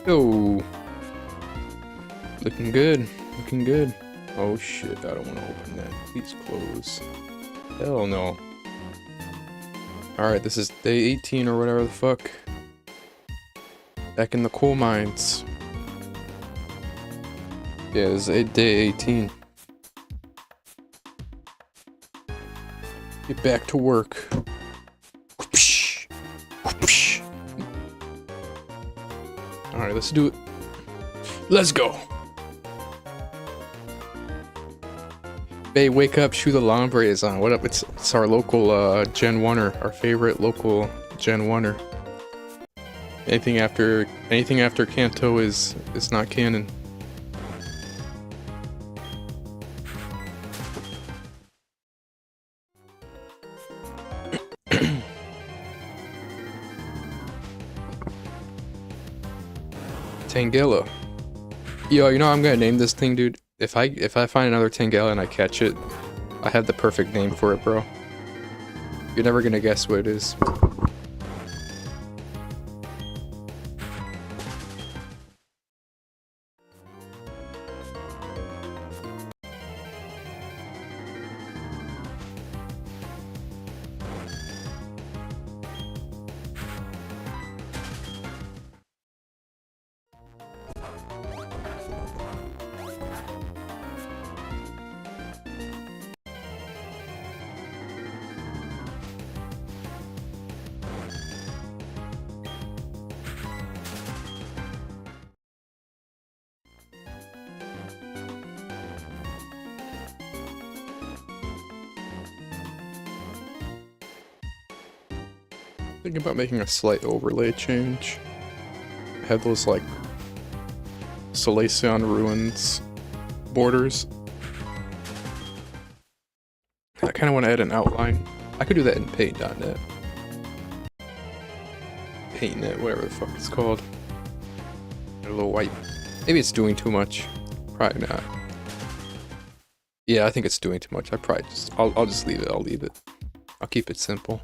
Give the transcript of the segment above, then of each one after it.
Yo, looking good, looking good. Oh shit, I don't want to open that. Please close. Hell no. Alright, this is day 18 or whatever the fuck. Back in the coal mines. Yeah, this is day 18. Get back to work. Alright, let's do it. Let's go! Hey, wake up, Shoe the Lombre is on. What up? It's our local Gen 1er, our favorite local Gen 1er. Anything after Kanto is not canon. Tangela. Yo, you know I'm gonna name this thing, dude. If I find another Tangela and I catch it, I have the perfect name for it, bro. You're never gonna guess what it is. Thinking about making a slight overlay change. I have those like Salacion ruins borders. I kind of want to add an outline. I could do that in paint.net. Paint.net, whatever the fuck it's called. A little white. Maybe it's doing too much. Probably not. Yeah, I think it's doing too much. I'll just leave it. I'll leave it. I'll keep it simple.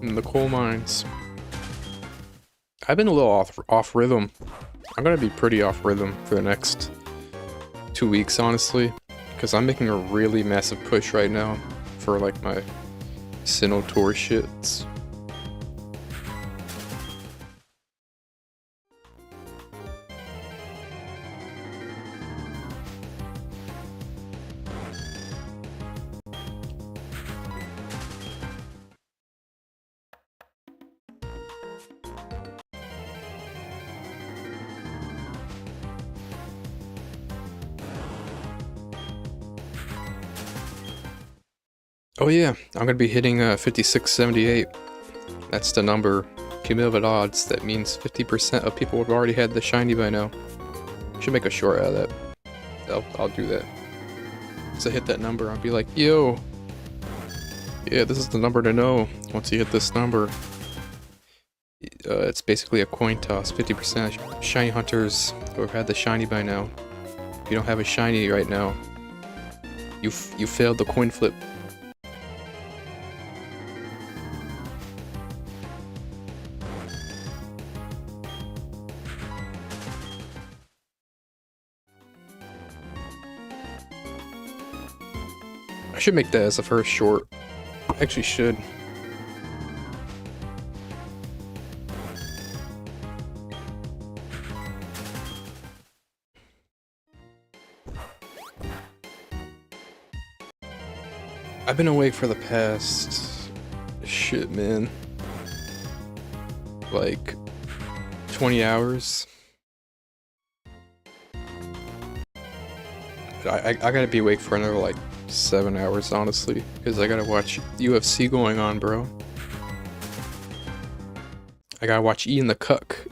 In the coal mines. I've been a little off rhythm. I'm gonna be pretty off rhythm for the next 2 weeks, honestly, because I'm making a really massive push right now for like my sinnoh tour shits. Oh yeah, I'm gonna be hitting 5678. That's the number, cumulative odds. That means 50% of people have already had the shiny by now. Should make a short out of that. I'll do that. So I hit that number, I'll be like, yo, yeah, this is the number to know. Once you hit this number, it's basically a coin toss. 50% shiny hunters who have had the shiny by now. If you don't have a shiny right now, you failed the coin flip. I should make that as the first short. I actually should. I've been awake for the past... shit, man. Like... 20 hours. I gotta be awake for another, like, 7 hours, honestly, because I gotta watch UFC going on, bro. I gotta watch Ian the Cuck.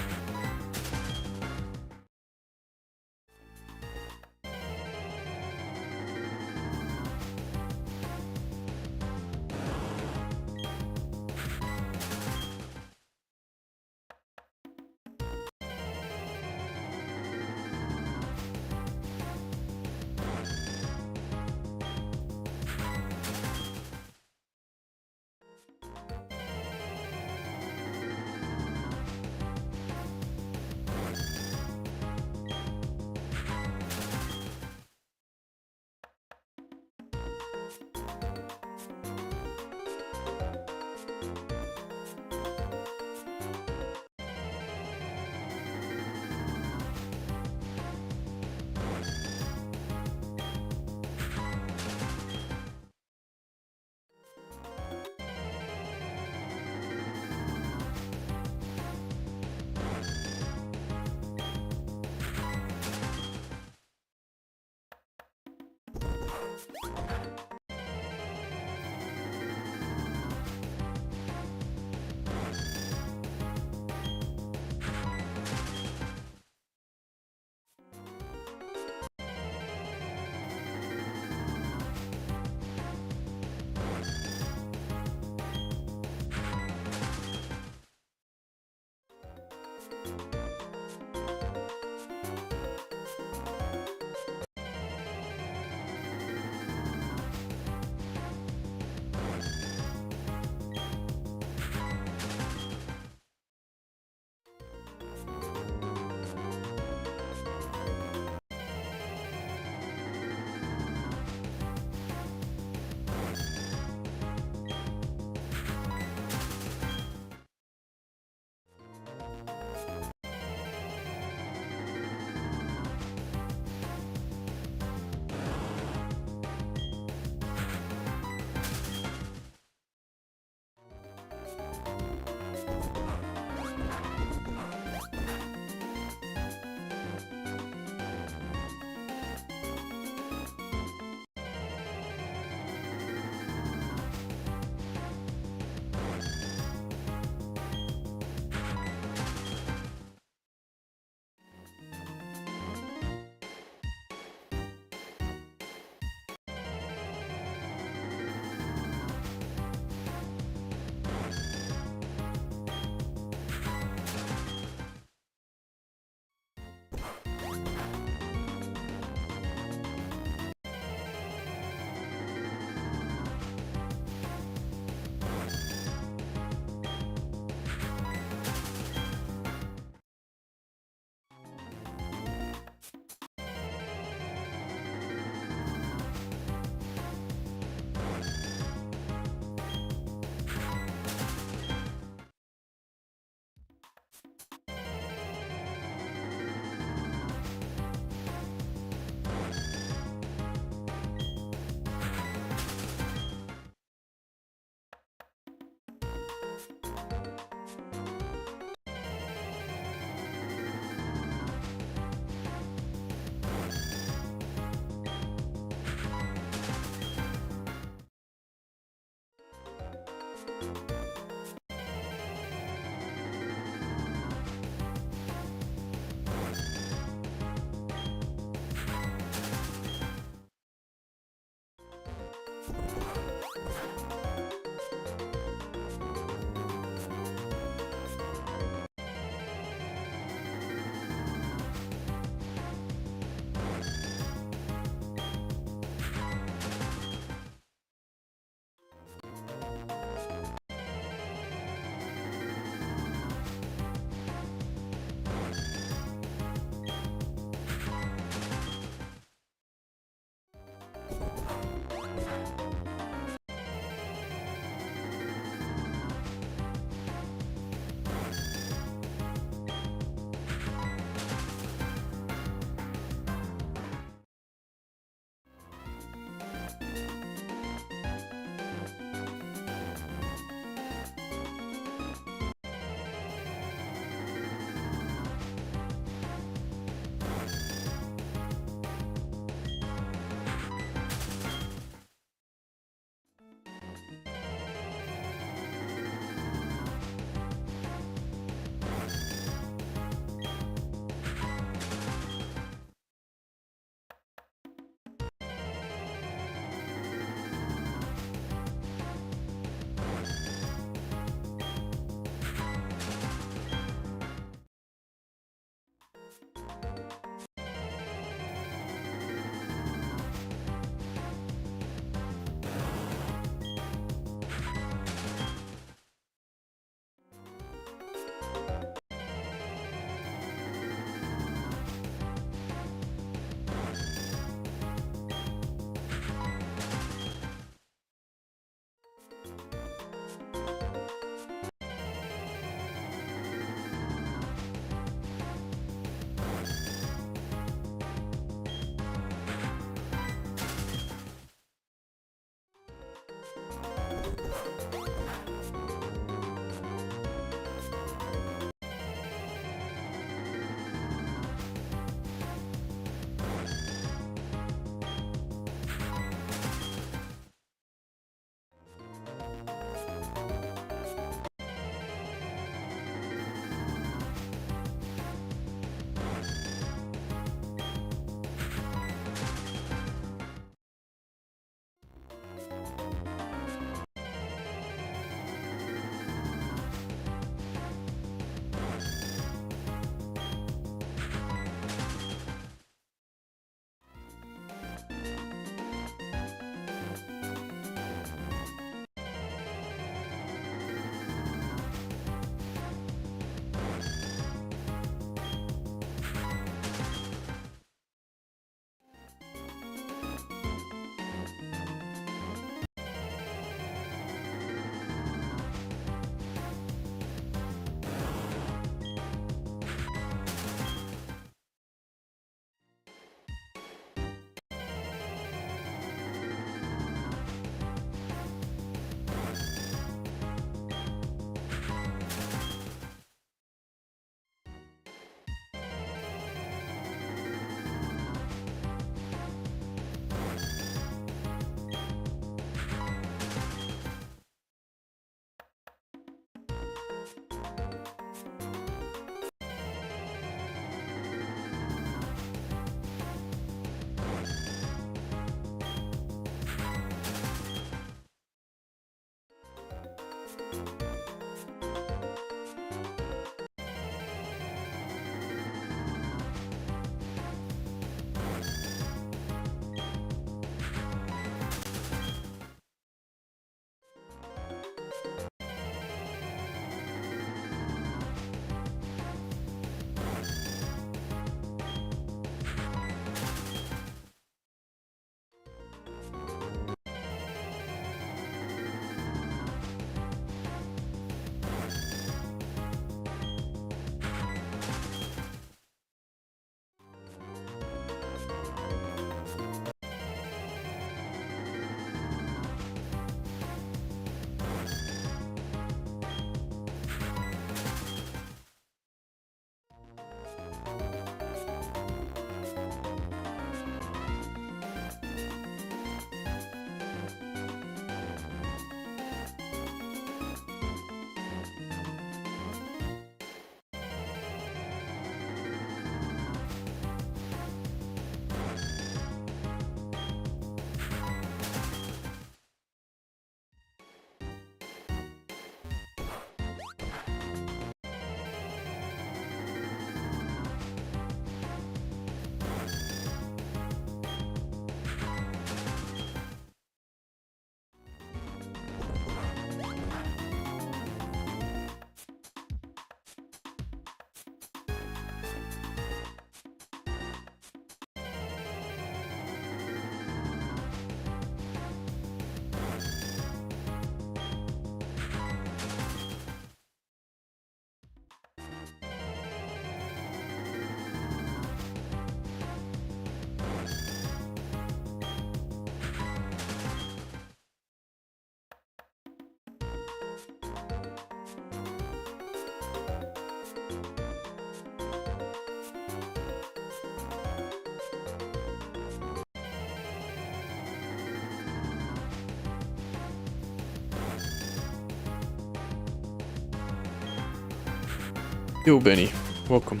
Yo, Benny. Welcome.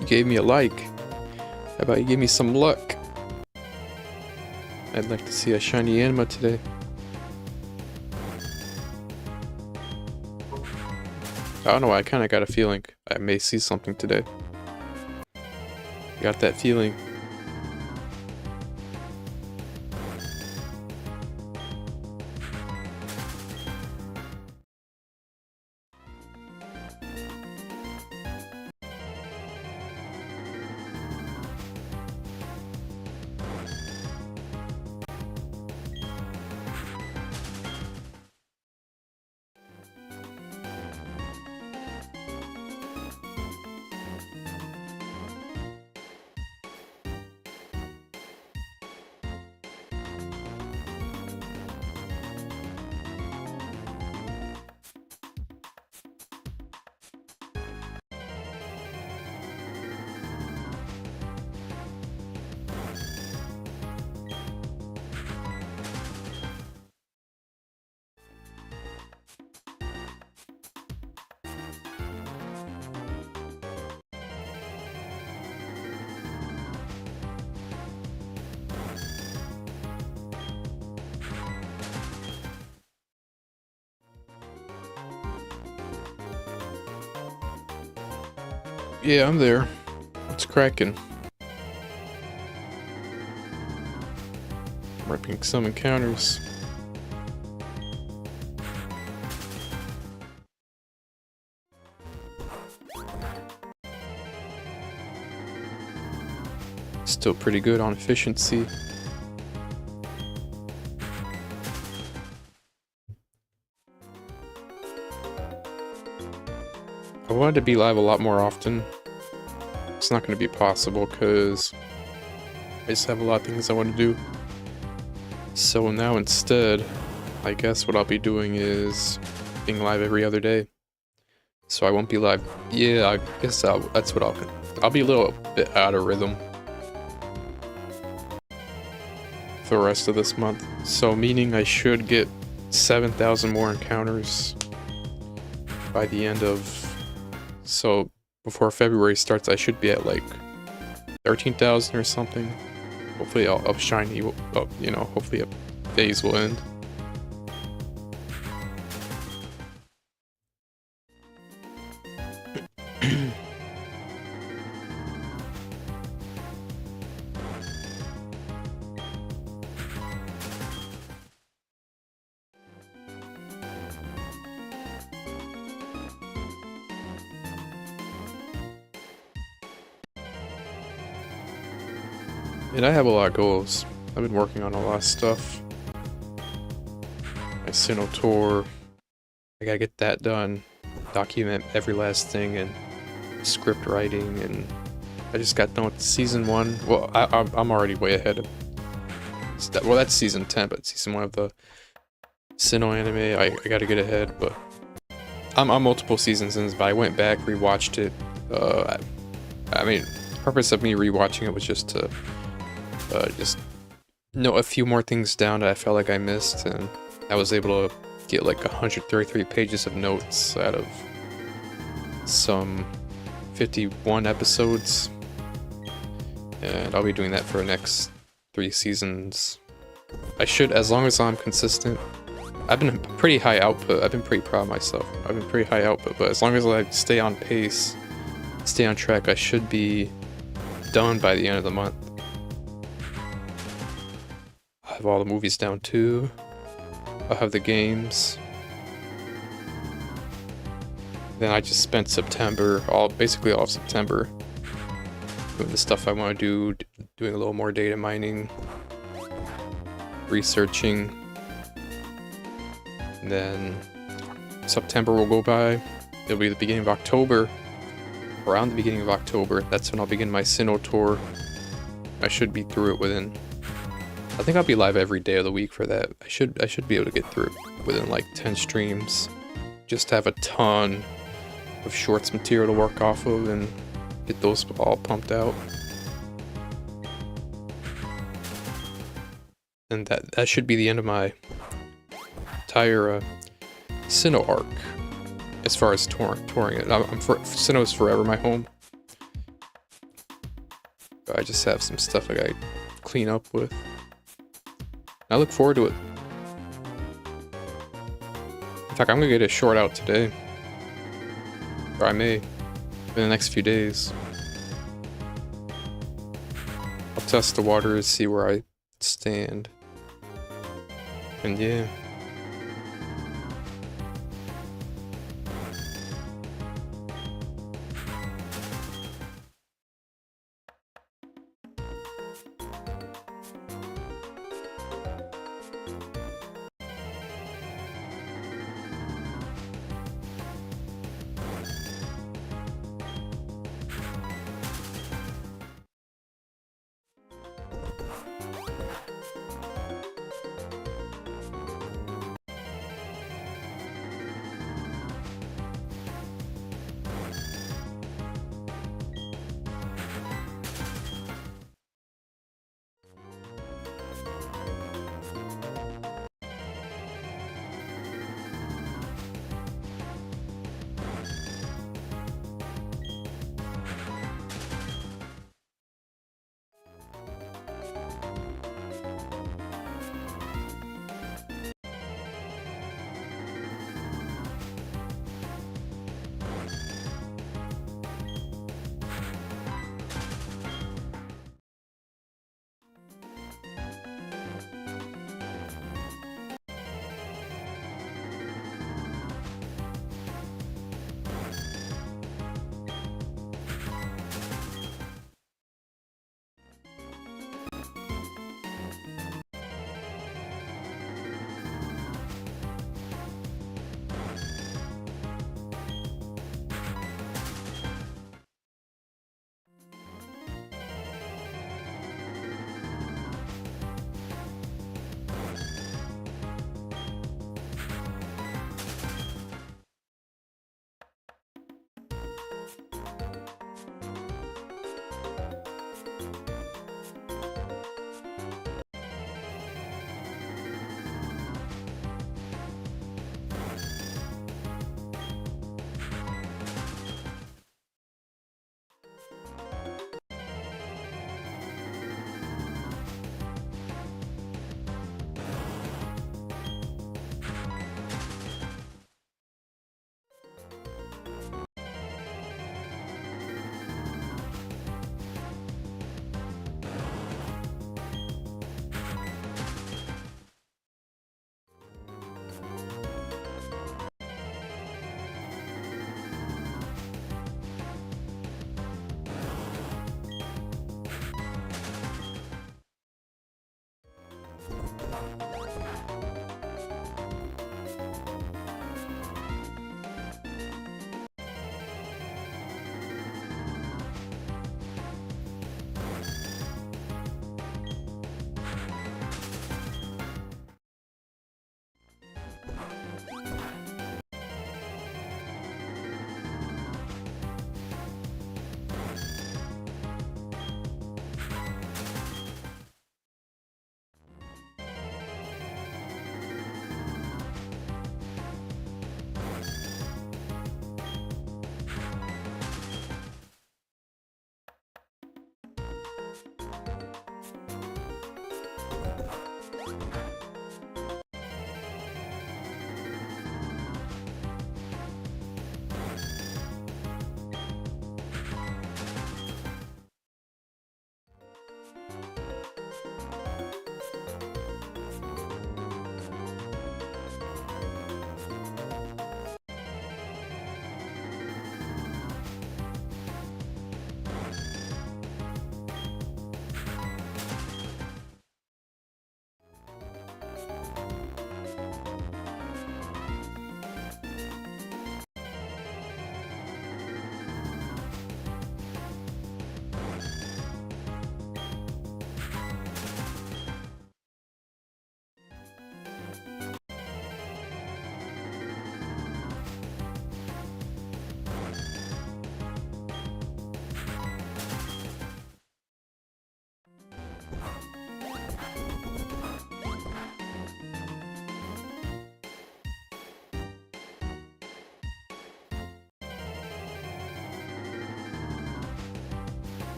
You gave me a like. How about you give me some luck? I'd like to see a shiny Yanma today. I don't know why, I kinda got a feeling I may see something today. Got that feeling. Yeah, I'm there. It's cracking. Ripping some encounters. Still pretty good on efficiency. I wanted to be live a lot more often. It's not going to be possible because I just have a lot of things I want to do. So now instead, I guess what I'll be doing is being live every other day. So I won't be live. Yeah, I guess that's what I'll be a little bit out of rhythm for the rest of this month. So meaning I should get 7,000 more encounters by the end of... So before February starts, I should be at like 13,000 or something. Hopefully a shiny will, you know, hopefully a phase will end. And I have a lot of goals. I've been working on a lot of stuff. My sinnoh tour, I gotta get that done. Document every last thing and script writing, and I just got done with season 1. Well, I'm already way ahead of... Well, that's season 10, but season 1 of the sinnoh anime, I gotta get ahead, but... I'm multiple seasons in, but I went back, rewatched it. I mean, the purpose of me rewatching it was just to... just note a few more things down that I felt like I missed, and I was able to get like 133 pages of notes out of some 51 episodes, and I'll be doing that for the next 3 seasons. I should, as long as I'm consistent. I've been pretty high output. I've been pretty proud of myself. I've been pretty high output, but as long as I stay on pace, stay on track, I should be done by the end of the month. I have all the movies down too. I'll have the games. Then I just spent September, basically all of September, doing the stuff I want to do, doing a little more data mining, researching. And then September will go by. It'll be the beginning of October. Around the beginning of October, that's when I'll begin my sinnoh tour. I should be through it within... I think I'll be live every day of the week for that. I should be able to get through it within like 10 streams. Just have a ton of shorts material to work off of, and Get those all pumped out. And that should be the end of my entire Sinnoh arc. As far as touring it. Sinnoh's forever my home. But I just have some stuff I gotta clean up with. I look forward to it. In fact, I'm gonna get a short out today. Or I may. In the next few days. I'll test the waters, see where I stand. And yeah.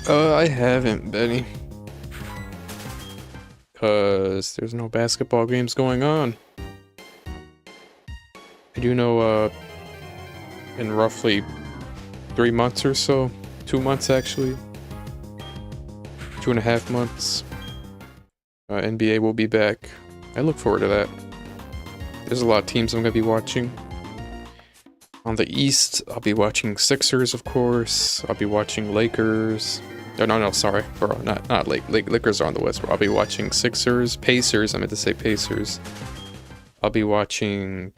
I haven't, Benny. Cause there's no basketball games going on. I do know, in roughly 3 months or so, 2 months actually, 2.5 months, NBA will be back. I look forward to that. There's a lot of teams I'm gonna be watching. On the East, I'll be watching Sixers, of course. I'll be watching Lakers. No, sorry. Bro, not Lakers are on the West. Bro. I'll be watching Sixers, Pacers. I meant to say Pacers. I'll be watching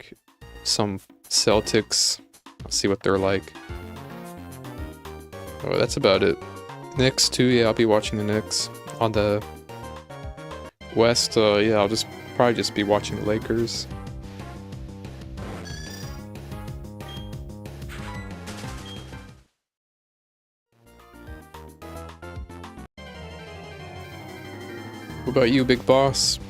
some Celtics. I'll see what they're like. Oh, that's about it. Knicks too. Yeah, I'll be watching the Knicks. On the West, yeah, I'll probably just be watching the Lakers. What about you, big boss?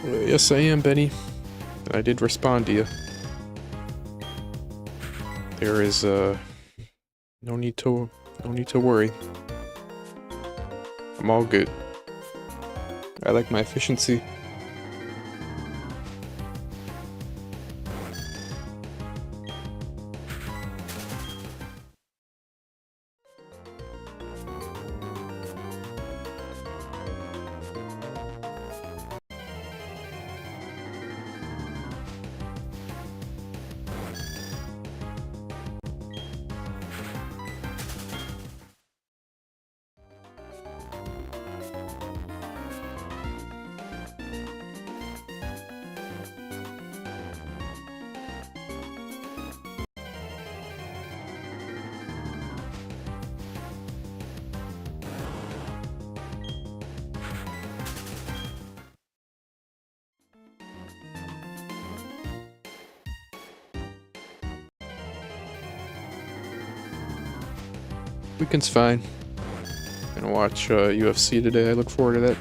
Yes, I am, Benny. I did respond to you. There is no need to worry. I'm all good. I like my efficiency. Weekend's fine. Gonna watch UFC today. I look forward to that.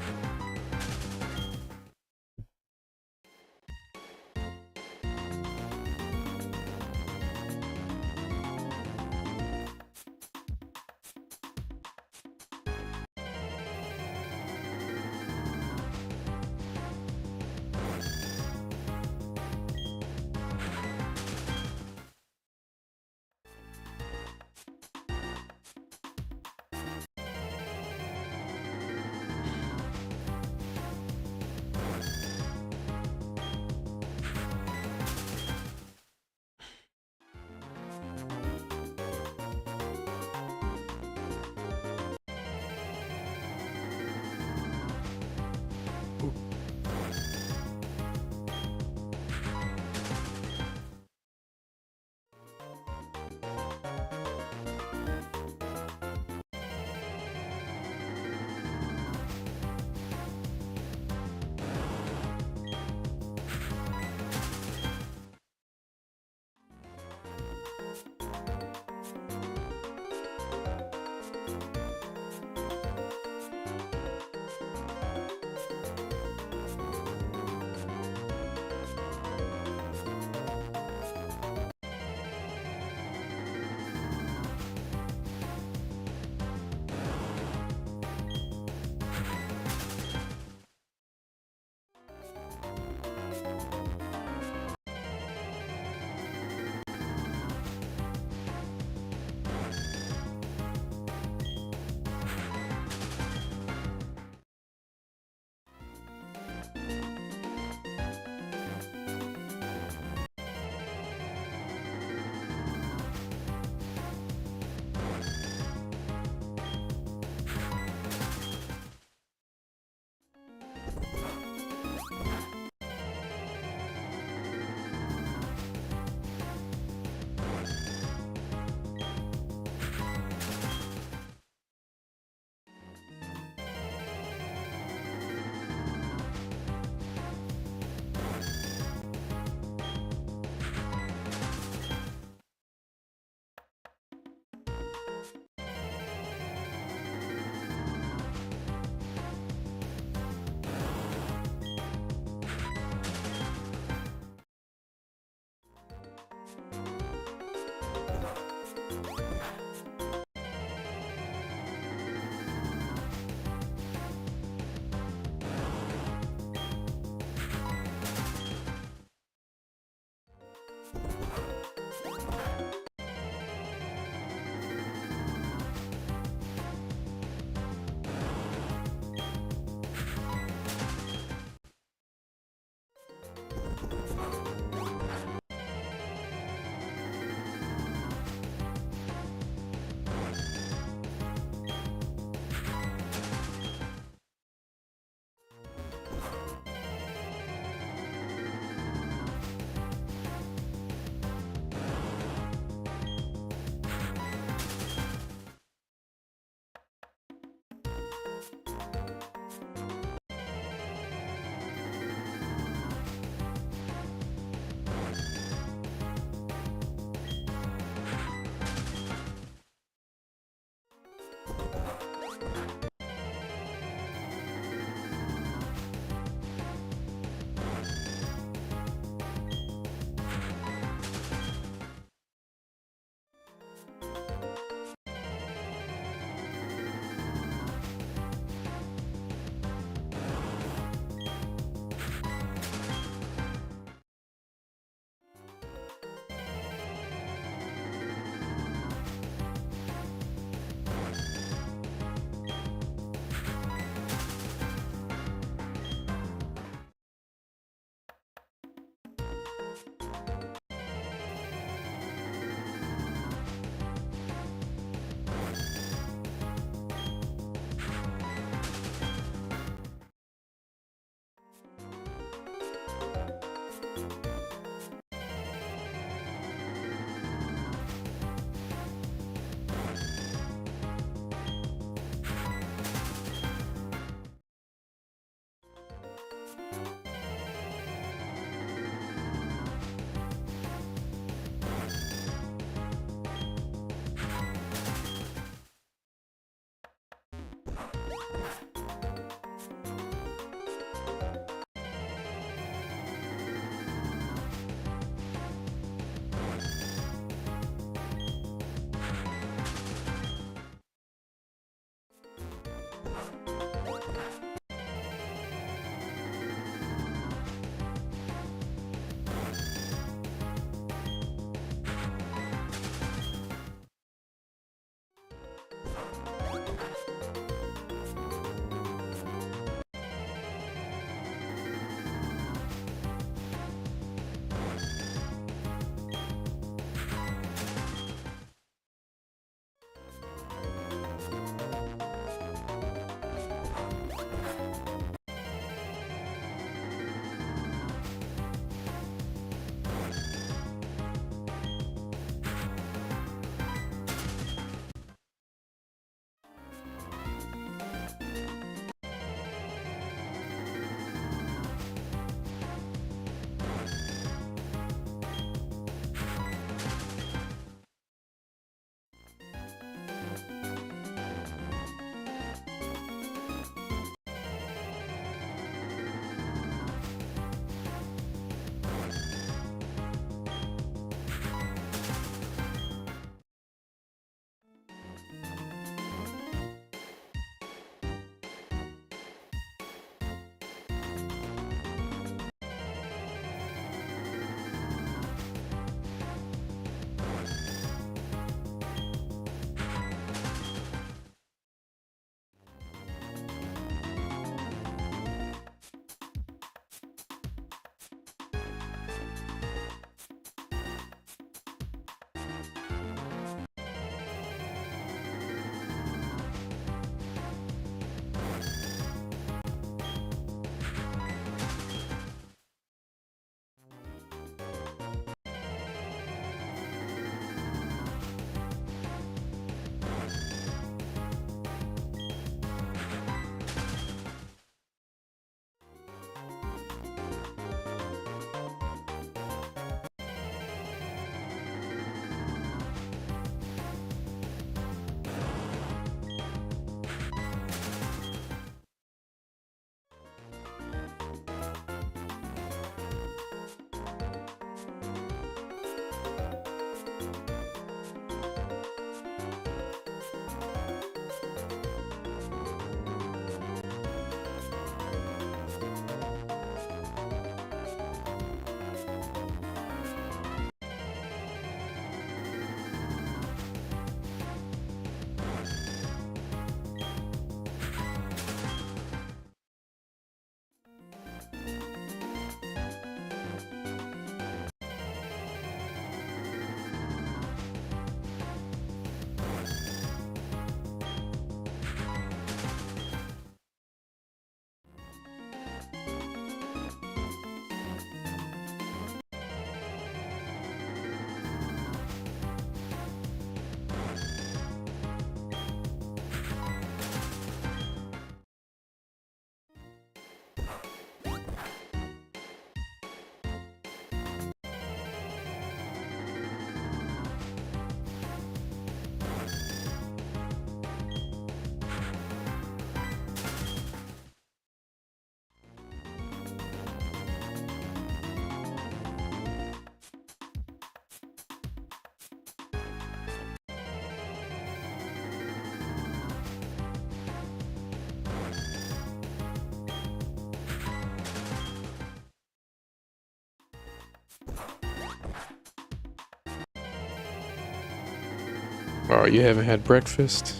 Oh, you haven't had breakfast?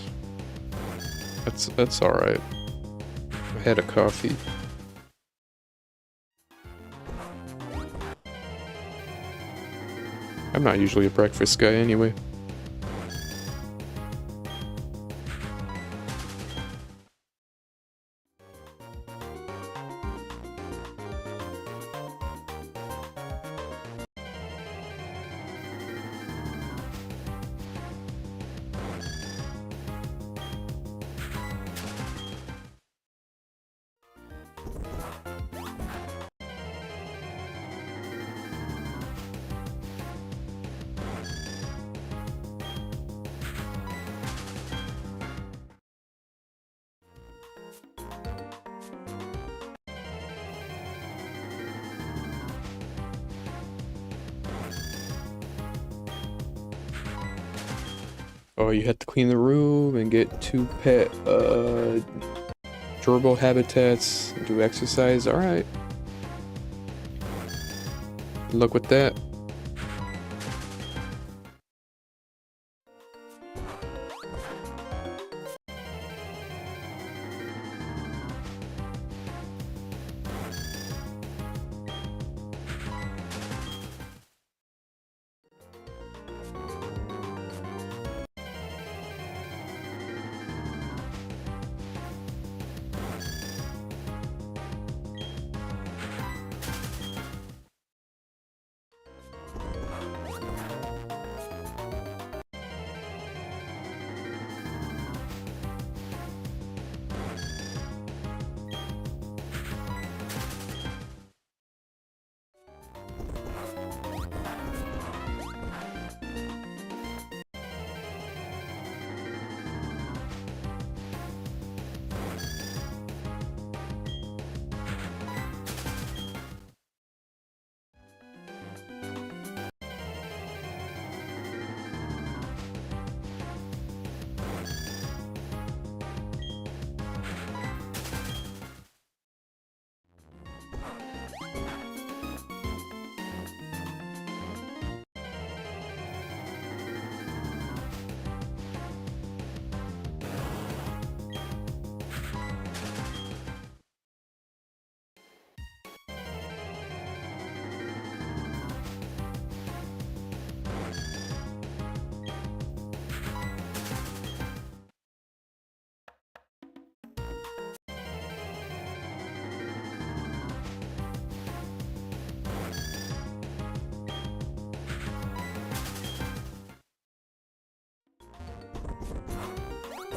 That's alright. I had a coffee. I'm not usually a breakfast guy anyway. Oh, you had to clean the room and get 2 pet, durable habitats, do exercise, alright. Good luck with that.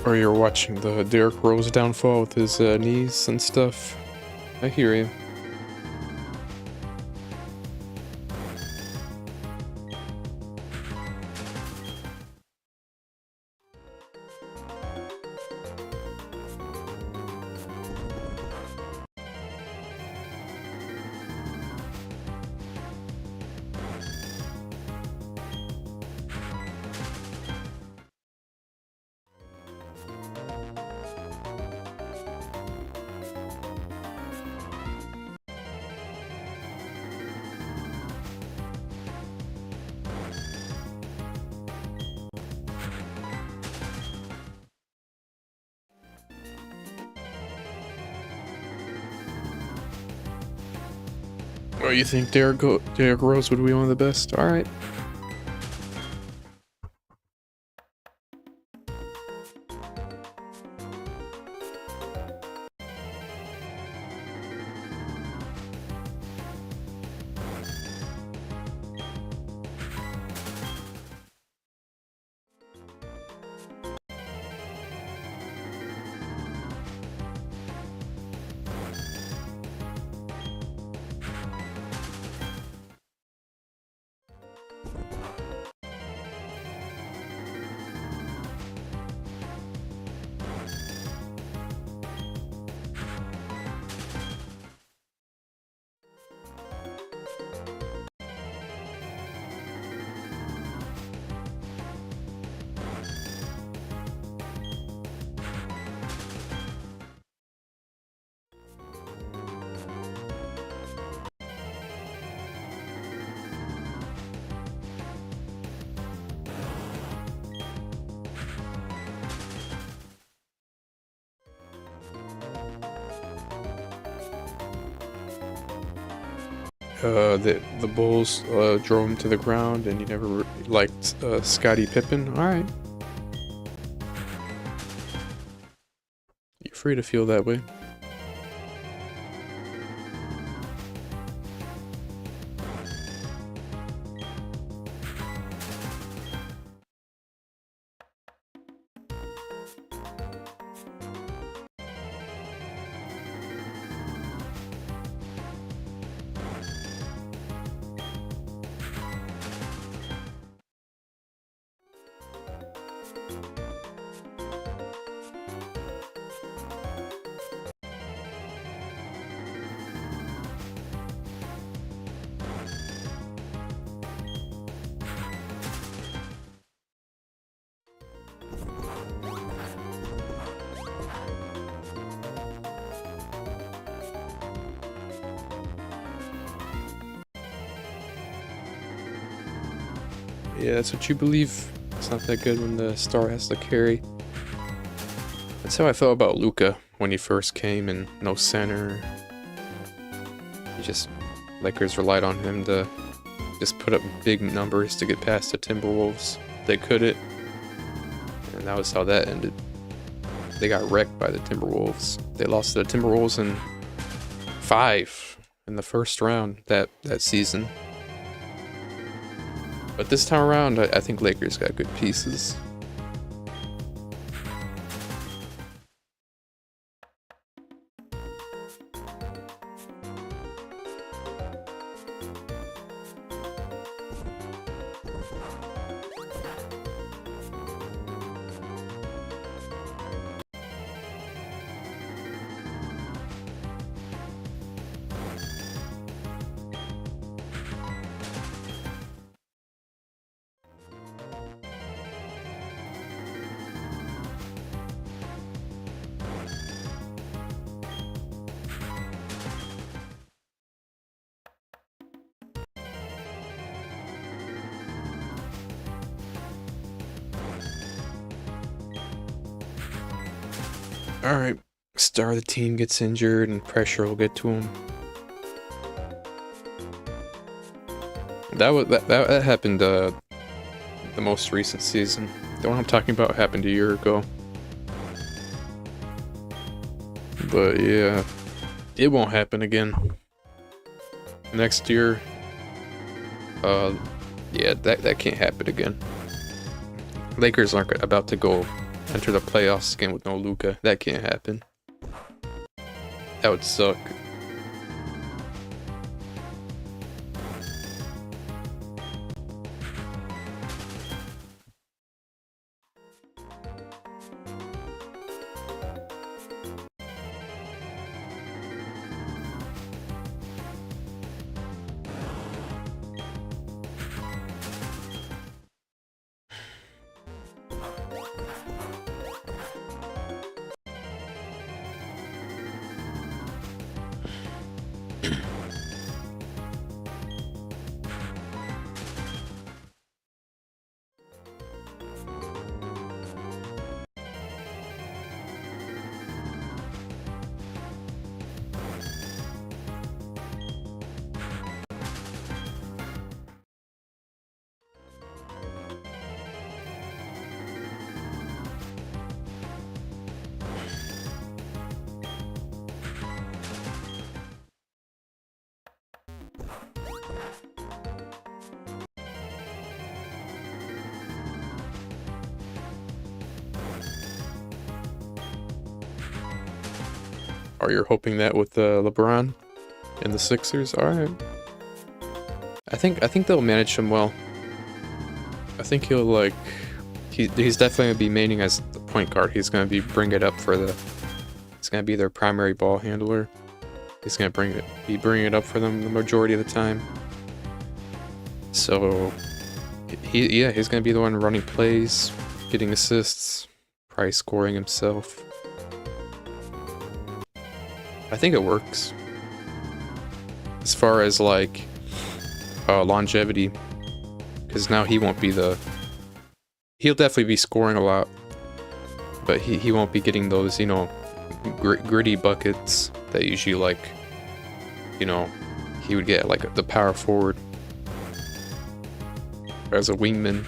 Or you're watching the Derrick Rose downfall with his knees and stuff. I hear you. Oh, you think Derrick Rose would be one of the best? Alright. The Bulls drove him to the ground, and you never liked Scottie Pippen. Alright. You're free to feel that way. Yeah, that's what you believe. It's not that good when the star has to carry. That's how I felt about Luka when he first came and no center. Lakers relied on him to just put up big numbers to get past the Timberwolves. They couldn't, and that was how that ended. They got wrecked by the Timberwolves. They lost to the Timberwolves in 5 in the first round that season. But this time around, I think Lakers got good pieces. Alright, star of the team gets injured and pressure will get to him. That happened the most recent season. The one I'm talking about happened a year ago. But yeah, it won't happen again. Next year, yeah, that can't happen again. Lakers aren't about to go enter the playoffs again with no Luca. That can't happen. That would suck. Or you're hoping that with LeBron and the Sixers? Alright. I think they'll manage him well. I think he'll like he's definitely gonna be maining as the point guard. He's gonna bring it up for the he's gonna be their primary ball handler. He's gonna be bringing it up for them the majority of the time. So he's gonna be the one running plays, getting assists, probably scoring himself. I think it works. As far as like longevity, because now he won't be he'll definitely be scoring a lot, but he won't be getting those, you know, gritty buckets that usually, like, you know, he would get like the power forward or as a wingman.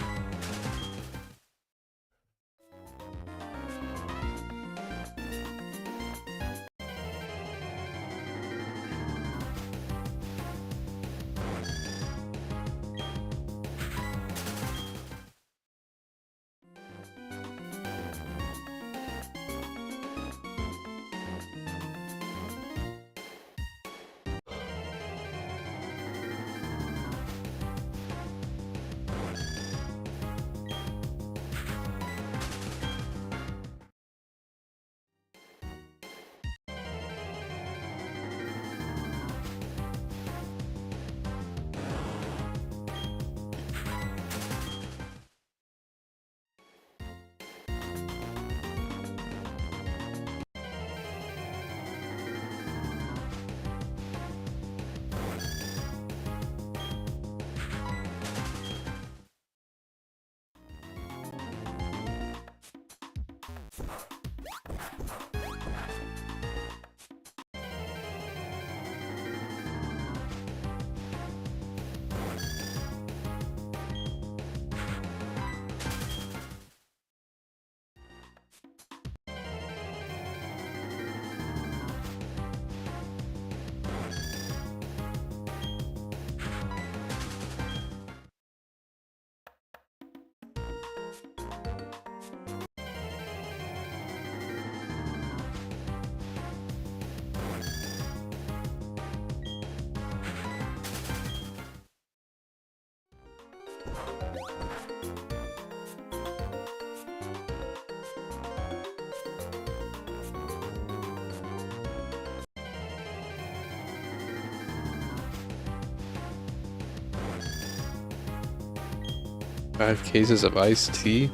Five cases of iced tea.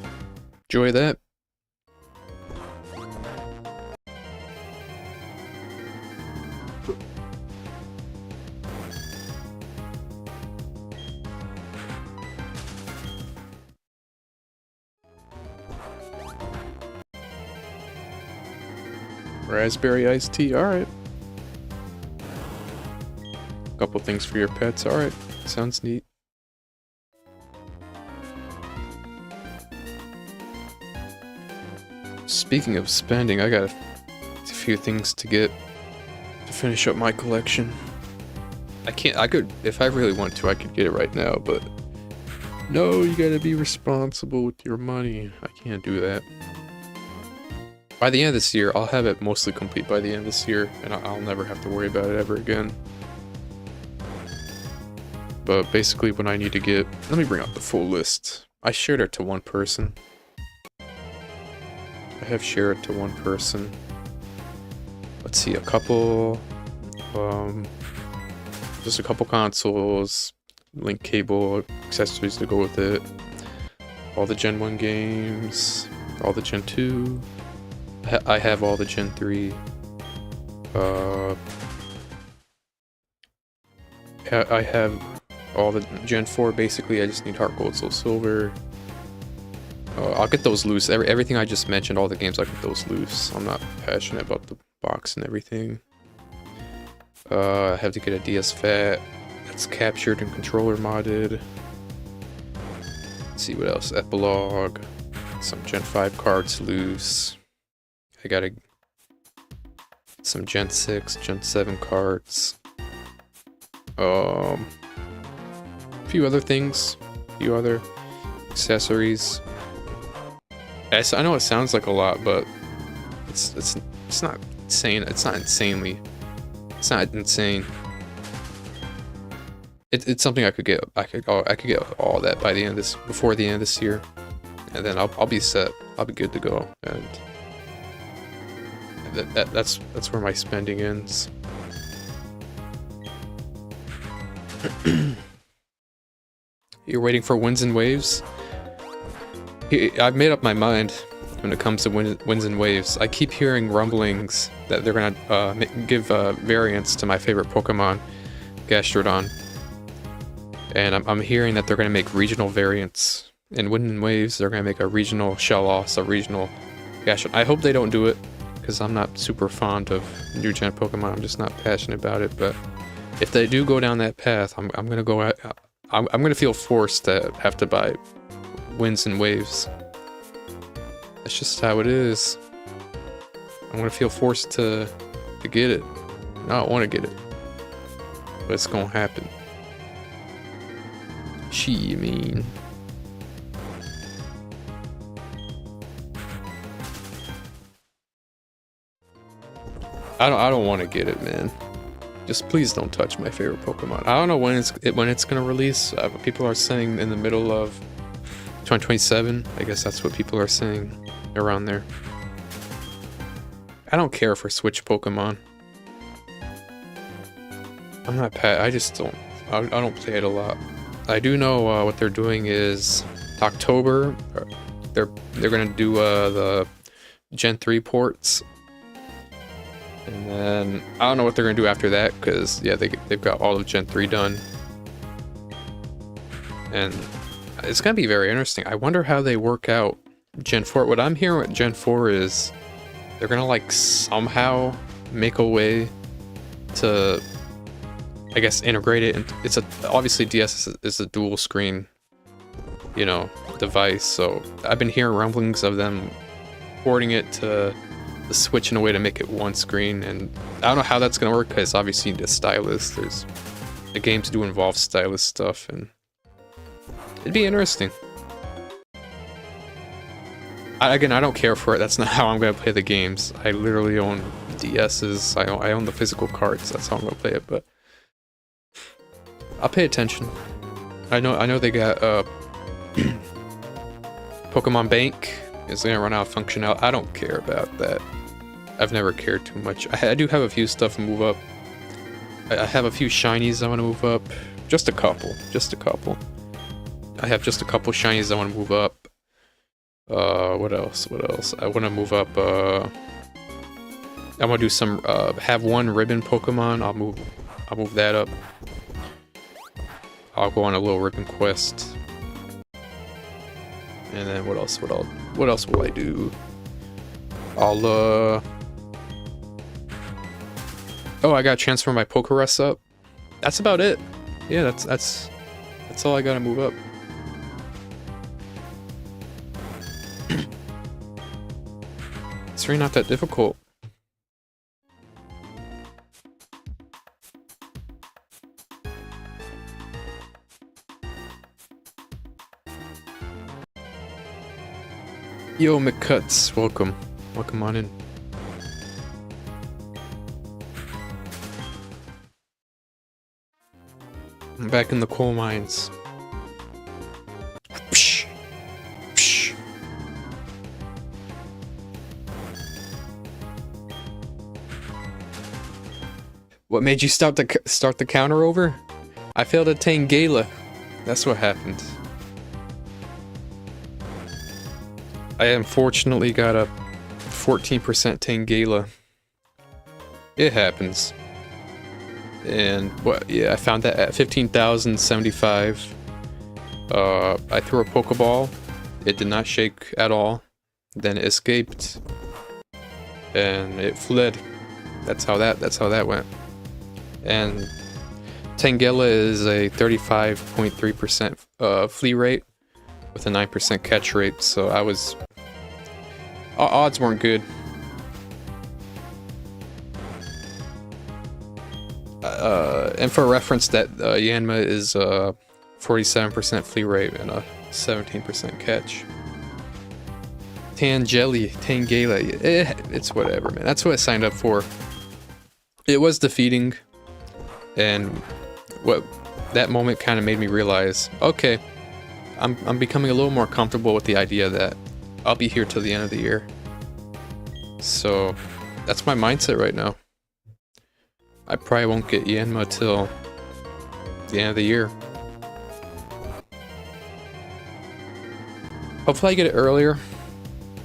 Enjoy that. Raspberry iced tea, alright. Couple things for your pets, alright. Sounds neat. Speaking of spending, I got a few things to get to finish up my collection. I could, if I really want to, I could get it right now, but no, you gotta be responsible with your money. I can't do that. By the end of this year, I'll have it mostly complete by the end of this year, and I'll never have to worry about it ever again. But basically what I need to get... Let me bring up the full list. I shared it to one person. I have shared it to one person. Let's see, a couple... just a couple consoles, link cable, accessories to go with it, all the Gen 1 games, all the Gen 2, I have all the Gen 3, I have all the Gen 4, basically I just need Heart Gold, Soul Silver. I'll get those loose, everything I just mentioned, all the games, I'll get those loose. I'm not passionate about the box and everything. I have to get a DS Fat that's captured and controller modded. Let's see what else. Epilogue. Some Gen 5 cards loose. I gotta... some Gen 6, Gen 7 cards. A few other things. A few other accessories. I know it sounds like a lot, but it's not insane. It's not insanely... It's not insane. It's something I could get. I could get all that by the end of this, before the end of this year, and then I'll be set. I'll be good to go. And that's where my spending ends. You're waiting for Winds and Waves? I've made up my mind. When it comes to winds and waves, I keep hearing rumblings that they're gonna give variants to my favorite Pokemon, Gastrodon, and I'm hearing that they're gonna make regional variants. In Wind and Waves, they're gonna make a regional Shellos, a regional Gastrodon. I hope they don't do it, because I'm not super fond of new gen Pokemon. I'm just not passionate about it. But if they do go down that path, I'm gonna go. I'm gonna feel forced to have to buy Winds and Waves. That's just how it is. I'm gonna feel forced to get it. I don't want to get it, but it's gonna happen. You mean? I don't want to get it, man. Just please don't touch my favorite Pokemon. I don't know when it's gonna release. People are saying in the middle of 2027. I guess that's what people are saying. Around there. I don't care for Switch Pokemon. I'm not I just don't. I don't play it a lot. I do know what they're doing is October. They're gonna do the Gen 3 ports, and then I don't know what they're gonna do after that, because yeah, they've got all of Gen 3 done, and it's gonna be very interesting. I wonder how they work out Gen 4. What I'm hearing with Gen 4 is they're gonna like somehow make a way to, I guess, integrate it. And it's obviously DS is a dual screen, you know, device. So I've been hearing rumblings of them porting it to the Switch in a way to make it one screen. And I don't know how that's gonna work, because obviously you need a stylus. The games do involve stylus stuff, and it'd be interesting. Again, I don't care for it. That's not how I'm going to play the games. I literally own DS's. I own the physical cards. That's how I'm going to play it, but I'll pay attention. I know they got Pokemon Bank is going to run out of functionality. I don't care about that. I've never cared too much. I do have a few stuff to move up. I have a few shinies I want to move up. Just a couple. I have just a couple shinies I want to move up. What else? I want to move up, I want to do some, have one ribbon Pokemon. I'll move that up. I'll go on a little ribbon quest. And then what else will I do? I'll, oh, I got a chance for my Pokerus up. That's about it. Yeah, that's all I gotta move up. It's really not that difficult. Yo, McCuts, welcome Yanma, come on in. I'm back in the coal mines. Psh, psh. What made you start the counter over? I failed a Tangela. That's what happened. I unfortunately got a 14% Tangela. It happens. And what? Yeah, I found that at 15,075. I threw a Pokeball. It did not shake at all. Then it escaped, and it fled. That's how that went. And Tangela is a 35.3% flea rate with a 9% catch rate. So I was odds weren't good. And for reference, that Yanma is 47% flea rate and a 17% catch. Tangela, it's whatever, man. That's what I signed up for. It was defeating, and what that moment kind of made me realize, okay, I'm becoming a little more comfortable with the idea that I'll be here till the end of the year. So that's my mindset right now. I probably won't get Yanma till the end of the year. Hopefully I get it earlier,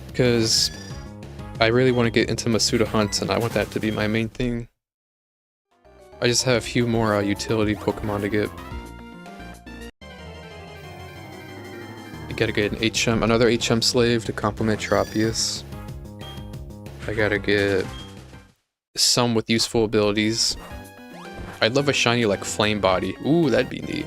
because I really want to get into Masuda hunts, and I want that to be my main thing. I just have a few more utility Pokemon to get. I gotta get an HM, another HM slave to complement Tropius. I gotta get some with useful abilities. I'd love a shiny like Flame Body. Ooh, that'd be neat.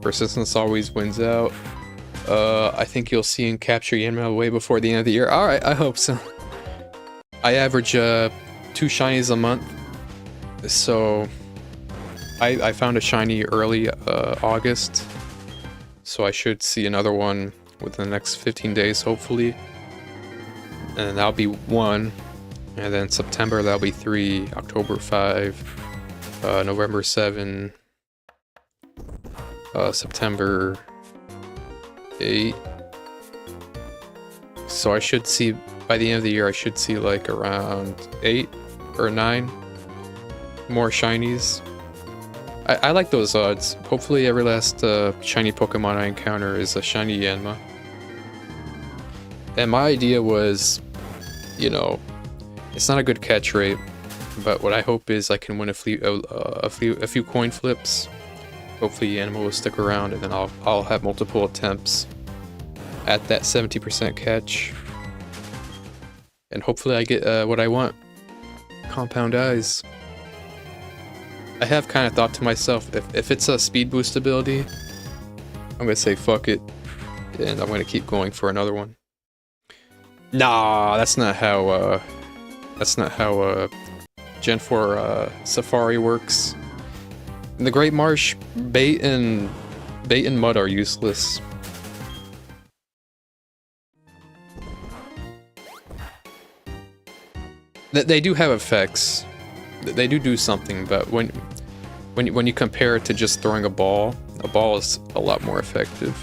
Persistence always wins out. I think you'll see and capture Yanma way before the end of the year. Alright, I hope so. I average 2 shinies a month. So I found a shiny early August. So I should see another one within the next 15 days, hopefully. And that'll be 1. And then September that'll be 3, October 5, November 7. September 8. So I should see, by the end of the year, I should see like around 8 or 9 more shinies. I like those odds. Hopefully every last shiny Pokemon I encounter is a shiny Yanma. And my idea was, you know, it's not a good catch rate, but what I hope is I can win a few coin flips. Hopefully Yanma will stick around, and then I'll have multiple attempts at that 70% catch. And hopefully I get what I want. Compound Eyes. I have kind of thought to myself, if it's a speed boost ability, I'm gonna say fuck it, and I'm gonna keep going for another one. Nah, that's not how Gen 4 Safari works. In the Great Marsh, bait and mud are useless. They do have effects. They do something, but when you compare it to just throwing a ball is a lot more effective.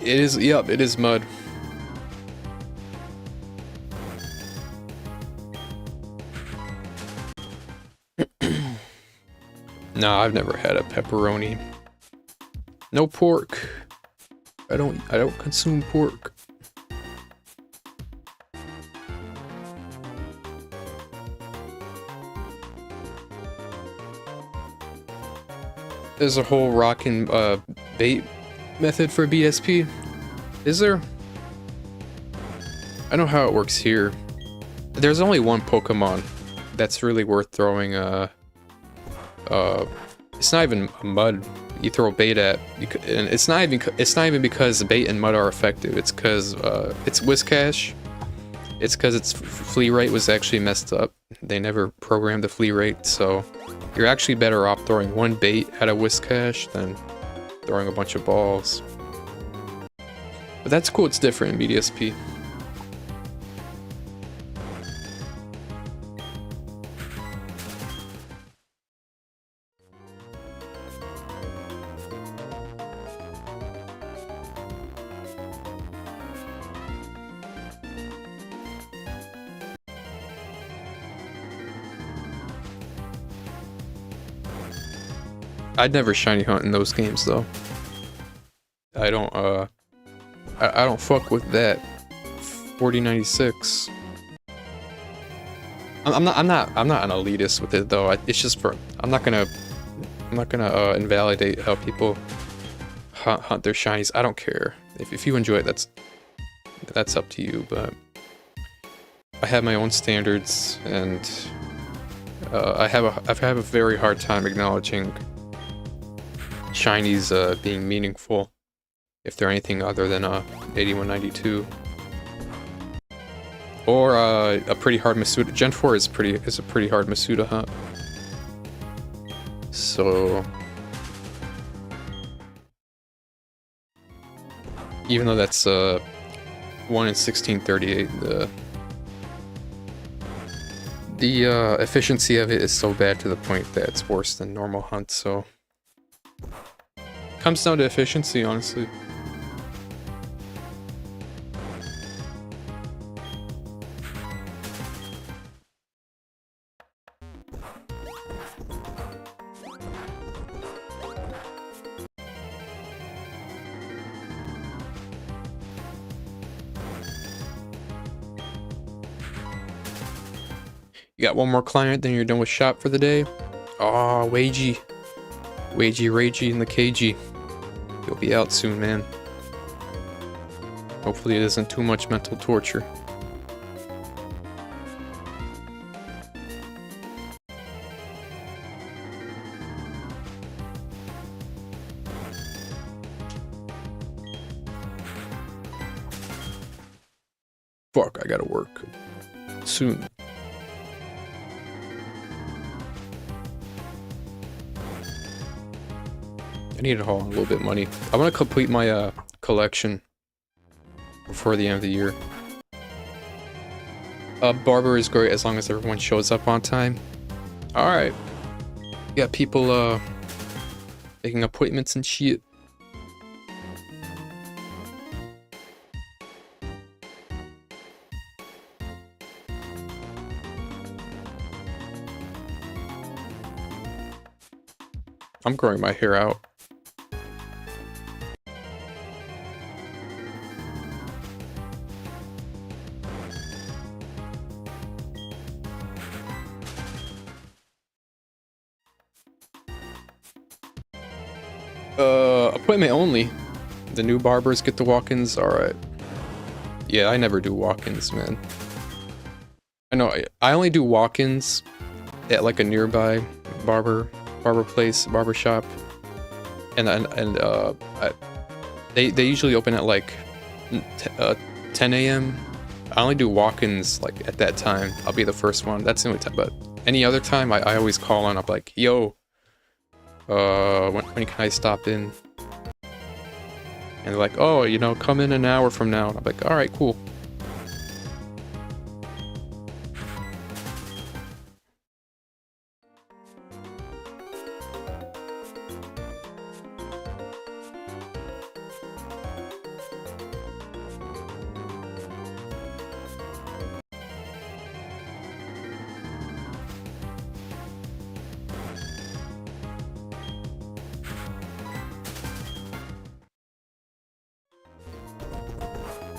It is, yep, it is mud. Nah, I've never had a pepperoni. No pork. I don't consume pork. There's a whole rock and bait method for BSP. Is there? I know how it works here. There's only one Pokemon that's really worth throwing it's not even mud you throw bait at, and it's not even because bait and mud are effective. It's because it's Whiscash. It's because its flea rate was actually messed up. They never programmed the flea rate, so you're actually better off throwing one bait at a Whiscash than throwing a bunch of balls. But that's cool, it's different in BDSP. I'd never shiny hunt in those games though. I don't I don't fuck with that. 4096. I'm not an elitist with it though. It's just for I'm not gonna invalidate how people hunt their shinies. I don't care. If you enjoy it, that's up to you, but I have my own standards, and I've had a very hard time acknowledging shinies being meaningful if they're anything other than 8192 or a pretty hard Masuda. Gen 4 is a pretty hard Masuda hunt. So even though that's 1 in 1638, the efficiency of it is so bad to the point that it's worse than normal hunts. So comes down to efficiency, honestly. You got one more client, then you're done with shop for the day. Aw, Wagey, Ragey, and the KG. You'll be out soon, man. Hopefully it isn't too much mental torture. Fuck, I gotta work soon. I need to haul a little bit of money. I want to complete my collection before the end of the year. Barber is great as long as everyone shows up on time. Alright. Got people making appointments and shit. I'm growing my hair out. Appointment only. The new barbers get the walk-ins. Alright. Yeah, I never do walk-ins, man. I know, I only do walk-ins at like a nearby barber place, barber shop. And they usually open at like 10 a.m. I only do walk-ins like at that time. I'll be the first one. That's the only time, but any other time I always call on. I'm like, yo, when can I stop in? And they're like, oh, you know, come in an hour from now. And I'm like, all right, cool.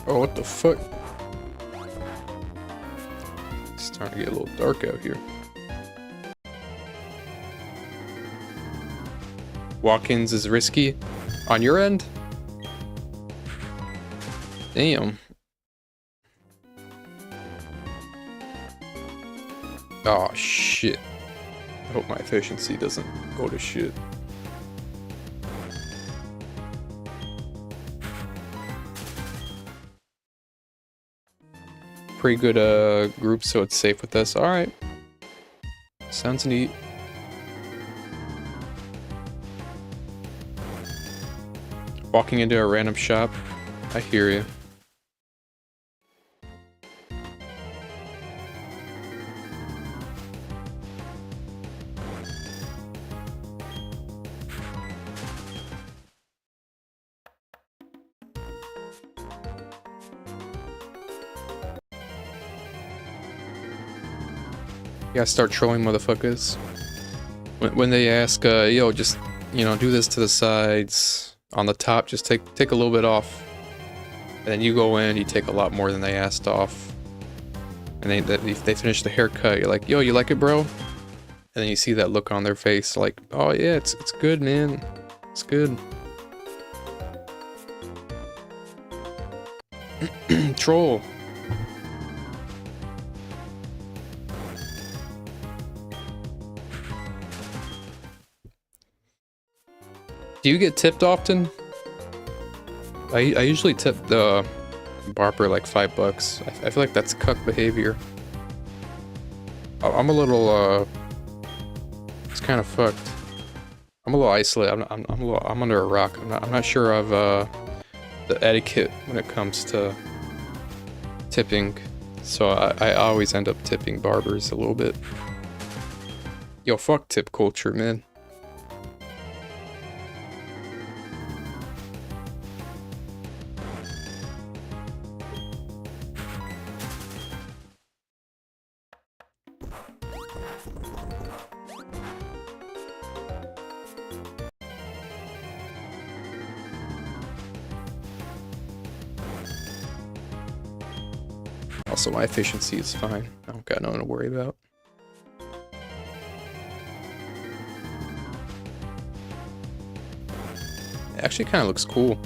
Oh, what the fuck? It's starting to get a little dark out here. Walk-ins is risky? On your end? Damn. Oh shit. I hope my efficiency doesn't go to shit. Pretty good group, so it's safe with us. Alright. Sounds neat. Walking into a random shop. I hear you. You gotta start trolling motherfuckers. When they ask, yo, just, you know, do this to the sides. On the top, just take a little bit off. And then you go in, you take a lot more than they asked off. And if they finish the haircut, you're like, yo, you like it, bro? And then you see that look on their face, like, oh yeah, it's good, man. It's good. Troll. Do you get tipped often? I usually tip the barber like $5. I feel like that's cuck behavior. I'm a little it's kind of fucked. I'm a little isolated. I'm under a rock. I'm not sure of the etiquette when it comes to tipping. So I always end up tipping barbers a little bit. Yo, fuck tip culture, man. Also, my efficiency is fine. I don't got nothing to worry about. It actually kind of looks cool.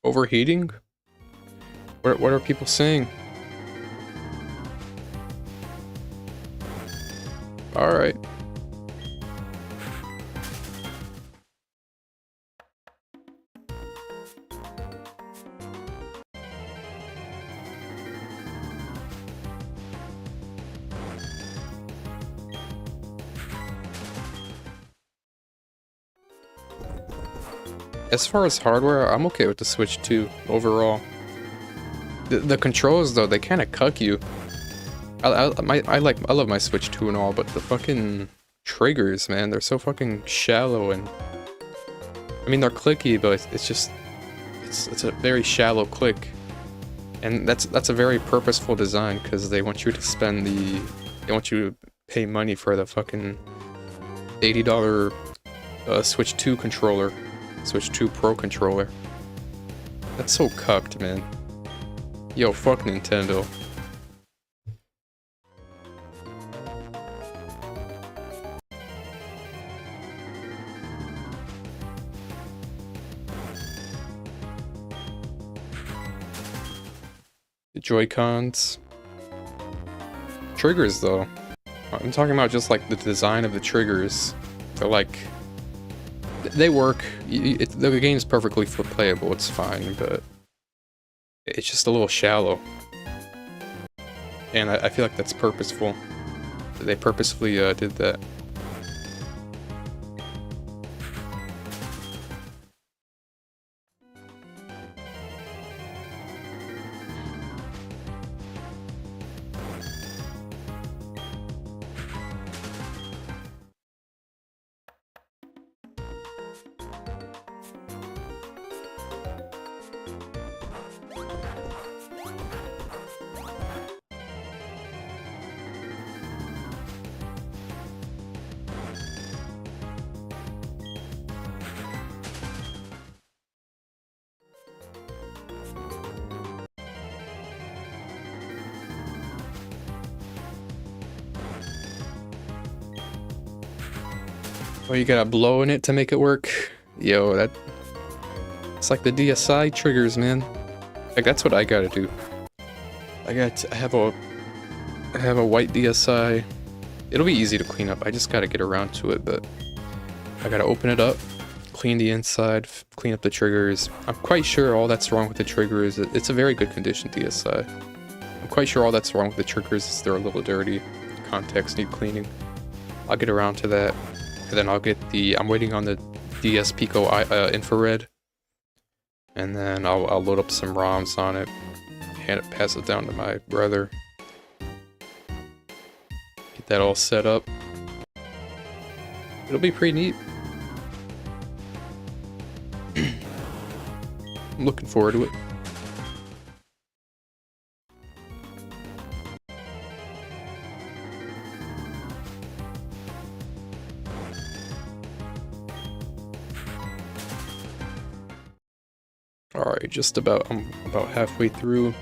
Overheating? What are people saying? Alright. As far as hardware, I'm okay with the Switch 2 overall. The controls though, they kind of cuck you. I love my Switch 2 and all, but the fucking triggers, man, they're so fucking shallow, and I mean they're clicky, but it's a very shallow click, and that's a very purposeful design because they want you to pay money for the fucking $80 Switch 2 controller. Switch 2 Pro controller. That's so cucked, man. Yo, fuck Nintendo. The Joy-Cons. Triggers, though. I'm talking about just like the design of the triggers. They're like, they work. The game's perfectly playable. It's fine, but it's just a little shallow. And I feel like that's purposeful. They purposefully did that. Oh, you gotta blow in it to make it work? Yo, it's like the DSi triggers, man. Like, that's what I gotta do. I have a white DSi. It'll be easy to clean up. I just gotta get around to it, but I gotta open it up, clean the inside, clean up the triggers. I'm quite sure all that's wrong with the triggers. It's a very good condition DSi. I'm quite sure all that's wrong with the triggers is they're a little dirty. Contacts need cleaning. I'll get around to that. And then I'll get I'm waiting on the DS Pico infrared. And then I'll load up some ROMs on it. Pass it down to my brother. Get that all set up. It'll be pretty neat. I'm looking forward to it. Alright, I'm about halfway through.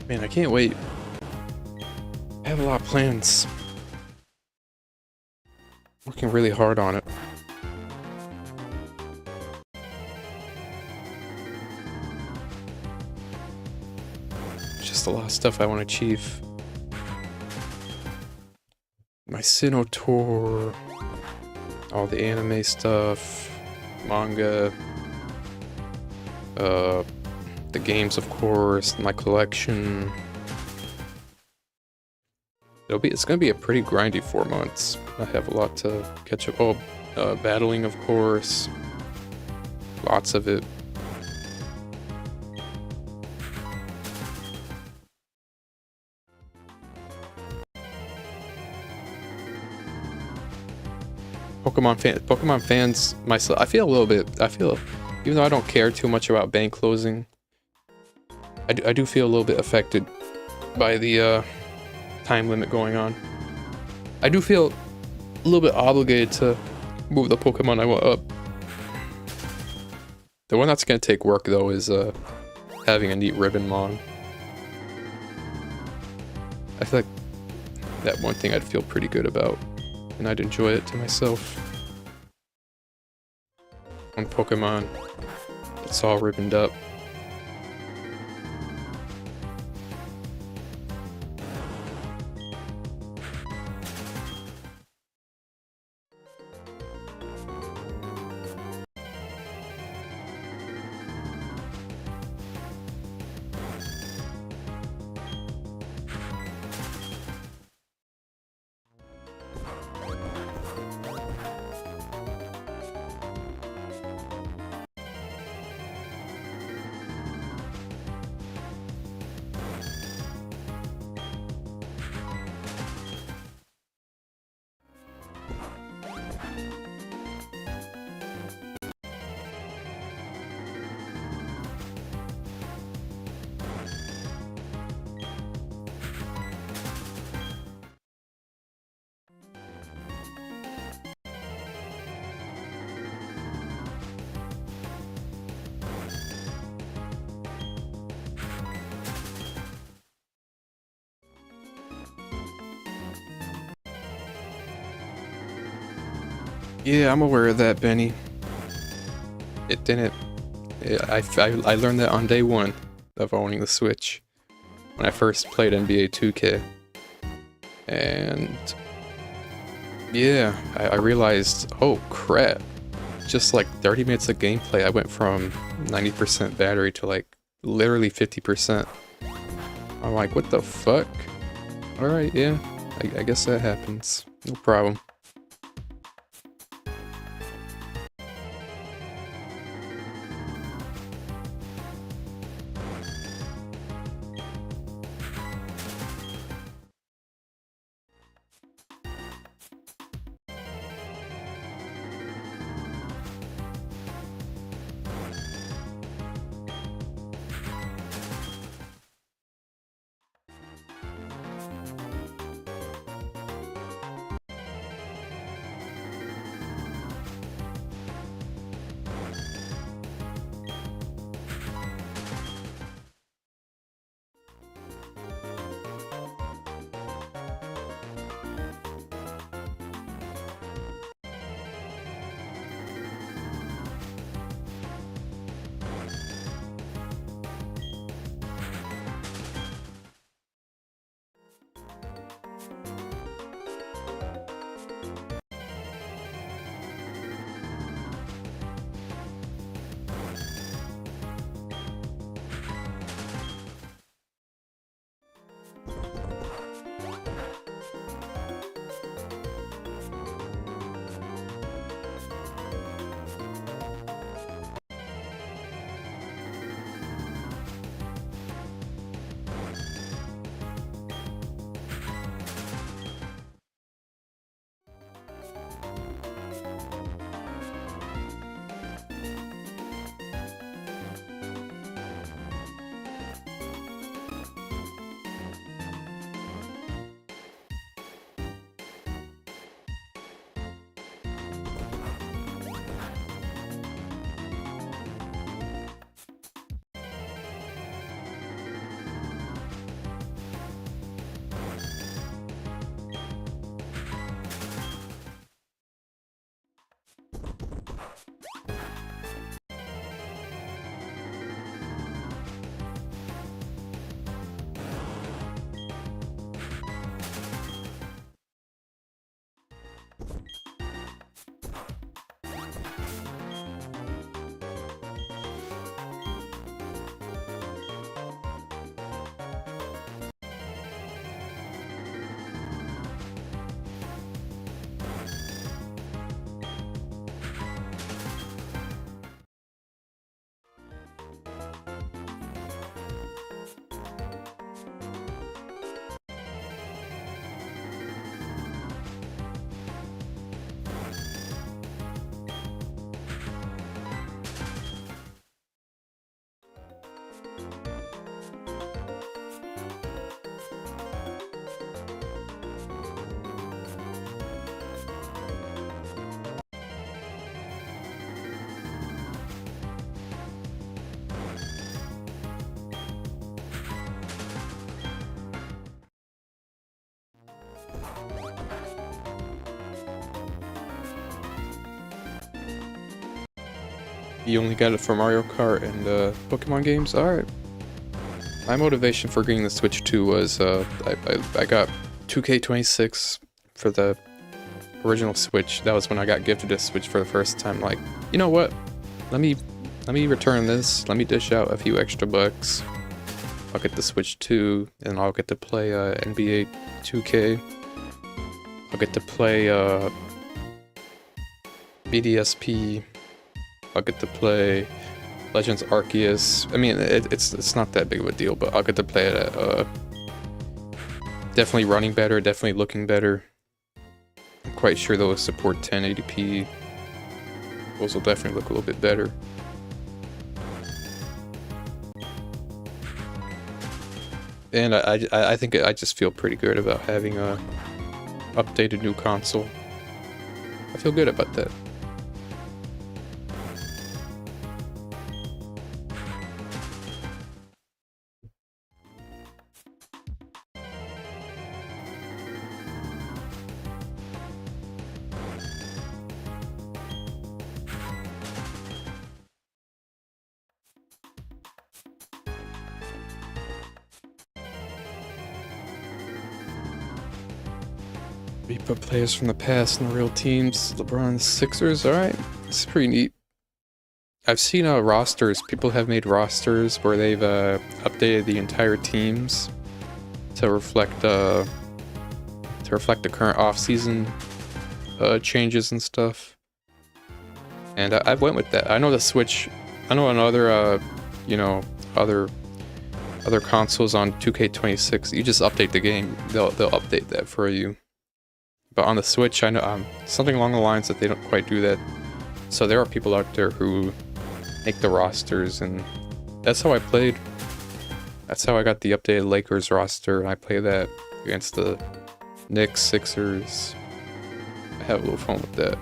Man, I can't wait. I have a lot of plans. Working really hard on it. Just a lot of stuff I want to achieve. My Sinnoh tour, all the anime stuff, manga, the games, of course, my collection. It's gonna be a pretty grindy 4 months. I have a lot to catch up. Oh, battling, of course. Lots of it. Pokemon fans, myself, I feel, even though I don't care too much about bank closing, I do feel a little bit affected by the time limit going on. I do feel a little bit obligated to move the Pokemon I want up. The one that's gonna take work though is having a neat Ribbonmon. I feel like that one thing I'd feel pretty good about, and I'd enjoy it to myself. On Pokemon, it's all ribboned up. Yeah, I'm aware of that, Benny. It didn't. I learned that on day one of owning the Switch when I first played NBA 2K. And yeah, I realized, oh crap. Just like 30 minutes of gameplay, I went from 90% battery to like literally 50%. I'm like, what the fuck? Alright, yeah, I guess that happens. No problem. You only got it for Mario Kart and Pokemon games? Alright. My motivation for getting the Switch 2 was I got 2K26 for the original Switch. That was when I got gifted a Switch for the first time. Like, you know what? Let me return this. Let me dish out a few extra bucks. I'll get the Switch 2 and I'll get to play NBA 2K. I'll get to play BDSP. I'll get to play Legends Arceus. I mean, it's not that big of a deal, but I'll get to play it at, definitely running better, definitely looking better. I'm quite sure they'll support 1080p. Those will definitely look a little bit better. And I think I just feel pretty good about having a updated new console. I feel good about that. We put players from the past in the real teams. LeBron Sixers, alright. This is pretty neat. I've seen rosters. People have made rosters where they've updated the entire teams to reflect the current off-season changes and stuff. And I went with that. I know the Switch. I know on other you know, other consoles on 2K26. You just update the game. They'll update that for you. But on the Switch, I know something along the lines that they don't quite do that. So there are people out there who make the rosters, and that's how I played. That's how I got the updated Lakers roster, and I play that against the Knicks, Sixers. I have a little fun with that.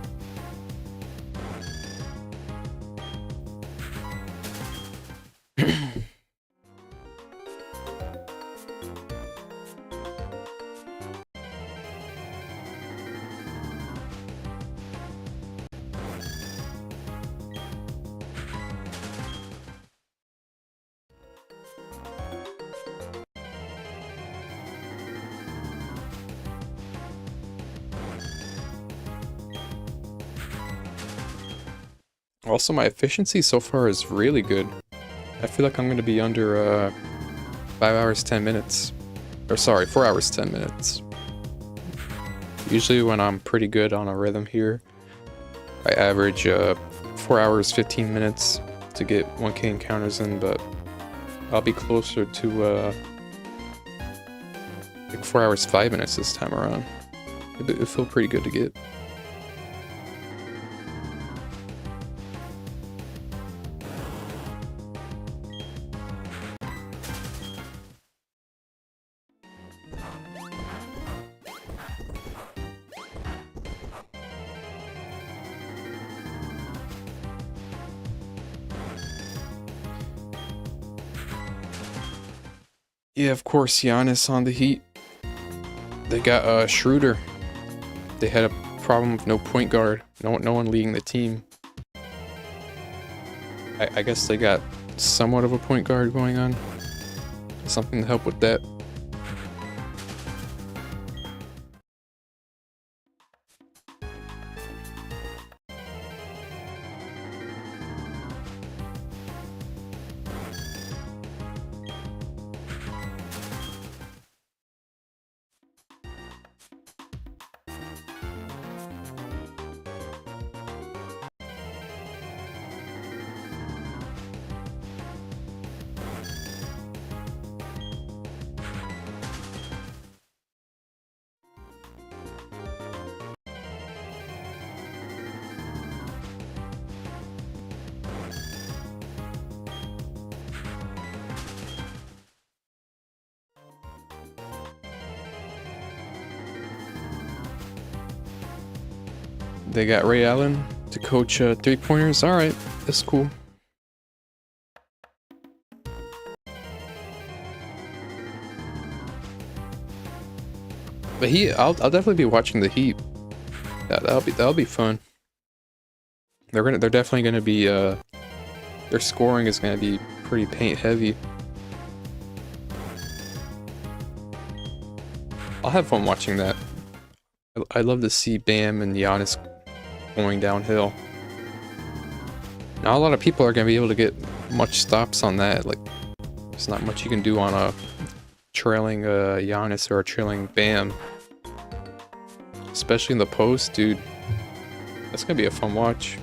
Also, my efficiency so far is really good. I feel like I'm going to be under 5 hours 10 minutes. Or sorry, 4 hours 10 minutes. Usually when I'm pretty good on a rhythm here, I average 4 hours 15 minutes to get 1k encounters in, but I'll be closer to like 4 hours 5 minutes this time around. It'll feel pretty good to get. Yeah, of course, Giannis on the Heat. They got Schroeder. They had a problem with no point guard. No one leading the team. I guess they got somewhat of a point guard going on. Something to help with that. They got Ray Allen to coach three-pointers. Alright, that's cool. But I'll definitely be watching the Heat. That'll be fun. They're definitely gonna be their scoring is gonna be pretty paint heavy. I'll have fun watching that. I love to see Bam and Giannis going downhill. Not a lot of people are going to be able to get much stops on that. Like, there's not much you can do on a trailing Giannis or a trailing Bam. Especially in the post, dude. That's going to be a fun watch.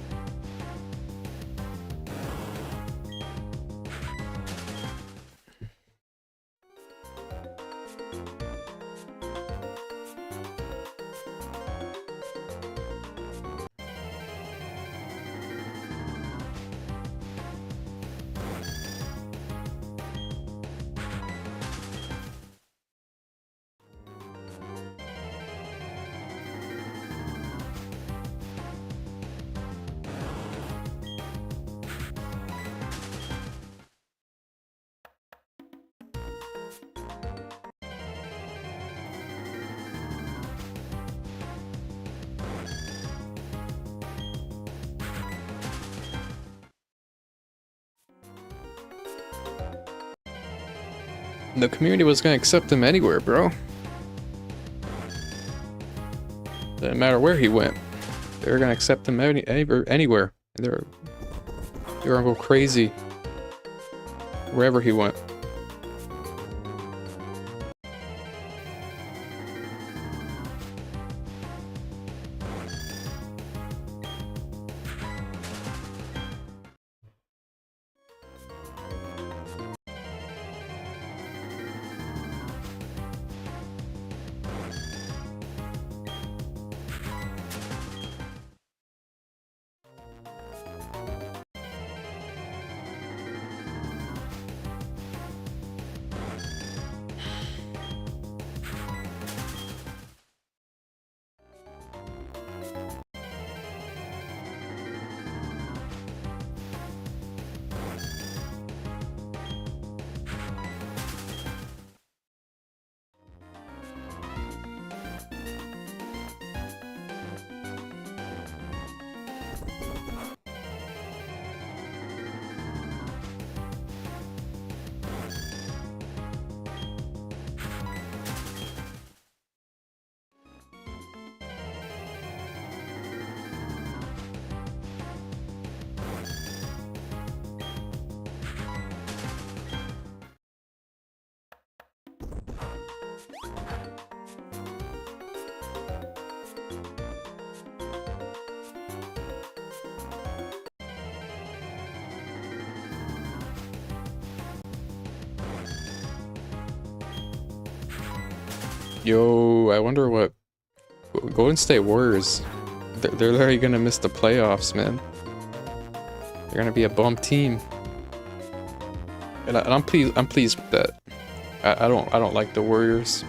The community was gonna accept him anywhere, bro. Doesn't matter where he went. They're gonna accept him anywhere. They're gonna go crazy wherever he went. Yo, I wonder what Golden State Warriors. They're literally gonna miss the playoffs, man. They're gonna be a bum team, and I'm pleased with that. I don't like the Warriors.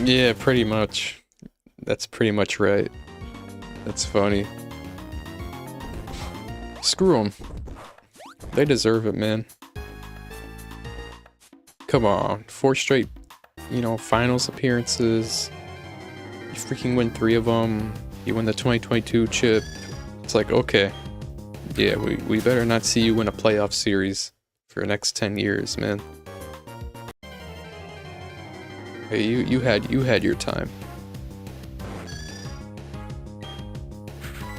Yeah, pretty much. That's pretty much right. That's funny. Screw them. They deserve it, man. Come on, 4 straight, finals appearances. You freaking win 3 of them. You win the 2022 chip. It's like, okay, yeah, we better not see you win a playoff series for the next 10 years, man. Hey, you had your time.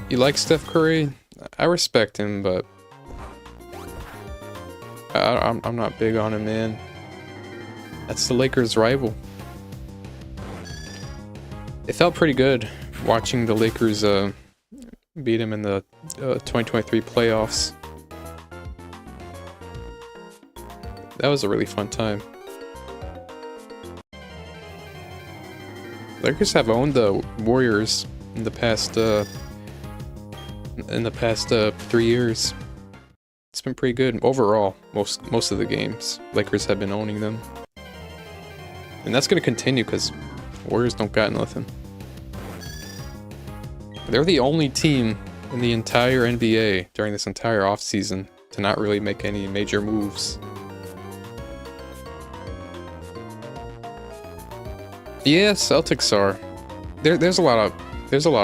You like Steph Curry? I respect him, but I'm not big on him, man. That's the Lakers' rival. It felt pretty good watching the Lakers beat him in the 2023 playoffs. That was a really fun time. Lakers have owned the Warriors in the past 3 years. It's been pretty good overall. Most of the games, Lakers have been owning them, and that's gonna continue because Warriors don't got nothing. They're the only team in the entire NBA during this entire offseason to not really make any major moves. Yeah, Celtics are. There's a lot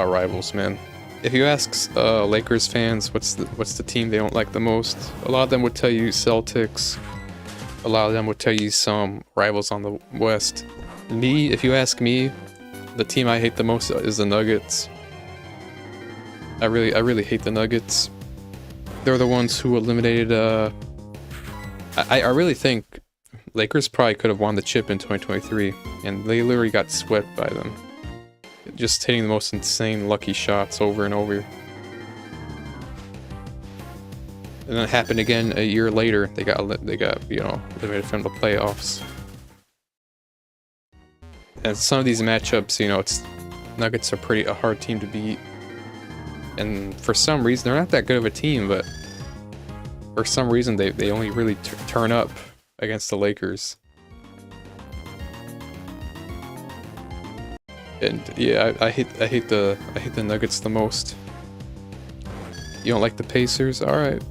of rivals, man. If you ask Lakers fans what's the team they don't like the most, a lot of them would tell you Celtics. A lot of them would tell you some rivals on the West. Me, if you ask me, the team I hate the most is the Nuggets. I really hate the Nuggets. They're the ones who eliminated. I really think Lakers probably could have won the chip in 2023, and they literally got swept by them. Just hitting the most insane lucky shots over and over. And then it happened again a year later. They got eliminated from the playoffs. And some of these matchups, it's Nuggets are a hard team to beat. And for some reason, they're not that good of a team, but For some reason, they only really turn up against the Lakers. And yeah, I hate the Nuggets the most. You don't like the Pacers? All right.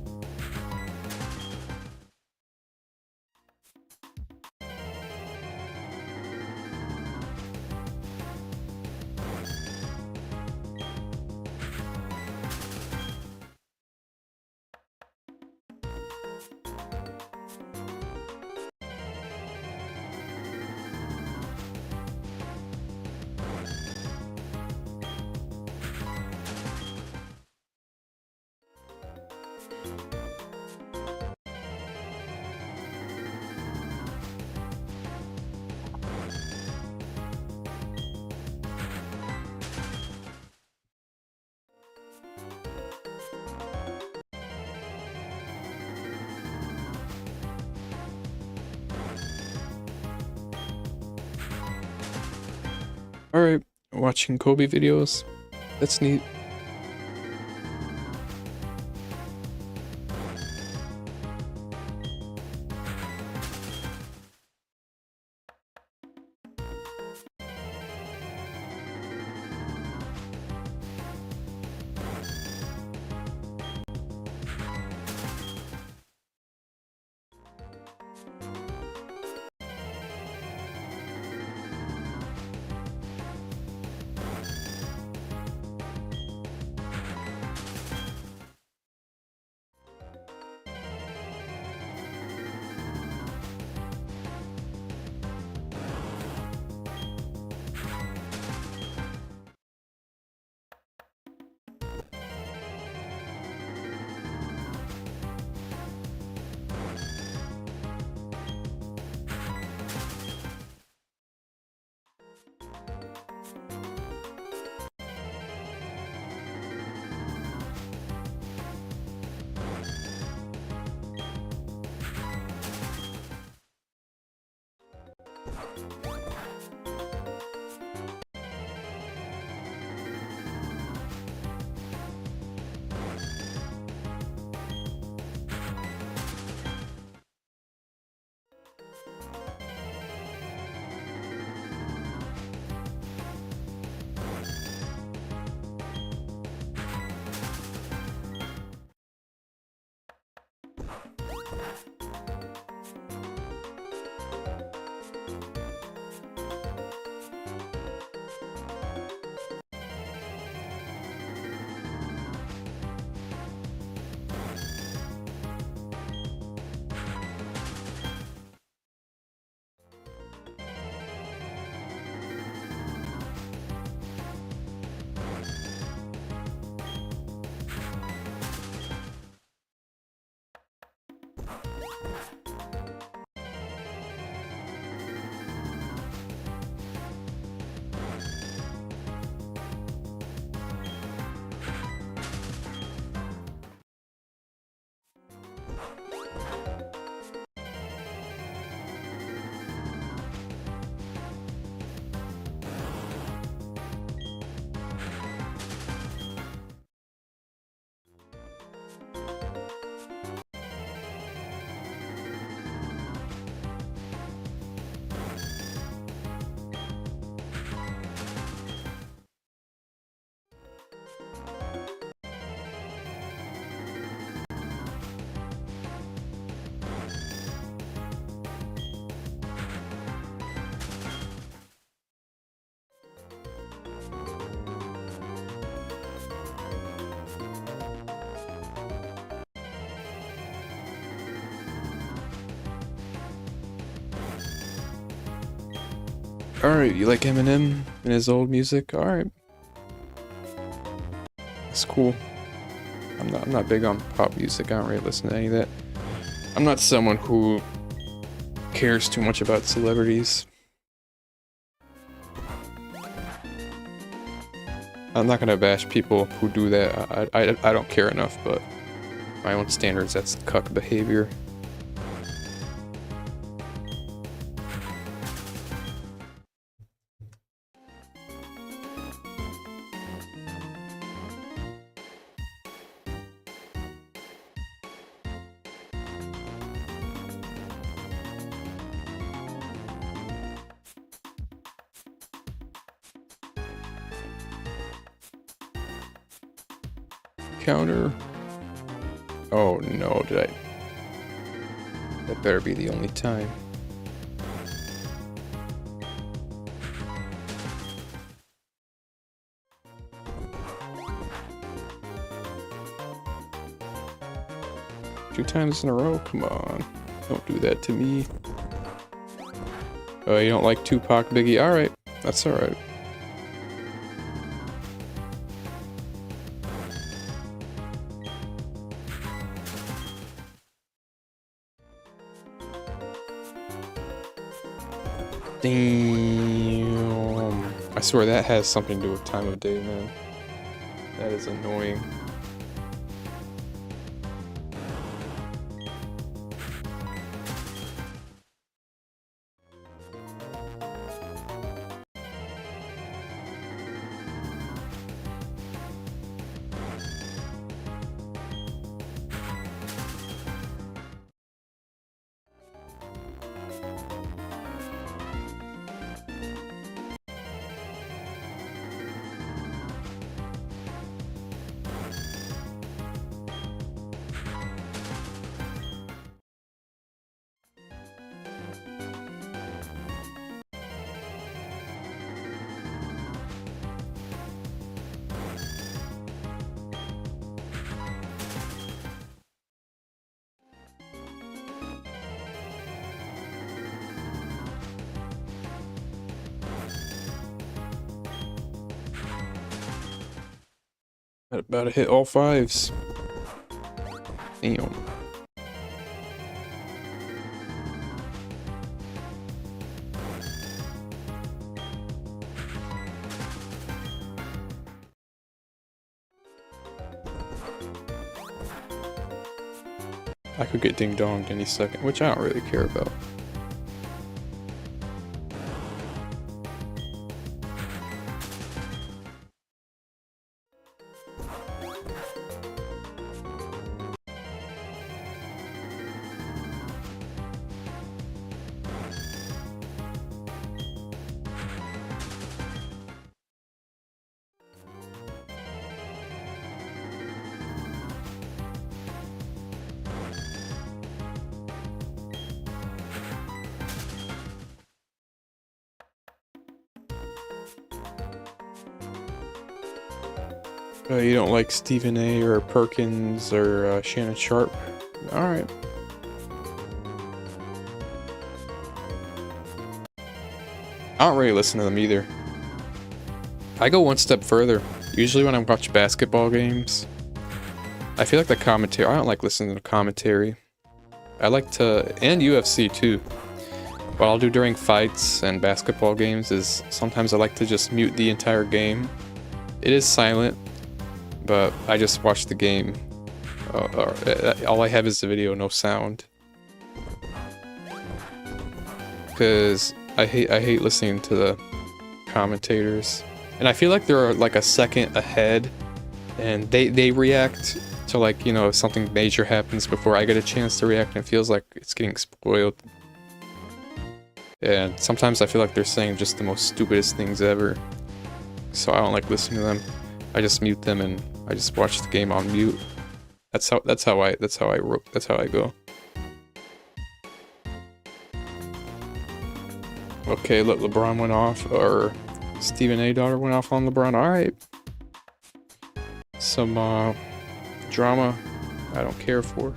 Alright, watching Kobe videos. That's neat. Alright, you like Eminem and his old music? Alright. That's cool. I'm not big on pop music, I don't really listen to any of that. I'm not someone who cares too much about celebrities. I'm not gonna bash people who do that. I don't care enough, but my own standards, that's cuck behavior. counter. Oh no, did I? That better be the only time. Two times in a row? Come on. Don't do that to me. Oh, you don't like Tupac Biggie? Alright. That's alright. Damn. I swear that has something to do with time of day, man. That is annoying. About to hit all fives. Damn. I could get ding-donged any second, which I don't really care about. You don't like Stephen A. or Perkins or Shannon Sharp? Alright. I don't really listen to them either. I go one step further. Usually when I watch basketball games, I feel like the commentary, I don't like listening to the commentary. I like to, and UFC too. What I'll do during fights and basketball games is sometimes I like to just mute the entire game. It is silent, but I just watch the game. All I have is the video, no sound. Because I hate listening to the commentators. And I feel like they're like a second ahead, and they react to, like, you know, if something major happens before I get a chance to react, and it feels like it's getting spoiled. And sometimes I feel like they're saying just the most stupidest things ever. So I don't like listening to them. I just mute them and I just watch the game on mute. That's how I go. Okay, look, LeBron went off, or Stephen A. daughter went off on LeBron. Alright. Some drama I don't care for.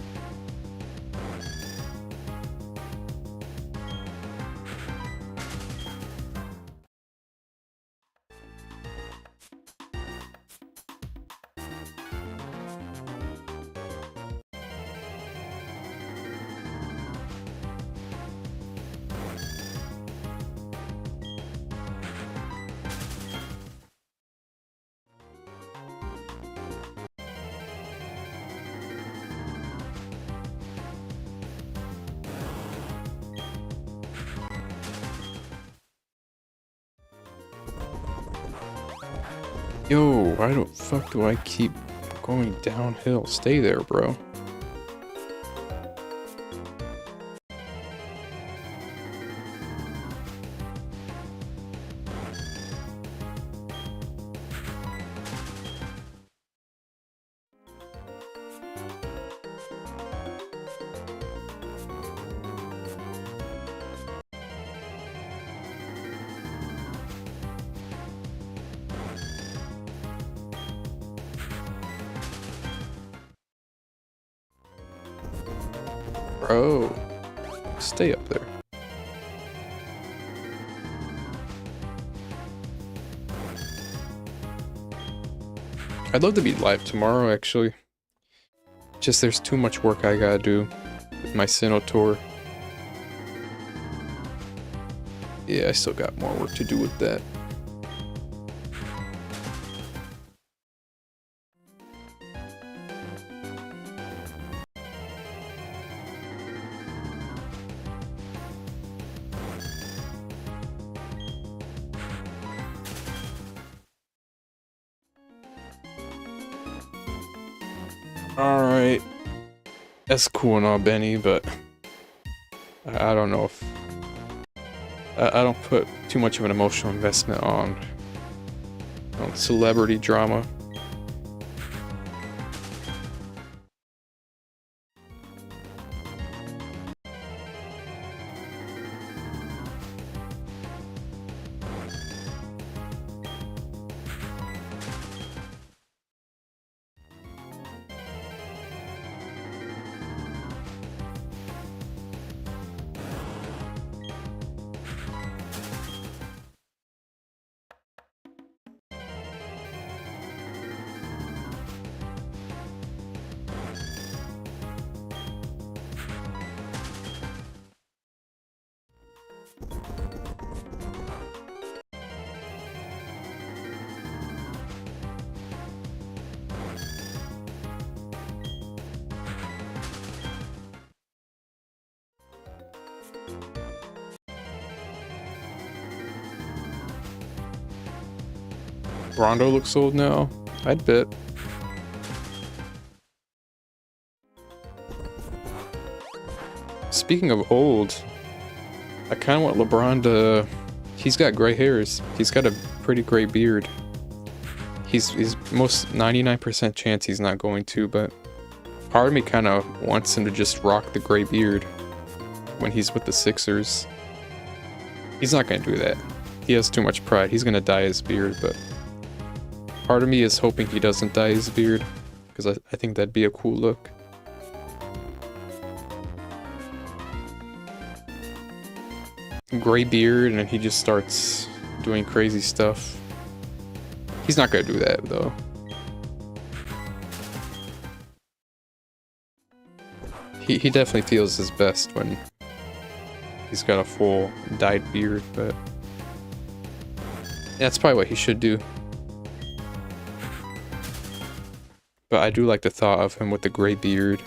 Yo, why the fuck do I keep going downhill? Stay there, bro. Bro, stay up there. I'd love to be live tomorrow, actually. Just there's too much work I gotta do with my Sinnoh tour. Yeah, I still got more work to do with that. Alright. That's cool and all, Benny, but I don't know if... I don't put too much of an emotional investment on celebrity drama. Rondo looks old now, I'd bet. Speaking of old, I kind of want LeBron to... He's got gray hairs. He's got a pretty gray beard. He's most 99% chance he's not going to, but part of me kind of wants him to just rock the gray beard when he's with the Sixers. He's not going to do that. He has too much pride. He's going to dye his beard, but part of me is hoping he doesn't dye his beard, because I think that'd be a cool look. Gray beard, and then he just starts doing crazy stuff. He's not gonna do that, though. He definitely feels his best when he's got a full dyed beard, but that's probably what he should do. But I do like the thought of him with the gray beard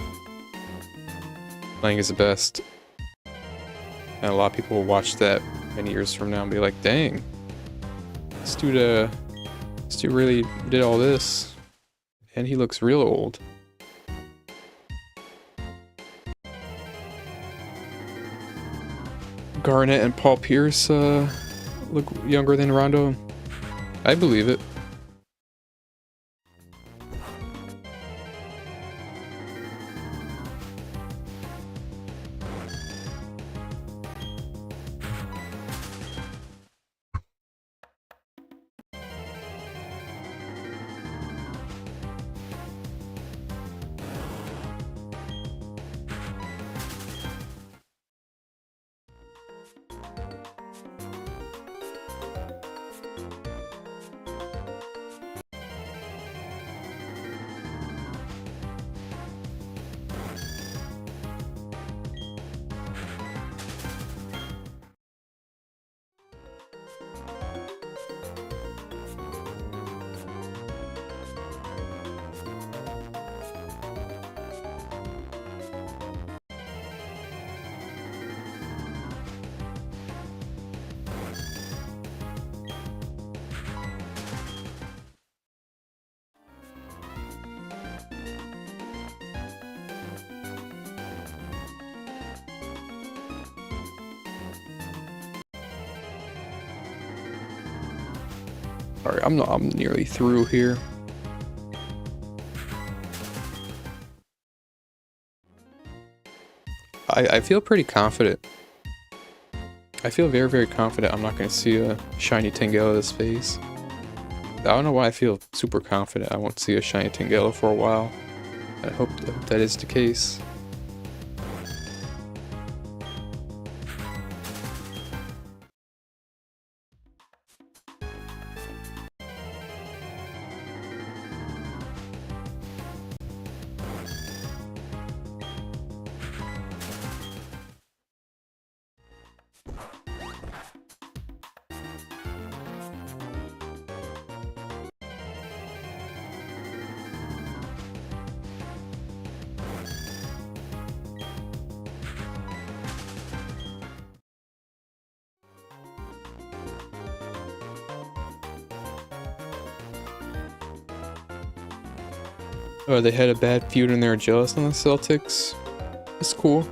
playing his best. And a lot of people will watch that many years from now and be like, dang, this dude really did all this, and he looks real old. Garnett and Paul Pierce look younger than Rondo. I believe it. Alright, I'm nearly through here. I feel pretty confident. I feel very, very confident I'm not going to see a shiny Tangela this phase. I don't know why I feel super confident I won't see a shiny Tangela for a while. I hope that is the case. They had a bad feud and they're jealous on the Celtics. It's cool.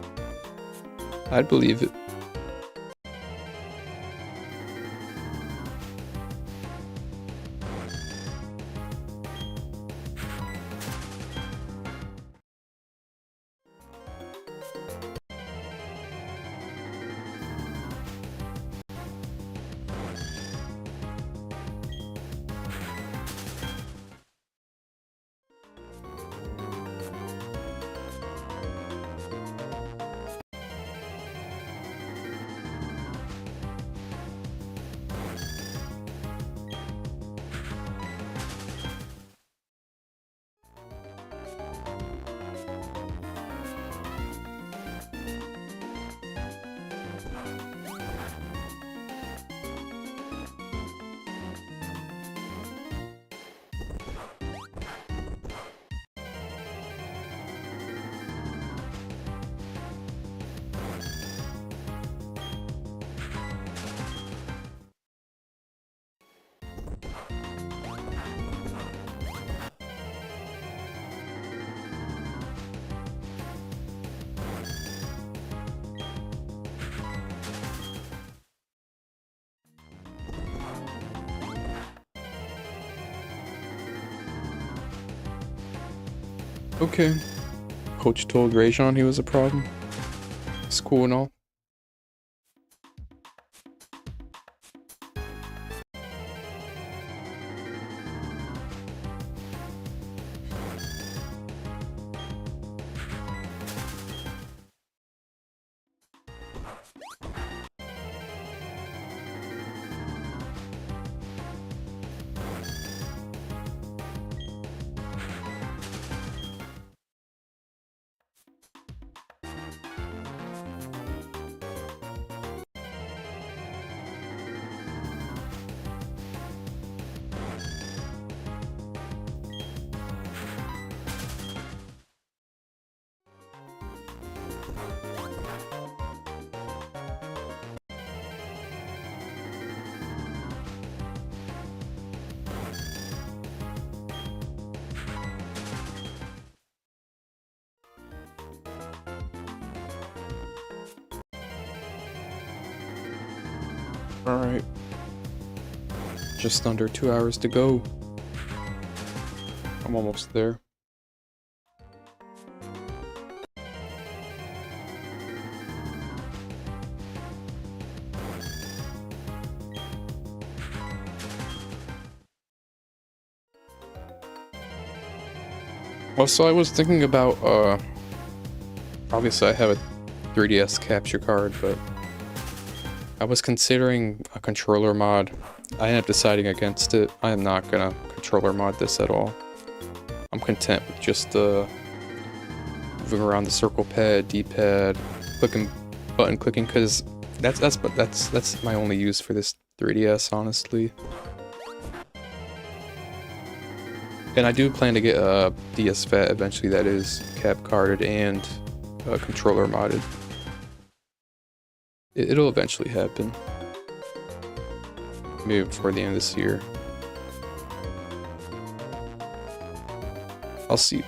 I'd believe it. Okay. Coach told Rajon he was a problem. It's cool and all. Alright. Just under 2 hours to go. I'm almost there. Also, I was thinking about, obviously I have a 3DS capture card, but I was considering a controller mod. I ended up deciding against it. I am not gonna controller mod this at all. I'm content with just moving around the circle pad, D-pad, button clicking, because that's my only use for this 3DS, honestly. And I do plan to get a DS Fat eventually that is cap carded and controller modded. It'll eventually happen. Maybe before the end of this year. I'll see.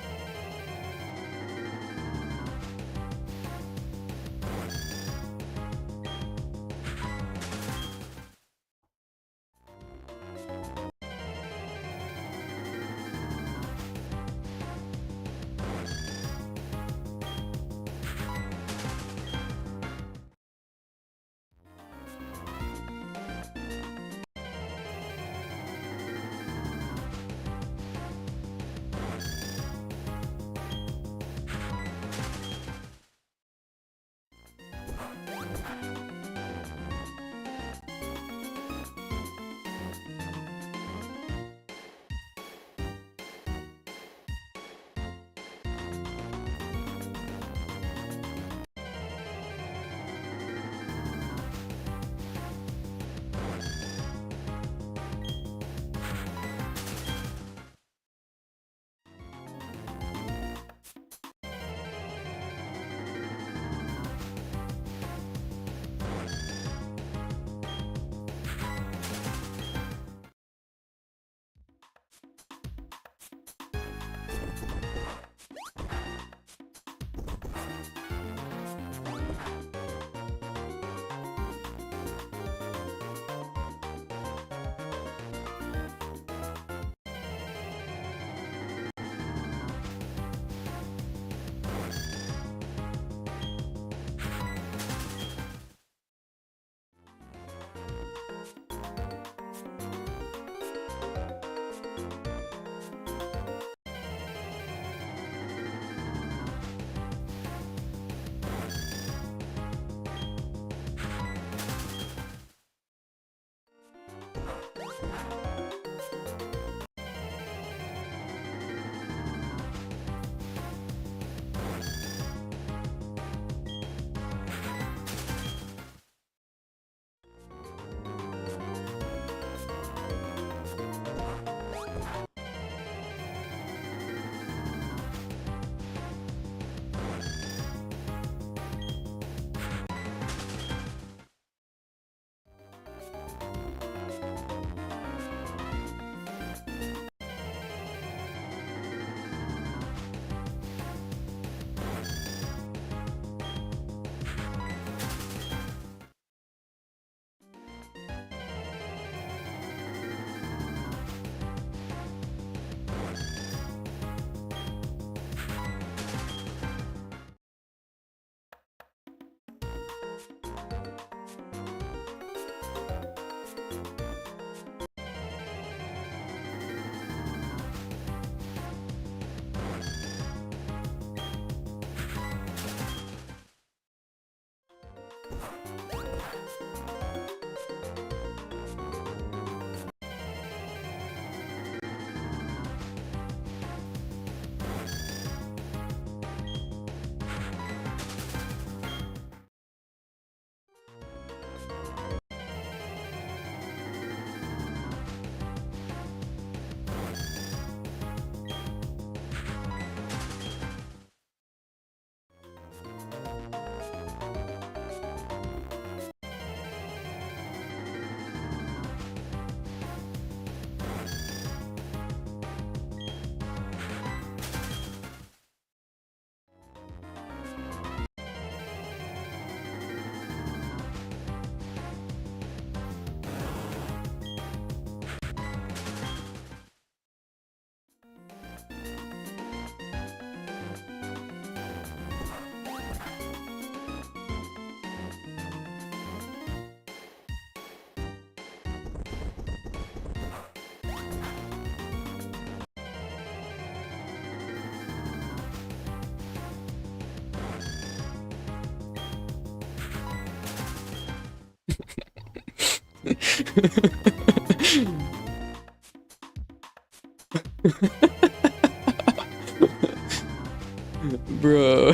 Bro.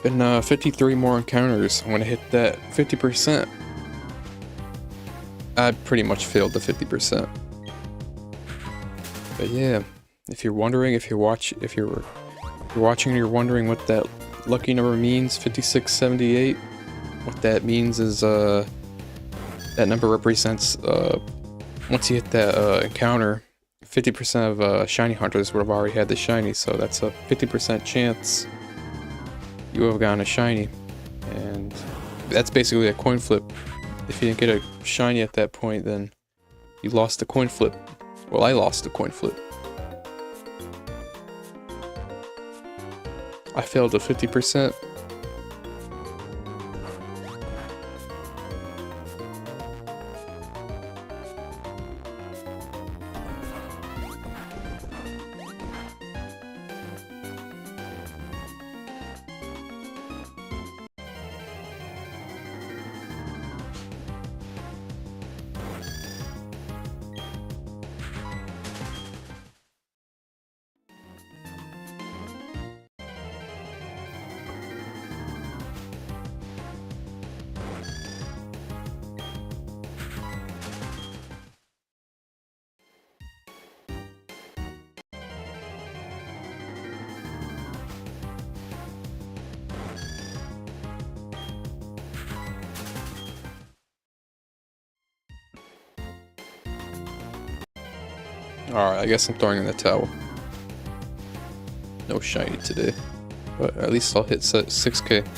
And 53 more encounters. I'm gonna hit that 50%. I pretty much failed the 50%. But yeah, if you're wondering, if you're watching and you're wondering what that lucky number means, 5678, what that means is that number represents once you hit that encounter, 50% of shiny hunters would have already had the shiny, so that's a 50% chance you have gotten a shiny, and that's basically a coin flip. If you didn't get a shiny at that point, then you lost the coin flip. Well, I lost the coin flip. I failed a 50%. Alright, I guess I'm throwing in the towel. No shiny today. But at least I'll hit 6k.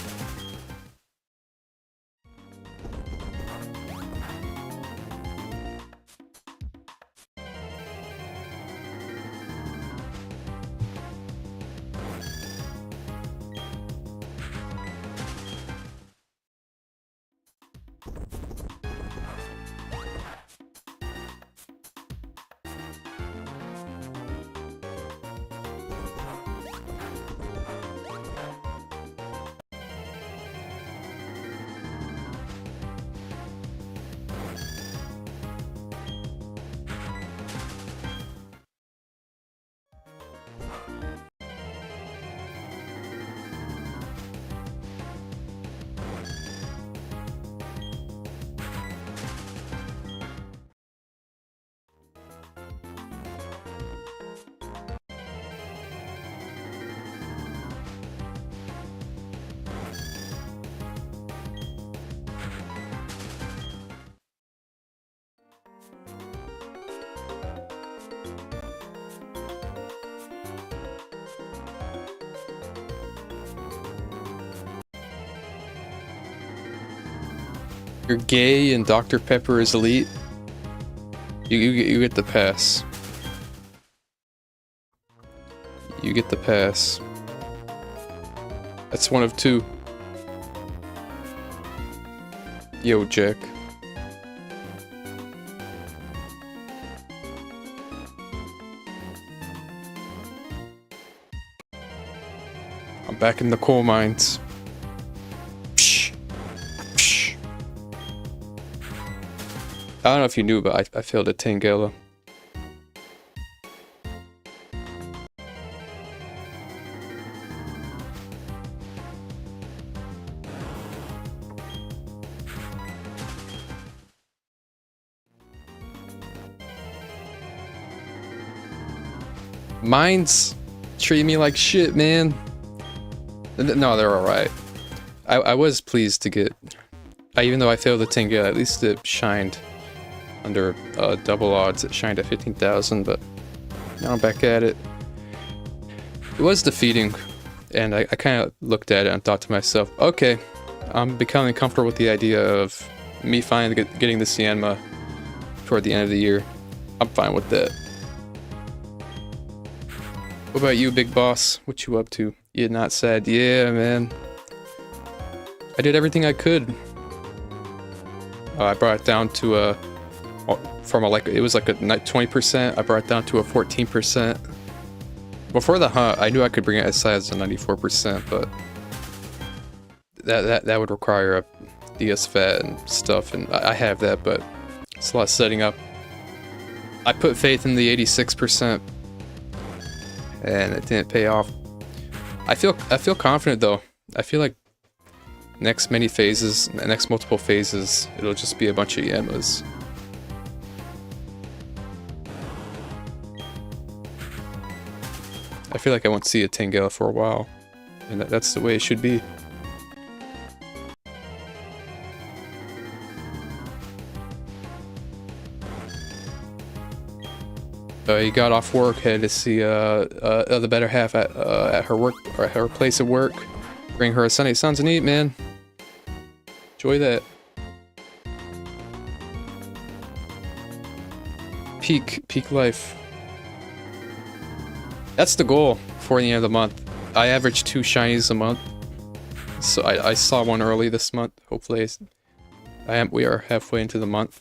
You're gay and Dr. Pepper is elite. You get the pass. You get the pass. That's one of two. Yo, Jack. I'm back in the coal mines. Psh. Psh. I don't know if you knew, but I failed at Tangela. Mines treat me like shit, man. No, they're alright. I was pleased to get... even though I failed the Tangela, at least it shined under double odds. It shined at 15,000, but now I'm back at it. It was defeating, and I kind of looked at it and thought to myself, okay, I'm becoming comfortable with the idea of me finally getting this Yanma toward the end of the year. I'm fine with that. What about you, big boss? What you up to? You're not sad? Yeah, man. I did everything I could. I brought it down to a... from a, like, it was like a 20%. I brought it down to a 14%. Before the hunt, I knew I could bring it as high as a 94%, but... That would require a DS fat and stuff, and I have that, but... it's a lot of setting up. I put faith in the 86%. And it didn't pay off. I feel confident though. I feel like next multiple phases, it'll just be a bunch of Yanmas. I feel like I won't see a Tangela for a while, and that's the way it should be. He got off work, had to see the better half at her work, or at her place of work. Bring her a Sunday. Sounds neat, man. Enjoy that. Peak life. That's the goal for the end of the month. I average 2 shinies a month, so I saw one early this month. Hopefully, we are halfway into the month,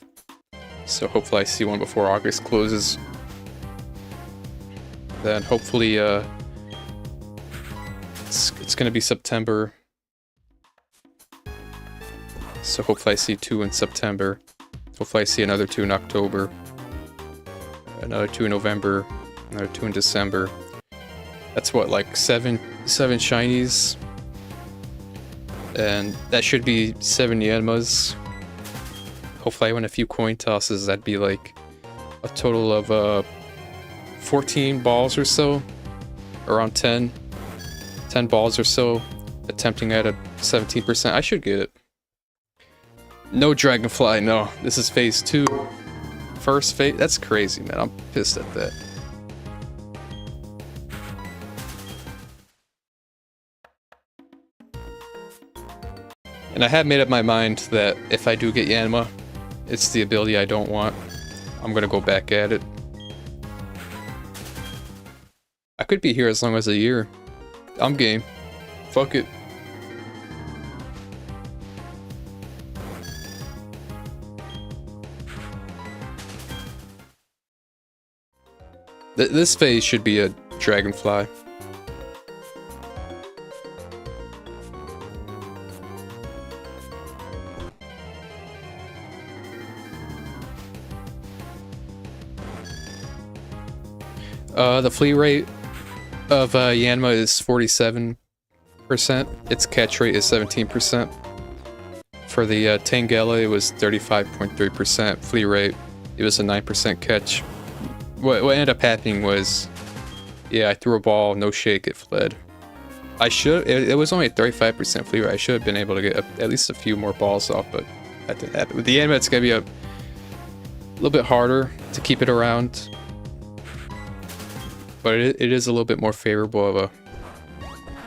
so hopefully I see one before August closes. Then hopefully it's gonna be September, so hopefully I see 2 in September. Hopefully I see another 2 in October, another 2 in November, another 2 in December. That's what, like 7 shinies, and that should be 7 Yanmas. Hopefully I win a few coin tosses. That'd be like a total of 14 balls or so, around 10 balls or so, attempting at a 17%. I should get it. No dragonfly, no. This is phase 2. First phase? That's crazy, man. I'm pissed at that. And I have made up my mind that if I do get Yanma, it's the ability I don't want. I'm gonna go back at it. I could be here as long as a year. I'm game. Fuck it. This phase should be a dragonfly. The flea rate of Yanma is 47%. Its catch rate is 17%. For the Tangela, it was 35.3% flea rate. It was a 9% catch. What ended up happening was, yeah, I threw a ball, no shake, it fled. It was only a 35% flea rate. I should have been able to get at least a few more balls off, but that didn't happen. With the Yanma, it's gonna be a little bit harder to keep it around. But it is a little bit more favorable of a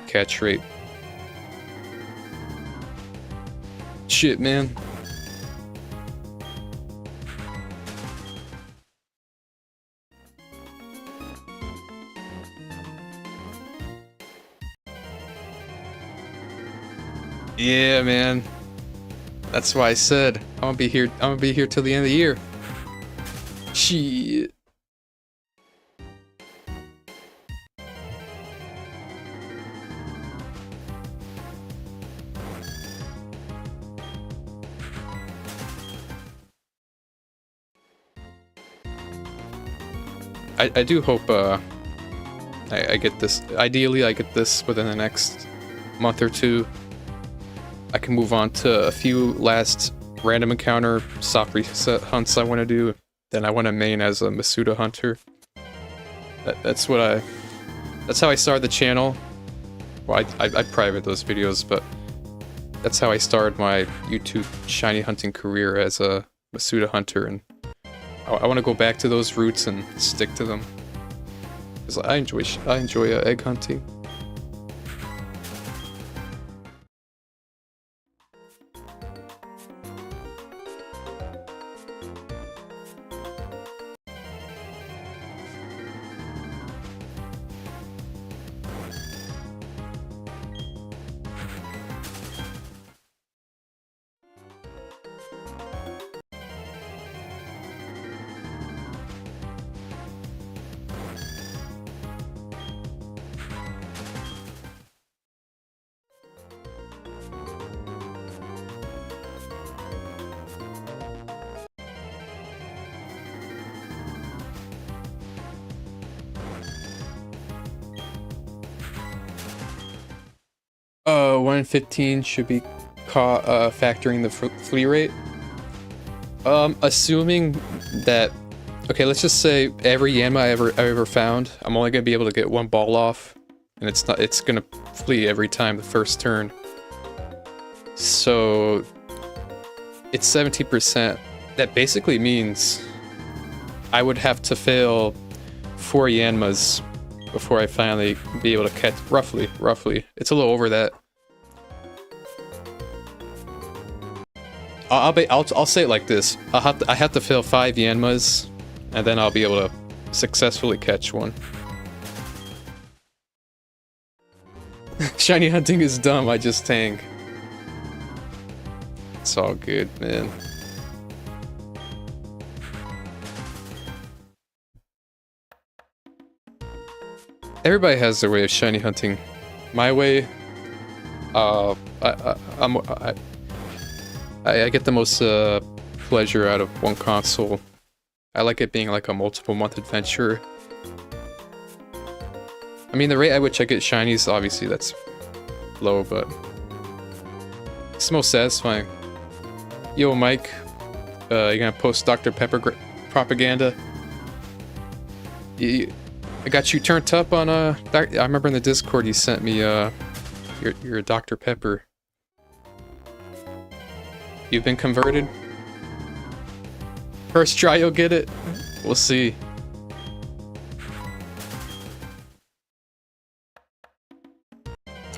catch rate. Shit, man. Yeah, man. That's why I said I'm gonna be here. I'm gonna be here till the end of the year. Shit. I do hope I get this. Ideally, I get this within the next month or two. I can move on to a few last random encounter soft reset hunts I want to do. Then I want to main as a Masuda hunter. That's how I started the channel. Well, I private those videos, but that's how I started my YouTube shiny hunting career as a Masuda hunter, and I want to go back to those roots and stick to them. Because I enjoy egg hunting. Uh, 115 should be factoring the flea rate. Assuming that, okay, let's just say every Yanma I ever found, I'm only gonna be able to get one ball off, and it's gonna flee every time the first turn. So it's 70%. That basically means I would have to fail 4 Yanmas before I finally be able to catch, roughly. It's a little over that. I'll say it like this. I have to fail 5 Yanmas, and then I'll be able to successfully catch one. Shiny hunting is dumb, I just tank. It's all good, man. Everybody has their way of shiny hunting. My way, I get the most pleasure out of one console. I like it being like a multiple month adventure. I mean, the rate at which I get shinies, obviously that's low, but it's most satisfying. Yo, Mike, you gonna post Dr. Pepper propaganda? I got you turned up on I remember in the Discord you sent me your Dr. Pepper. You've been converted? First try you'll get it? We'll see.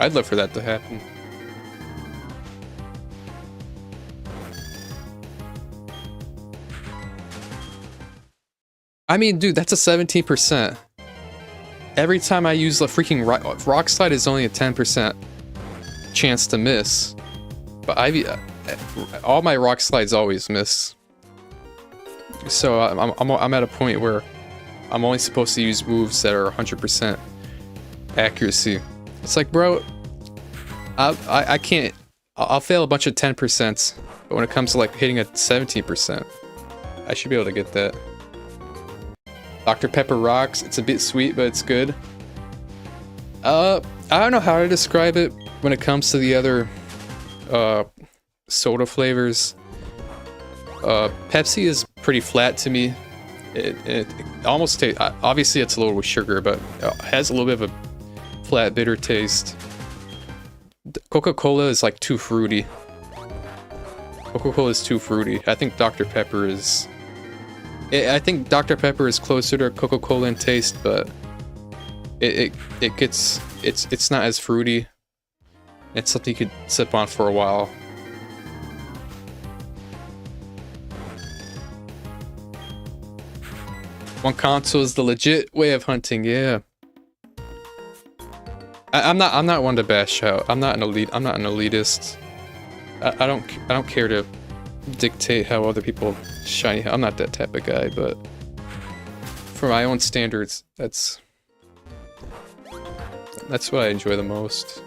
I'd love for that to happen. I mean, dude, that's a 17%. Every time I use the freaking rock slide is only a 10% chance to miss. But all my rock slides always miss. So I'm at a point where I'm only supposed to use moves that are 100% accuracy. It's like, bro, I can't. I'll fail a bunch of 10%, but when it comes to like hitting a 17%, I should be able to get that. Dr. Pepper rocks. It's a bit sweet, but it's good. I don't know how to describe it when it comes to the other soda flavors. Pepsi is pretty flat to me. It almost tastes, obviously it's a little with sugar, but it has a little bit of a flat, bitter taste. Coca-Cola is like too fruity. Coca-Cola is too fruity. I think Dr. Pepper is... I think Dr. Pepper is closer to Coca-Cola in taste, but it's not as fruity. It's something you could sip on for a while. One console is the legit way of hunting, yeah. I'm not one to bash out. I'm not an elitist. I don't care to dictate how other people shiny. I'm not that type of guy, but for my own standards, that's what I enjoy the most.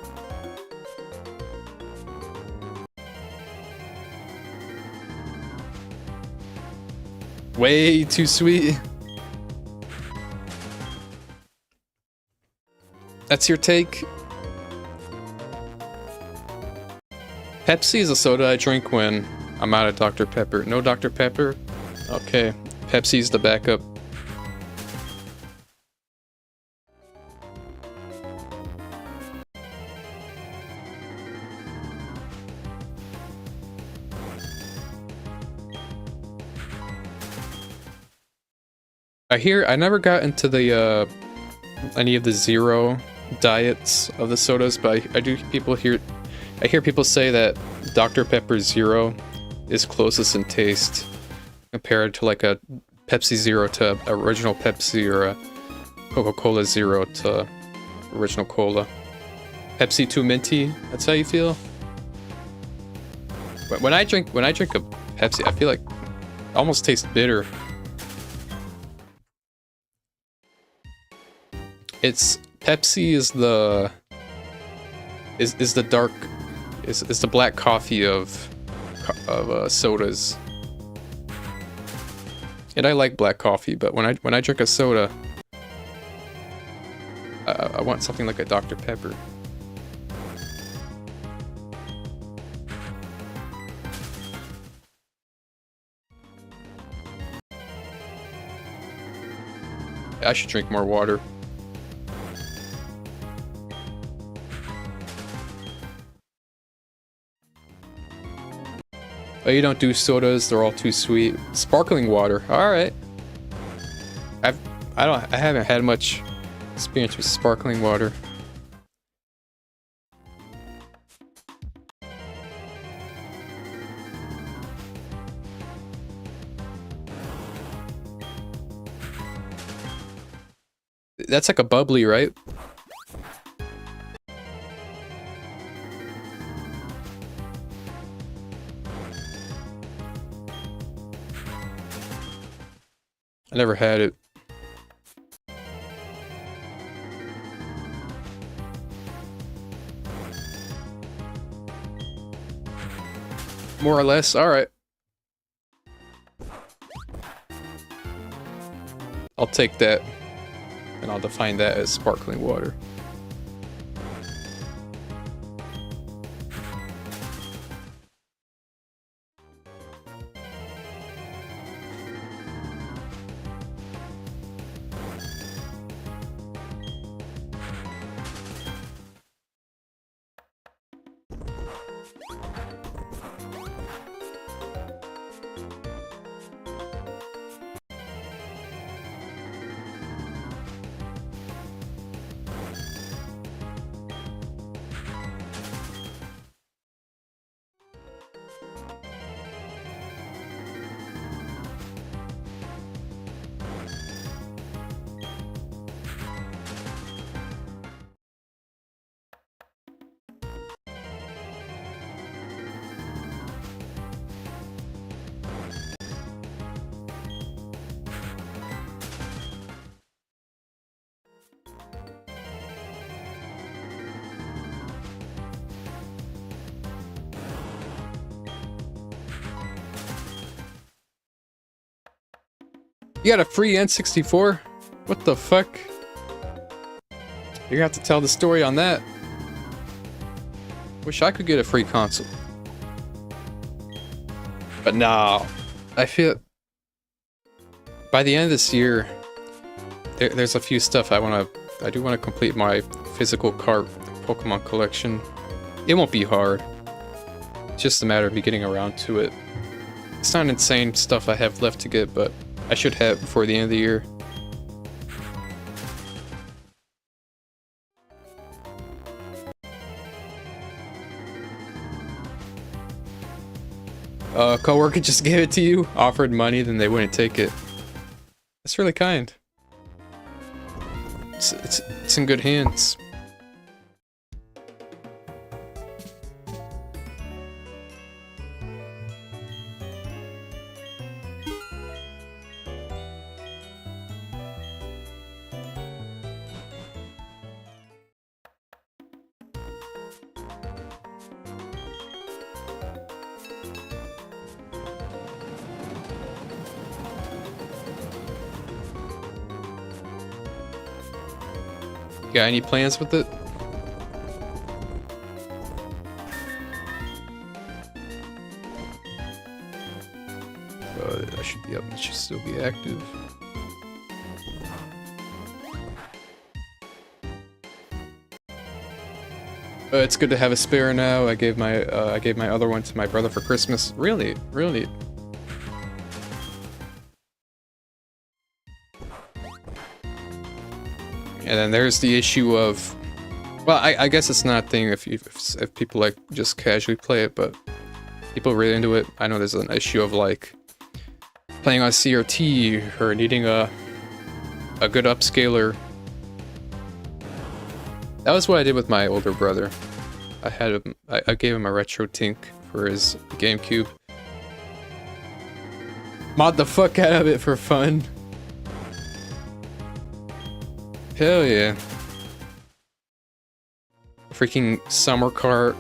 Way too sweet. That's your take? Pepsi is a soda I drink when I'm out of Dr. Pepper. No Dr. Pepper? Okay. Pepsi's the backup. I never got into the, any of the zero diets of the sodas, but I hear people say that Dr. Pepper Zero is closest in taste compared to like a Pepsi Zero to original Pepsi or a Coca-Cola Zero to original cola. Pepsi too minty, that's how you feel? When I drink a Pepsi, I feel like it almost tastes bitter. Pepsi is the dark is the black coffee of sodas. And I like black coffee, but when I drink a soda, I want something like a Dr. Pepper. I should drink more water. Oh, you don't do sodas, they're all too sweet. Sparkling water, alright. I haven't had much experience with sparkling water. That's like a bubbly, right? I never had it. More or less, alright. I'll take that, and I'll define that as sparkling water. You got a free N64? What the fuck? You're gonna have to tell the story on that. Wish I could get a free console. But no. I feel... By the end of this year, there's a few stuff I do want to complete my physical card Pokemon collection. It won't be hard. It's just a matter of me getting around to it. It's not insane stuff I have left to get, but I should have before the end of the year. A coworker just gave it to you, offered money, then they wouldn't take it. That's really kind. It's in good hands. Got any plans with it? I should be up. It should still be active. It's good to have a spare now. I gave my other one to my brother for Christmas. Really, really. And then there's the issue of, well, I guess it's not a thing if people like just casually play it, but people really into it. I know there's an issue of like playing on CRT or needing a good upscaler. That was what I did with my older brother. I gave him a retro tink for his GameCube. Mod the fuck out of it for fun. Hell yeah. Freaking summer cart.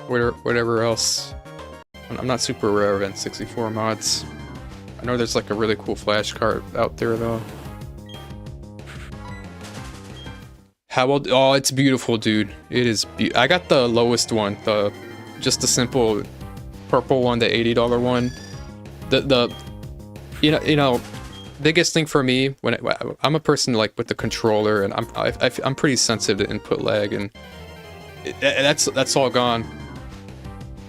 Whatever else. I'm not super aware of N64 mods. I know there's like a really cool flash cart out there though. How old? Oh, it's beautiful, dude. It is. I got the lowest one, just the simple purple one, the $80 one. You know, biggest thing for me when I'm a person like with the controller, and I'm pretty sensitive to input lag, and that's all gone.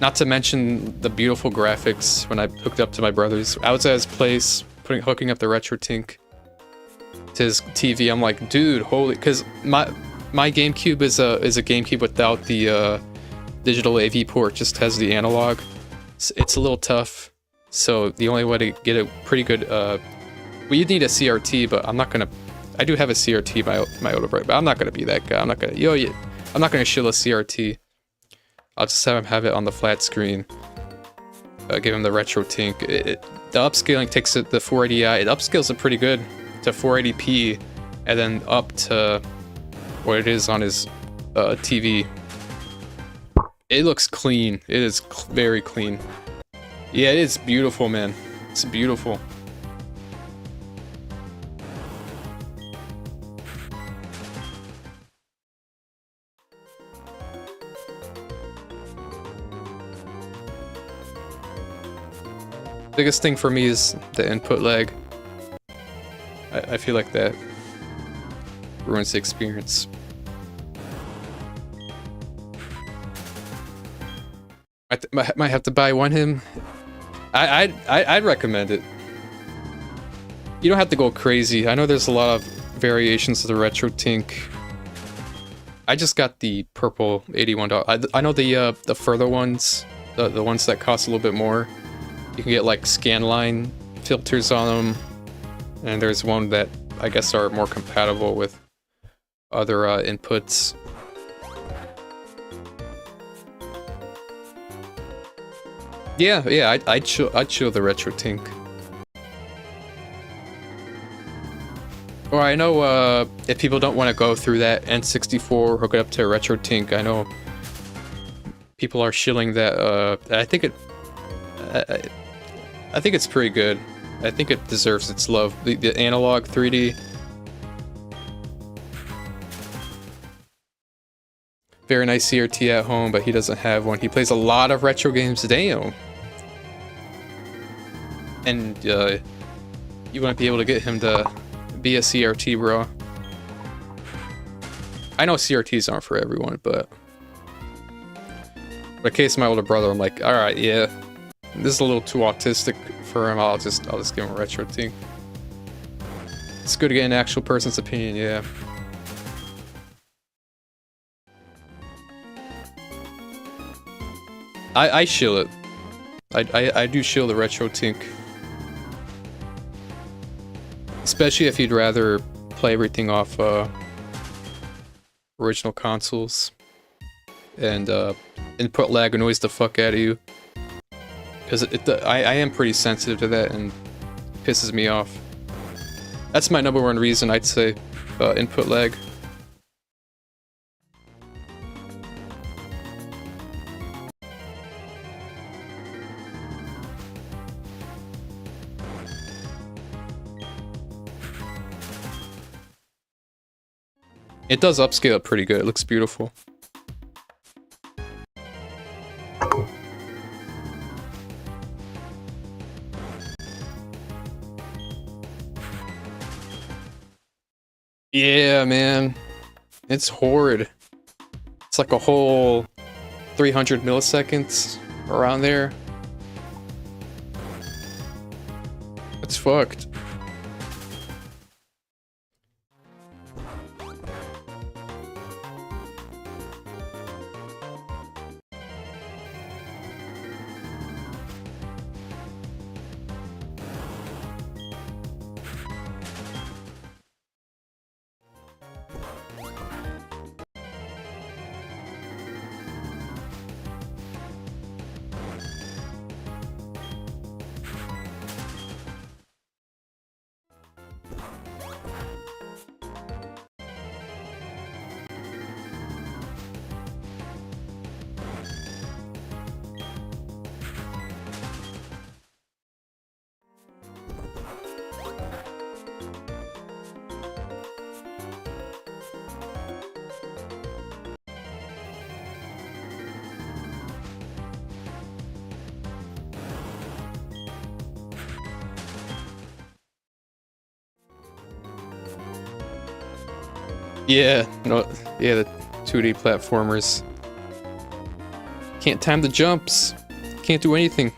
Not to mention the beautiful graphics when I hooked up to my brother's. I was at his place hooking up the retro tink to his TV. I'm like, dude, holy, because my GameCube is a GameCube without the digital AV port, just has the analog. It's a little tough, so the only way to get a pretty good well, you'd need a CRT, but I'm not gonna. I do have a CRT, my older brother, but I'm not gonna be that guy. I'm not gonna I'm not gonna shill a CRT. I'll just have him have it on the flat screen. Give him the retro tink. The upscaling takes it the 480i. It upscales it pretty good to 480p, and then up to what it is on his TV. It looks clean. It is very clean. Yeah, it is beautiful, man. It's beautiful. Biggest thing for me is the input lag. I feel like that ruins the experience. I might have to buy one him. I'd recommend it. You don't have to go crazy. I know there's a lot of variations of the retro tink. I just got the purple $81. I know the further ones, the ones that cost a little bit more. You can get like scanline filters on them, and there's one that I guess are more compatible with other inputs. Yeah, I'd chill the retro tink. Or I know if people don't want to go through that N64, hook it up to a retro tink. I know people are shilling that. I think it's pretty good. I think it deserves its love. The analog 3D. Very nice CRT at home, but he doesn't have one. He plays a lot of retro games. Damn. And you wouldn't be able to get him to be a CRT, bro. I know CRTs aren't for everyone, but in the case of my older brother, I'm like, all right, yeah. This is a little too autistic for him. I'll just give him a retro thing. It's good to get an actual person's opinion, yeah. I shill it. I do shill the retro tink. Especially if you'd rather play everything off original consoles. And input lag annoys the fuck out of you. Because I am pretty sensitive to that and it pisses me off. That's my number one reason, I'd say, input lag. It does upscale it pretty good. It looks beautiful. Yeah, man. It's horrid. It's like a whole 300 milliseconds around there. It's fucked. Yeah, no, yeah, the 2D platformers. Can't time the jumps. Can't do anything.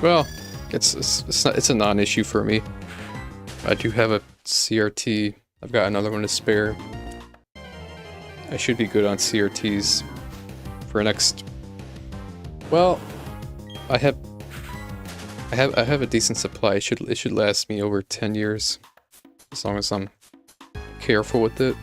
Well, it's a non-issue for me. I do have a CRT. I've got another one to spare. I should be good on CRTs for next. Well, I have a decent supply. It should last me over 10 years, as long as I'm careful with it.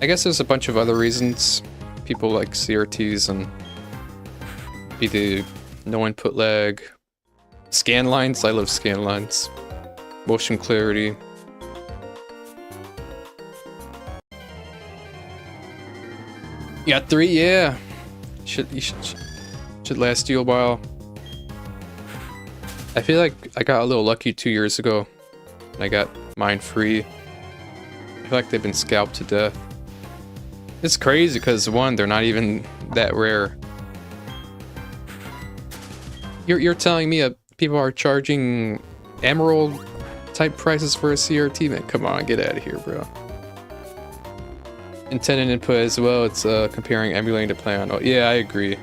I guess there's a bunch of other reasons people like CRTs, and be the no input lag, scan lines. I love scan lines, motion clarity. You got 3, yeah. Should last you a while. I feel like I got a little lucky 2 years ago, and I got mine free. I feel like they've been scalped to death. It's crazy because, one, they're not even that rare. You're telling me people are charging emerald type prices for a CRT? Man, come on, get out of here, bro. Intended input as well. It's comparing emulating to play on. Oh, yeah, I agree.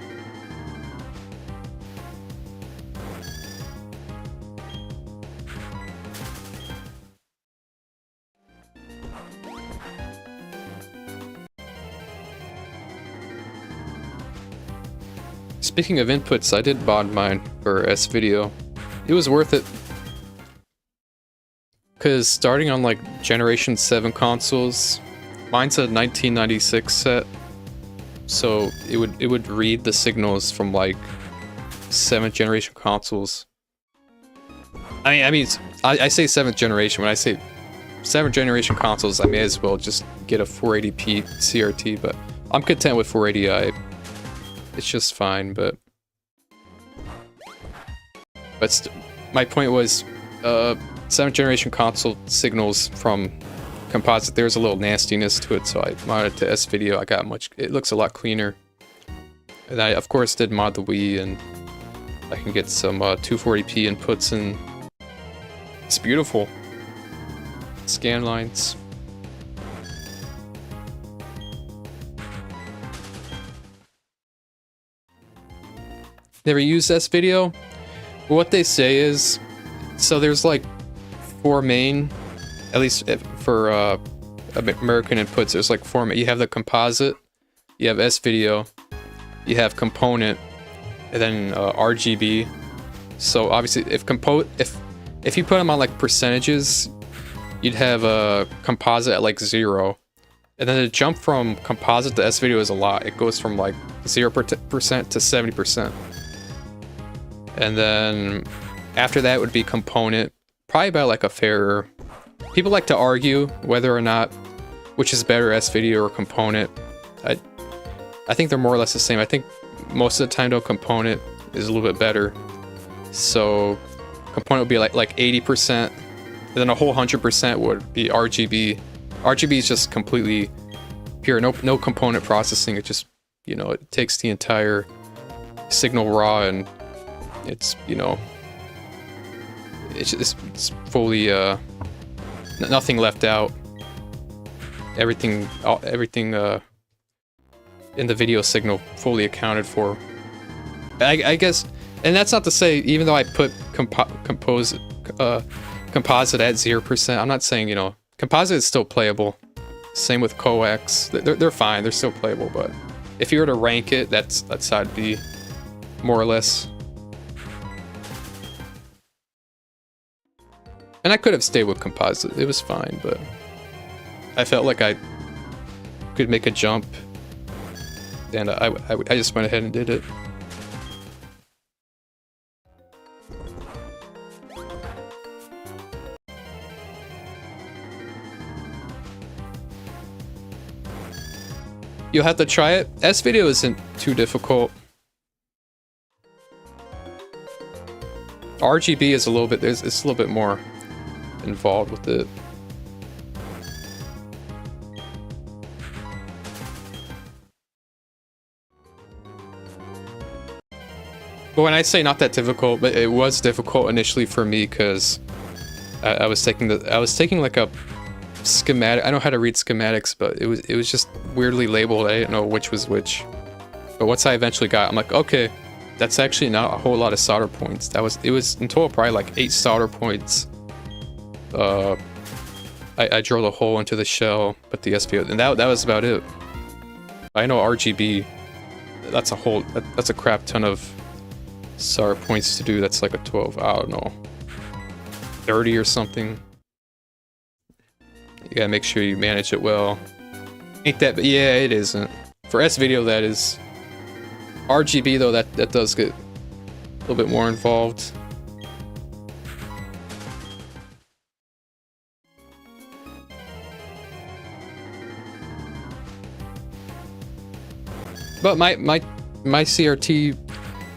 Speaking of inputs, I did mod mine for S-Video. It was worth it. Because starting on like Generation 7 consoles, mine's a 1996 set, so it would read the signals from like 7th generation consoles. I mean, I say 7th generation. When I say 7th generation consoles, I may as well just get a 480p CRT, but I'm content with 480i. It's just fine, but my point was, 7th generation console signals from composite, there's a little nastiness to it, so I modded to S-Video. It looks a lot cleaner. And I, of course, did mod the Wii, and I can get some 240p inputs, and it's beautiful. Scan lines. never used S video. What they say is, so there's like 4 main, at least for American inputs. There's like 4. You have the composite, you have S video, you have component, and then RGB. So obviously, if you put them on like percentages, you'd have a composite at like 0, and then the jump from composite to S video is a lot. It goes from like 0% to 70%, and then after that would be component, probably about like a fair. People like to argue whether or not which is better, S video or component. I think they're more or less the same. I think most of the time though, component is a little bit better. So component would be like 80%, and then a whole 100% would be RGB. RGB is just completely pure, no component processing. It just, you know, it takes the entire signal raw, and it's, you know, it's fully nothing left out. Everything in the video signal fully accounted for. I guess, and that's not to say, even though I put composite at 0%, I'm not saying, you know, composite is still playable. Same with coax. They're fine. They're still playable. But if you were to rank it, that's how it'd be, more or less. And I could have stayed with composite. It was fine, but I felt like I could make a jump, and I just went ahead and did it. You'll have to try it. S video isn't too difficult. RGB is a little bit, it's a little bit more involved with it. But when I say not that difficult, but it was difficult initially for me, because I was taking like a schematic. I know how to read schematics, but it was just weirdly labeled. I didn't know which was which. But once I eventually got, I'm like, okay, that's actually not a whole lot of solder points. It was in total probably like 8 solder points. I drilled a hole into the shell, put the SPO, and that was about it. I know RGB, that's a crap ton of solder points to do. That's like a 12, I don't know, 30 or something. You gotta make sure you manage it well. Ain't that, yeah, it isn't. For S video, that is. RGB though, that does get a little bit more involved. But my CRT,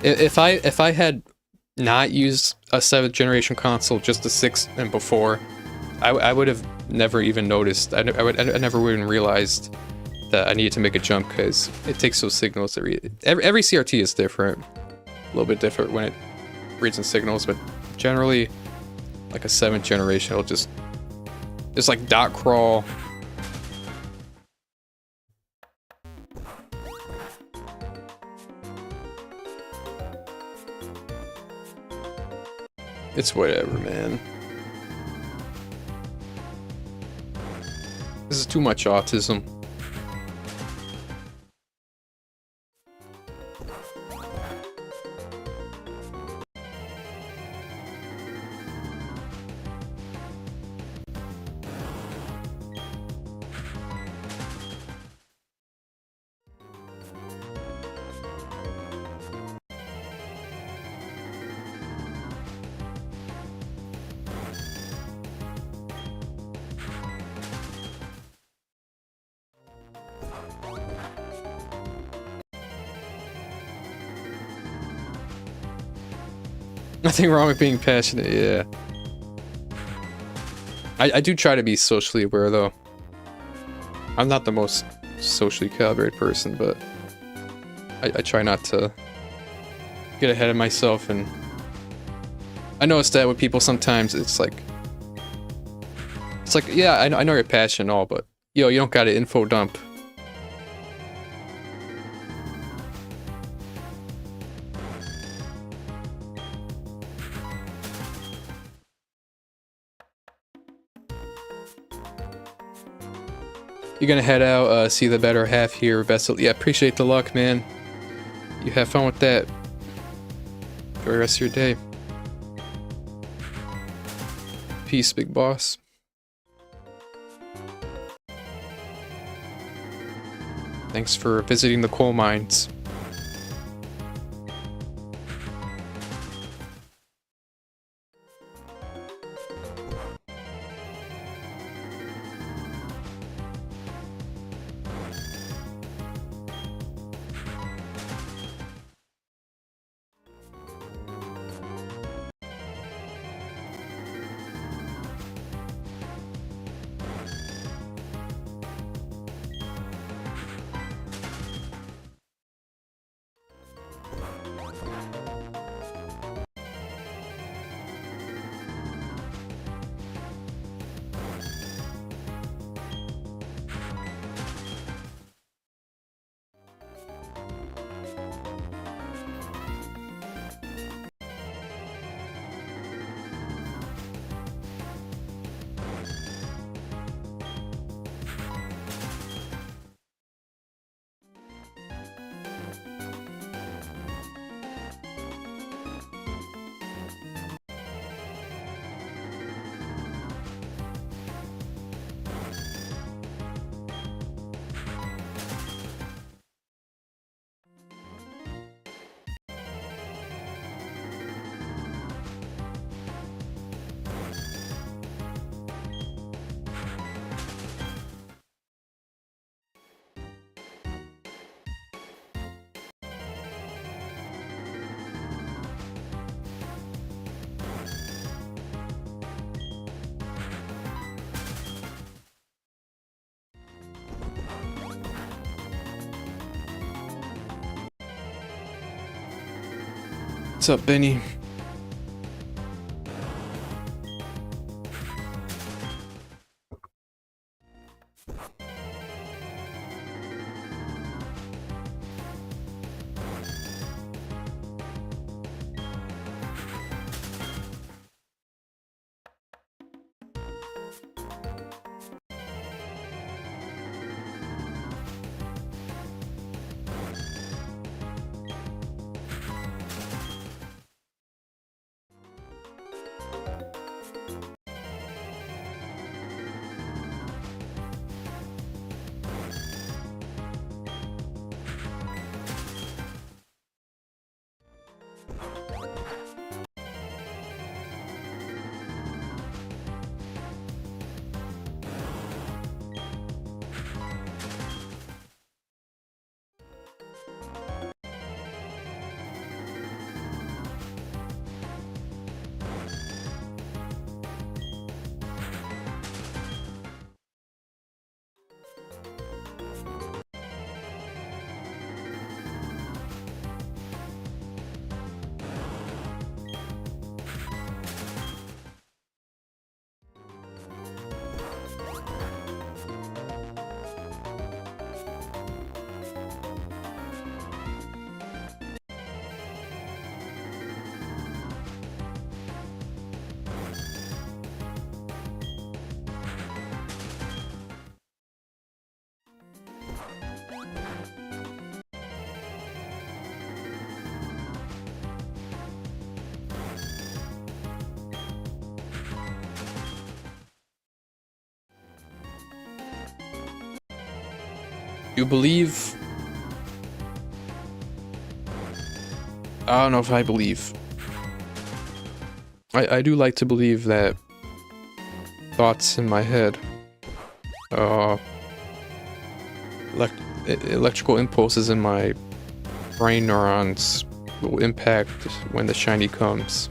if I had not used a 7th generation console, just the 6th and before, I would have never even noticed. I never would have realized that I needed to make a jump, because it takes those signals to read. Every CRT is different, a little bit different when it reads in signals, but generally, like a 7th generation, it'll just, it's like dot crawl. It's whatever, man. This is too much autism. Nothing wrong with being passionate, yeah. I do try to be socially aware, though. I'm not the most socially calibrated person, but I try not to get ahead of myself. And I notice that with people sometimes, it's like, yeah, I know you're passionate and all, but yo, you don't gotta info dump. You're gonna head out, see the better half here, Vessel. Yeah, appreciate the luck, man. You have fun with that. Enjoy the rest of your day. Peace, big boss. Thanks for visiting the coal mines. What's up, Benny? You believe? I don't know if I believe. I do like to believe that thoughts in my head, electrical impulses in my brain neurons will impact when the shiny comes.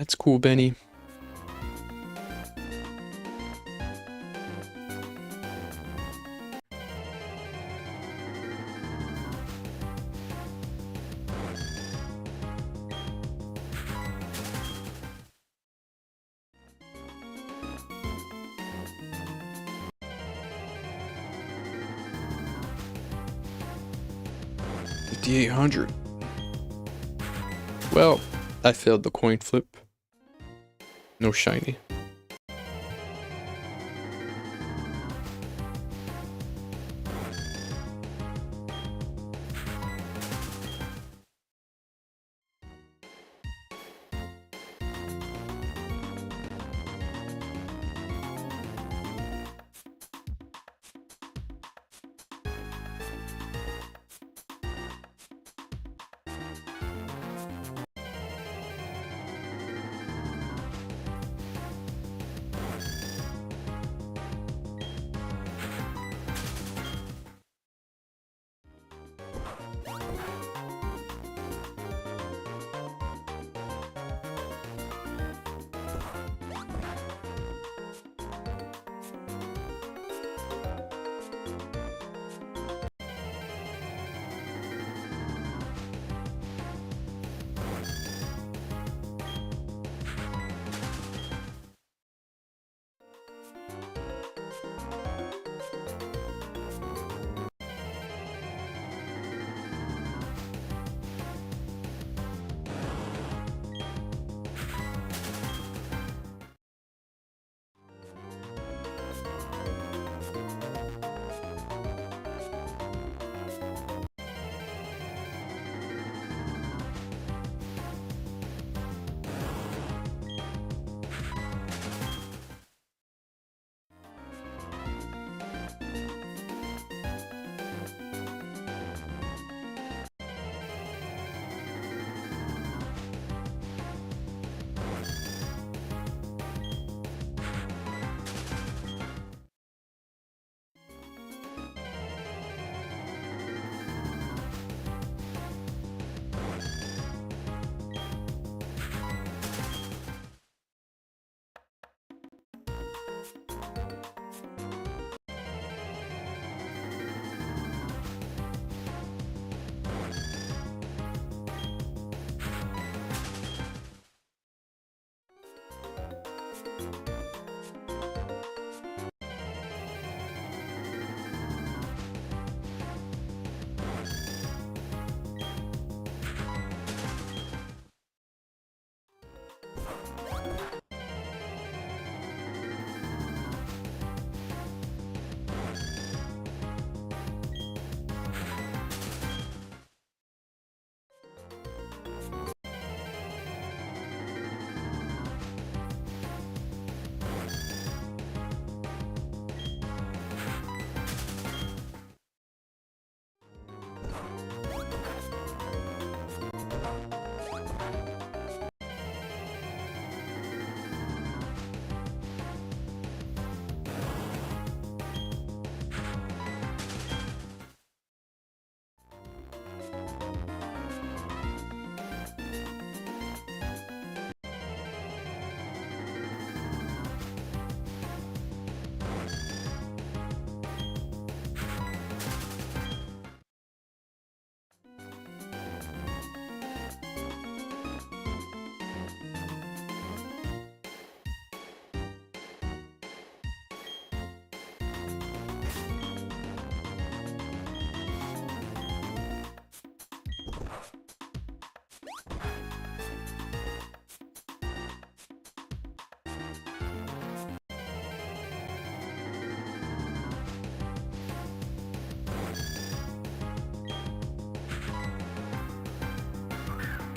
That's cool, Benny. $5,800. Well, I failed the coin flip. No shiny.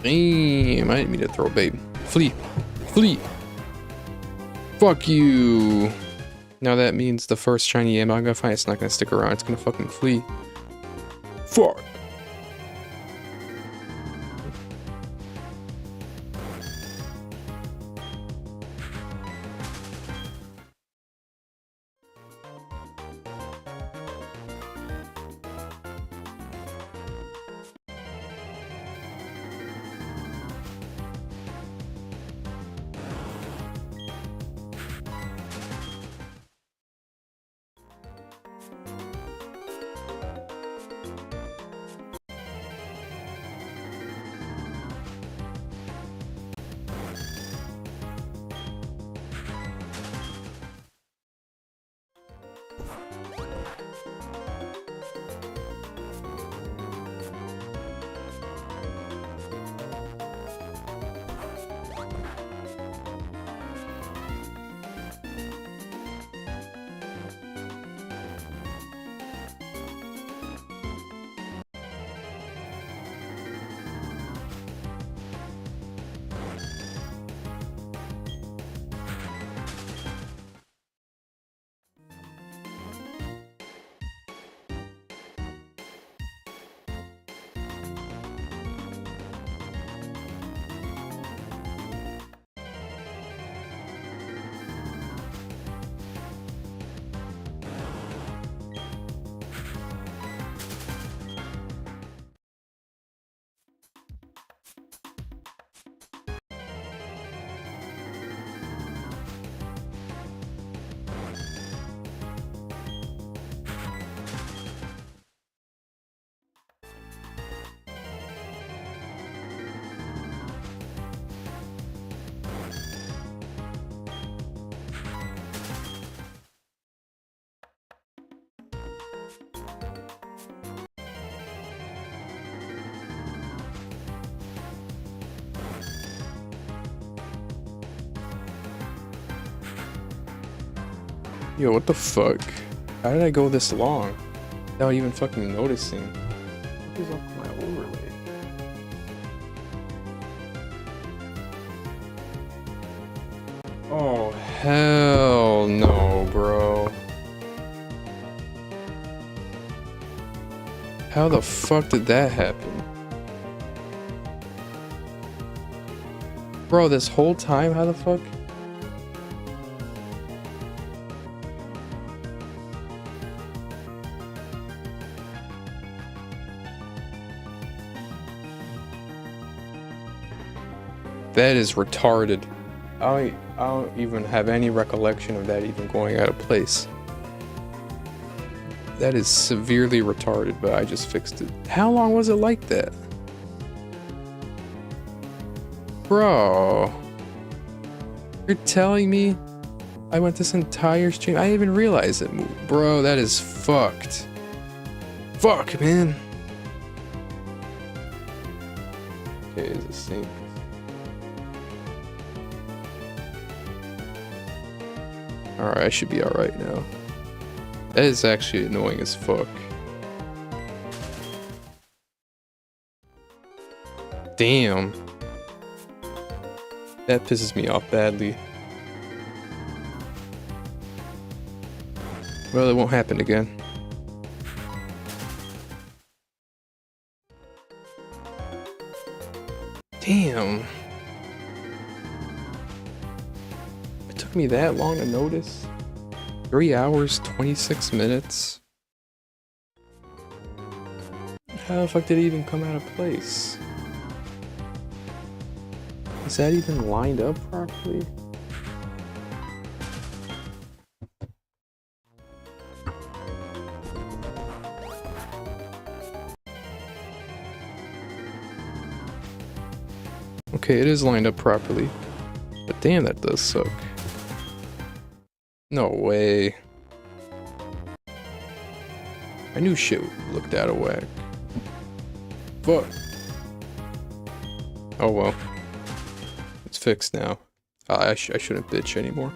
Damn, I didn't mean to throw a bait. Flee. Flee. Fuck you. Now that means the first shiny Yanma I'm gonna find, it's not gonna stick around. It's gonna fucking flee. Fuck. Yo, what the fuck? How did I go this long without even fucking noticing? What is up with my overlay? Oh, hell no, bro. How the fuck did that happen? Bro, this whole time, how the fuck? That is retarded. I don't even have any recollection of that even going out of place. That is severely retarded, but I just fixed it. How long was it like that? Bro. You're telling me I went this entire stream? I didn't even realize it moved. Bro, that is fucked. Fuck, man. Okay, is it sync? Alright, I should be alright now. That is actually annoying as fuck. Damn. That pisses me off badly. Well, it won't happen again. Damn. It took me that long to notice. 3 hours, 26 minutes. How the fuck did it even come out of place? Is that even lined up properly? Okay, it is lined up properly. But damn, that does suck. No way. I knew shit looked out of whack. Fuck. Oh well. It's fixed now. I shouldn't bitch anymore.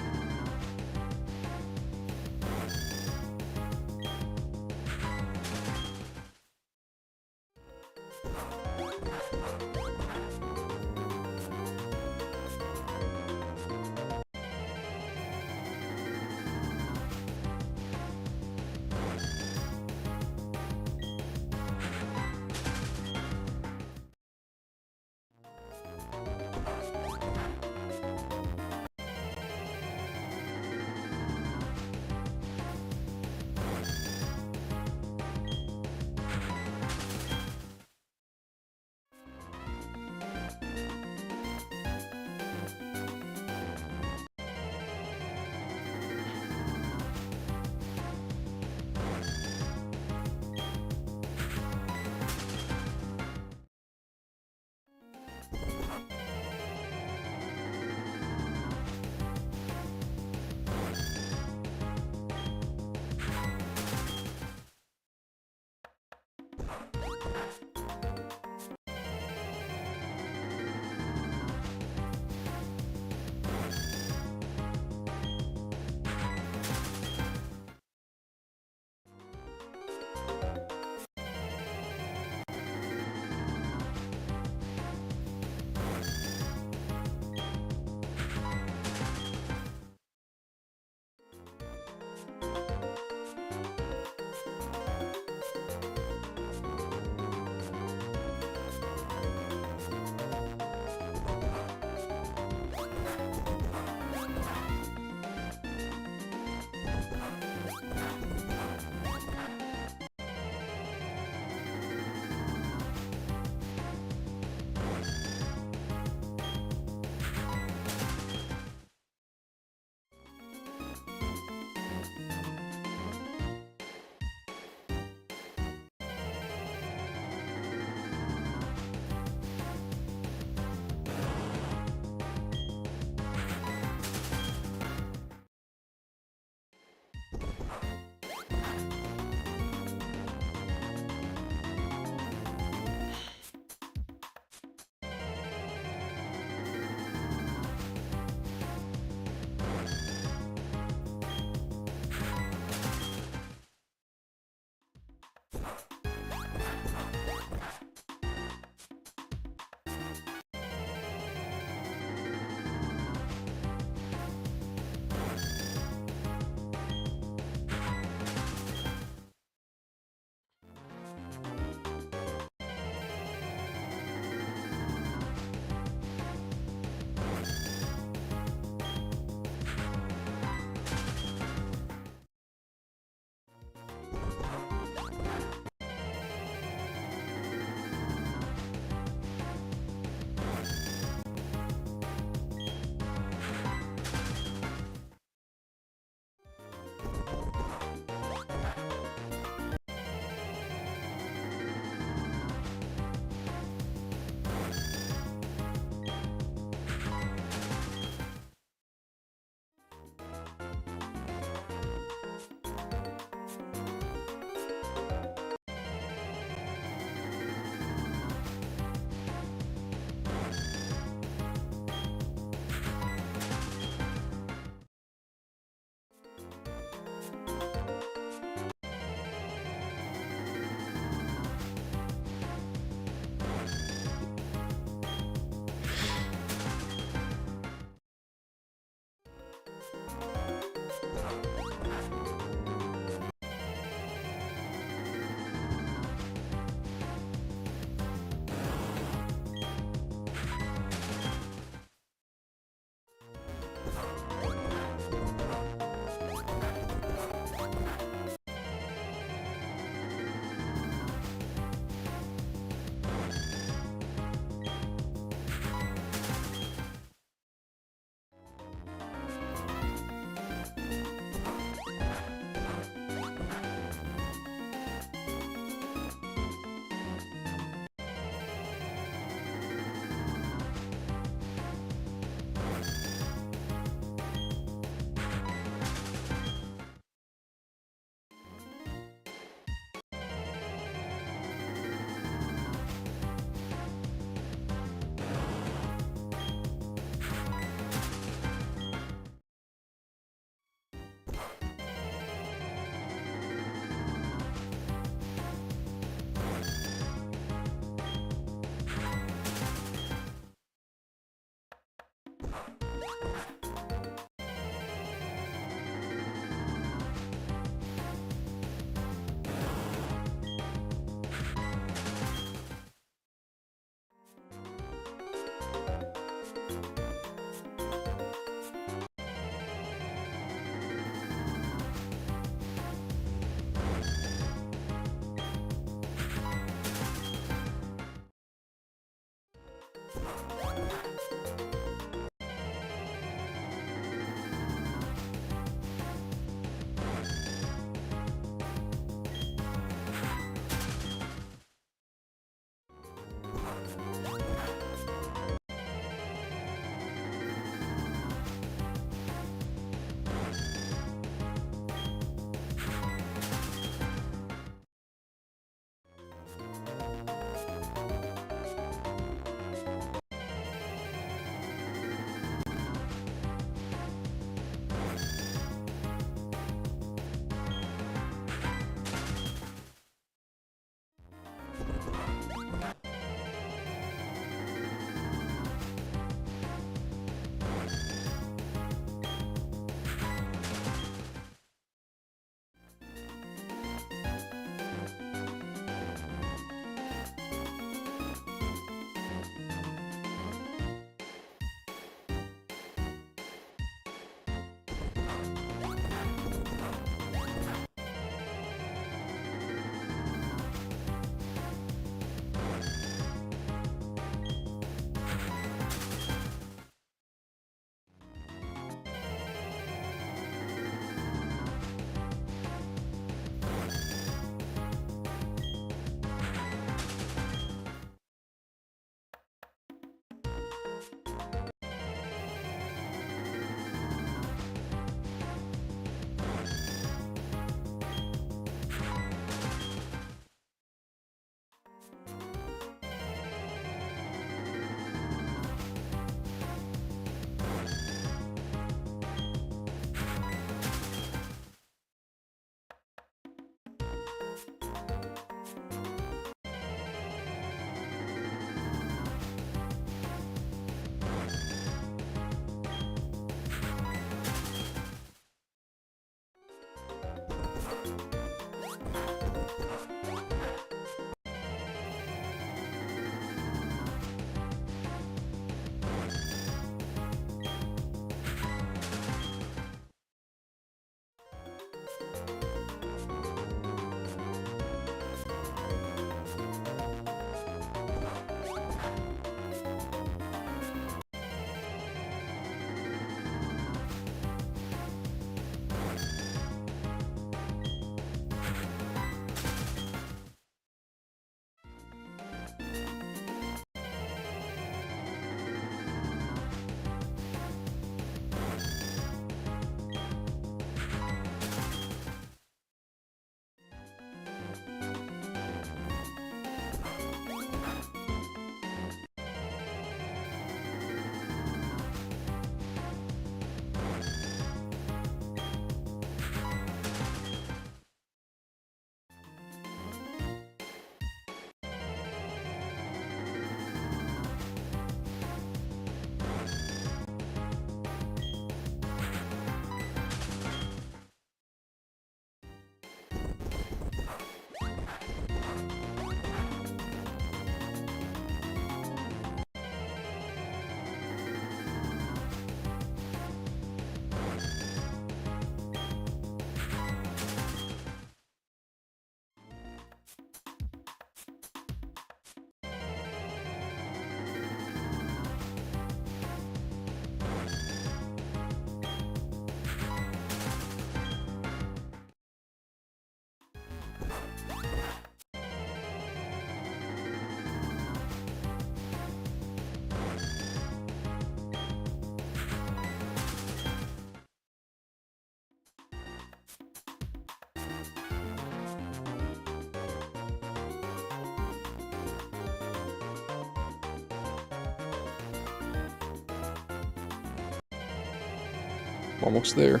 Almost there.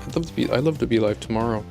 I'd love to be live tomorrow.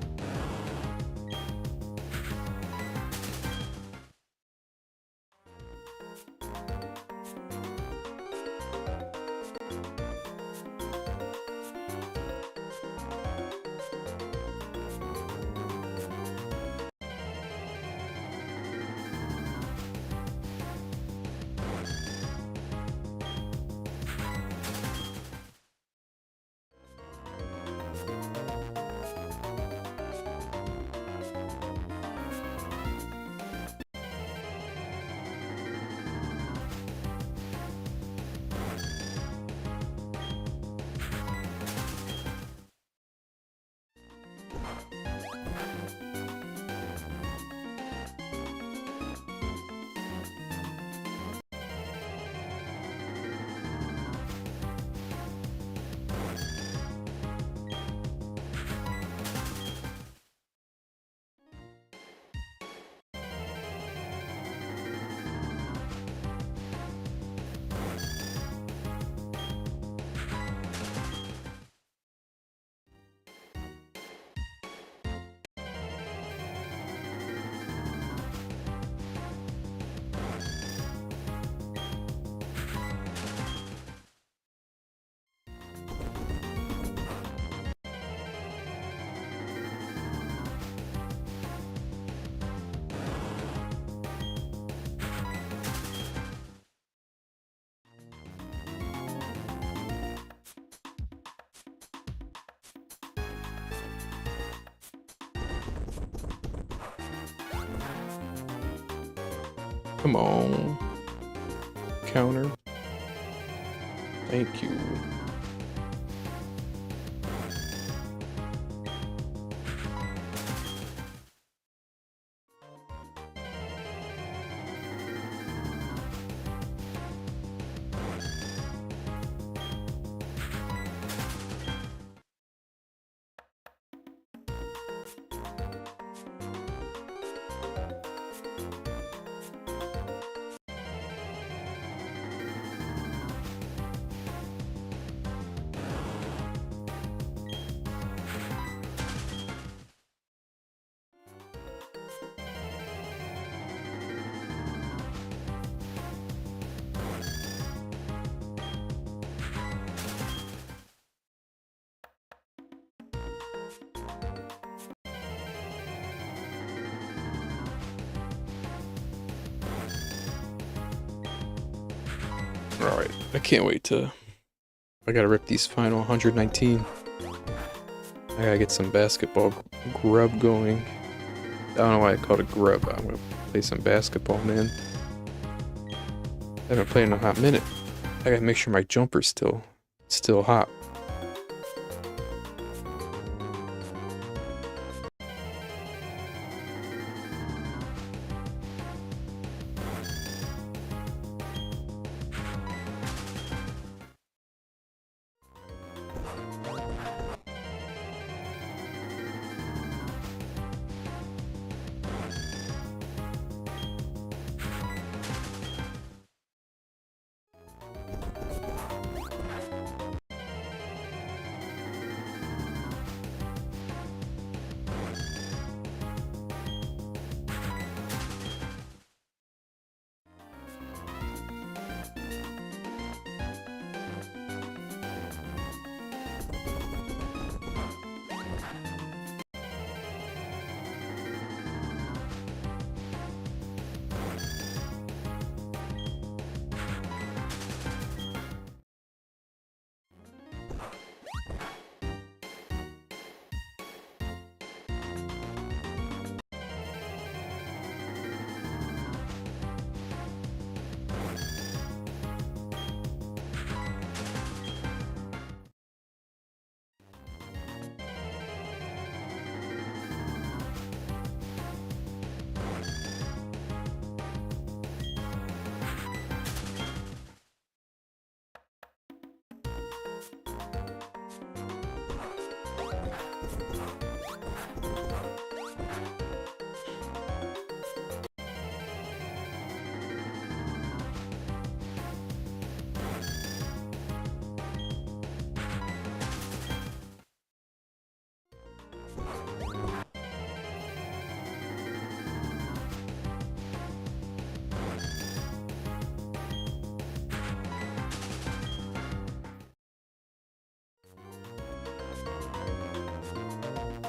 Come on. Counter. Thank you. Alright, I can't wait to... I gotta rip these final 119. I gotta get some basketball grub going. I don't know why I called it grub. I'm gonna play some basketball, man. I haven't played in a hot minute. I gotta make sure my jumper's still hot.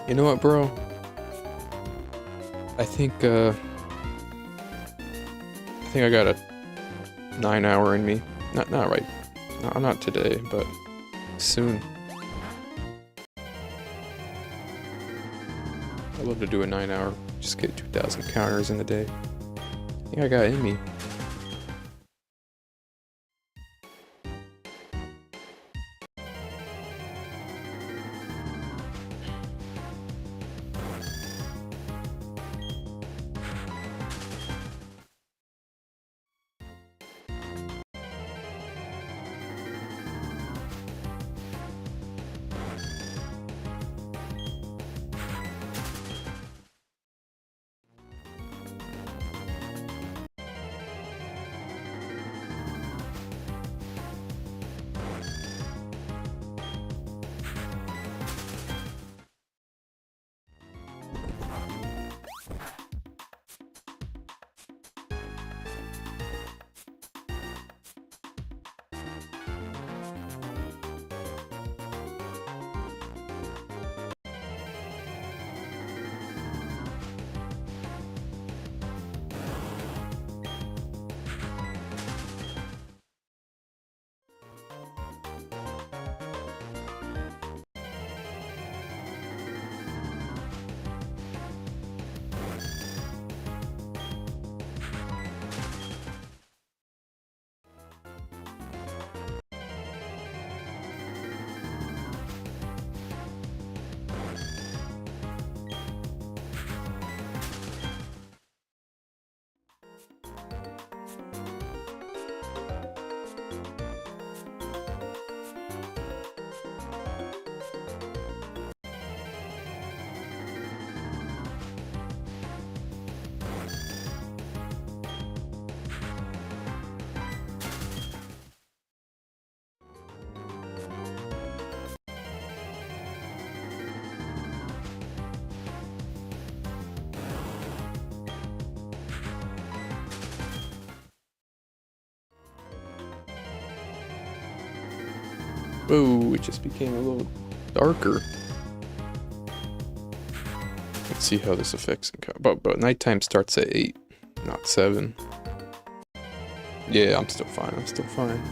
You know what, bro? I think I got a 9-hour in me. Not right. No, not today, but soon. I'd love to do a 9-hour. Just get 2,000 counters in a day. I think I got it in me. Oh, it just became a little darker. Let's see how this affects. But nighttime starts at 8, not 7. Yeah, I'm still fine. I'm still fine.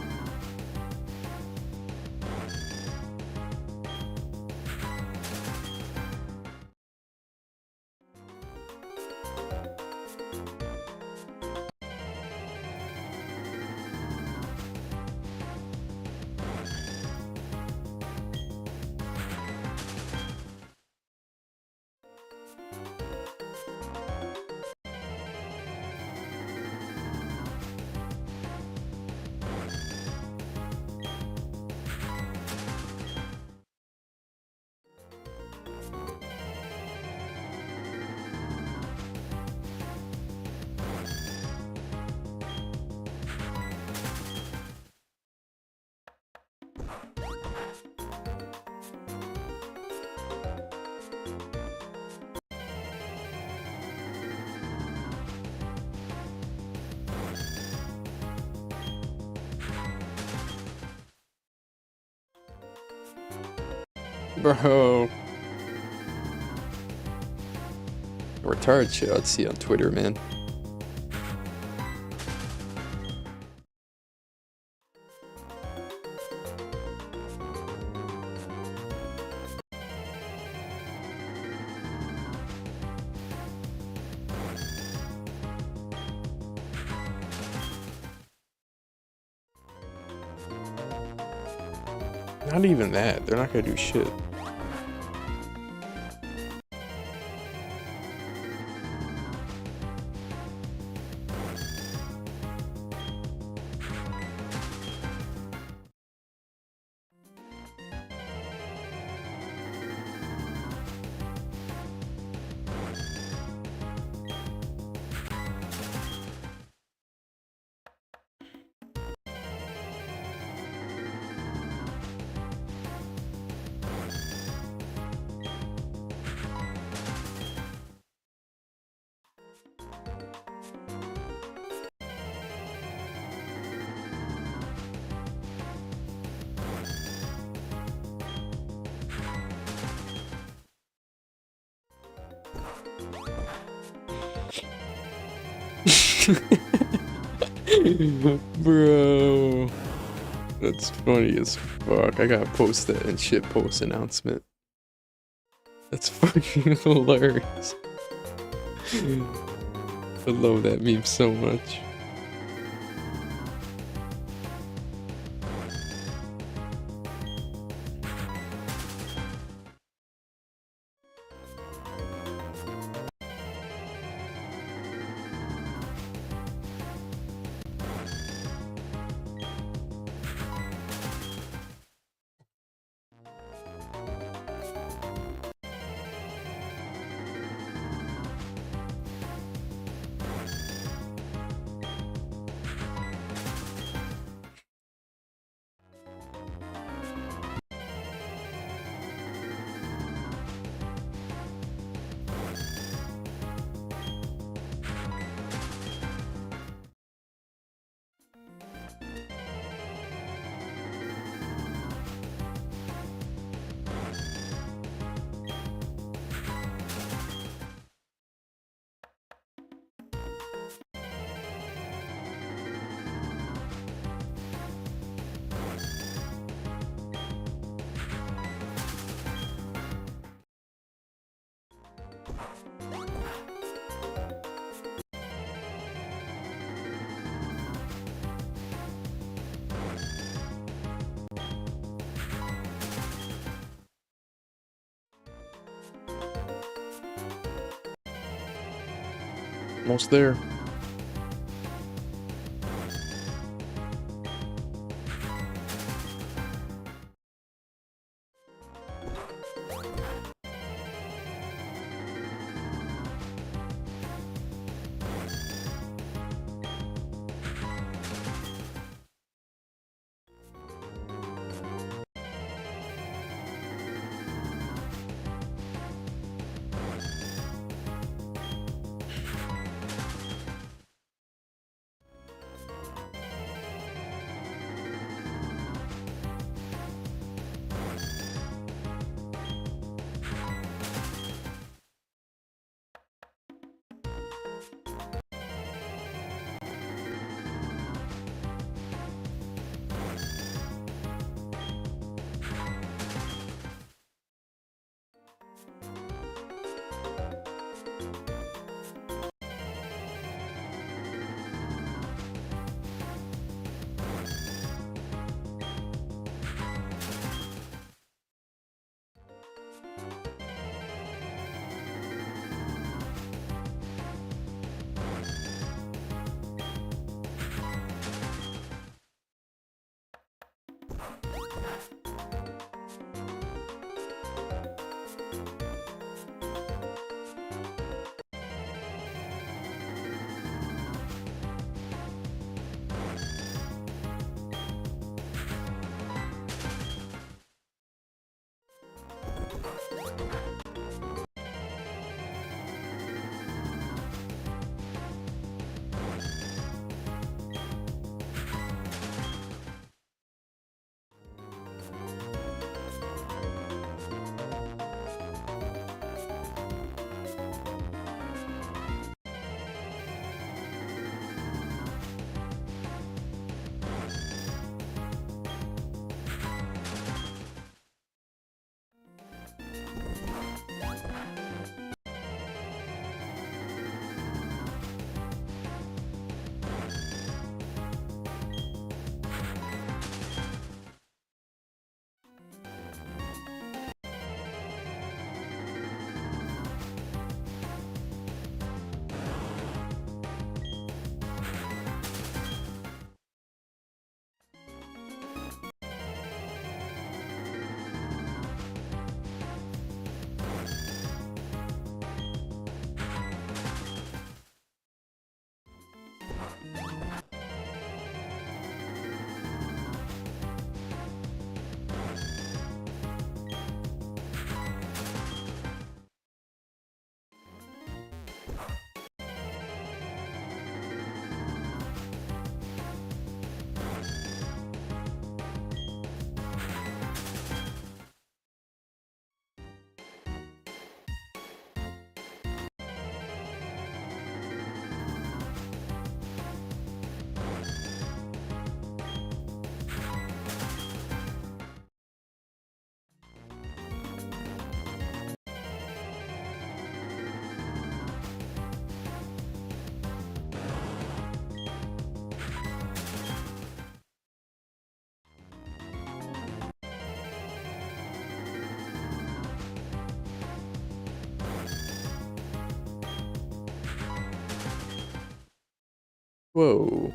Bro. Retarded shit I'd see on Twitter, man. Not even that. They're not gonna do shit. Bro, that's funny as fuck. I gotta post that in shit post announcement. That's fucking hilarious. I love that meme so much. Almost there. Whoa.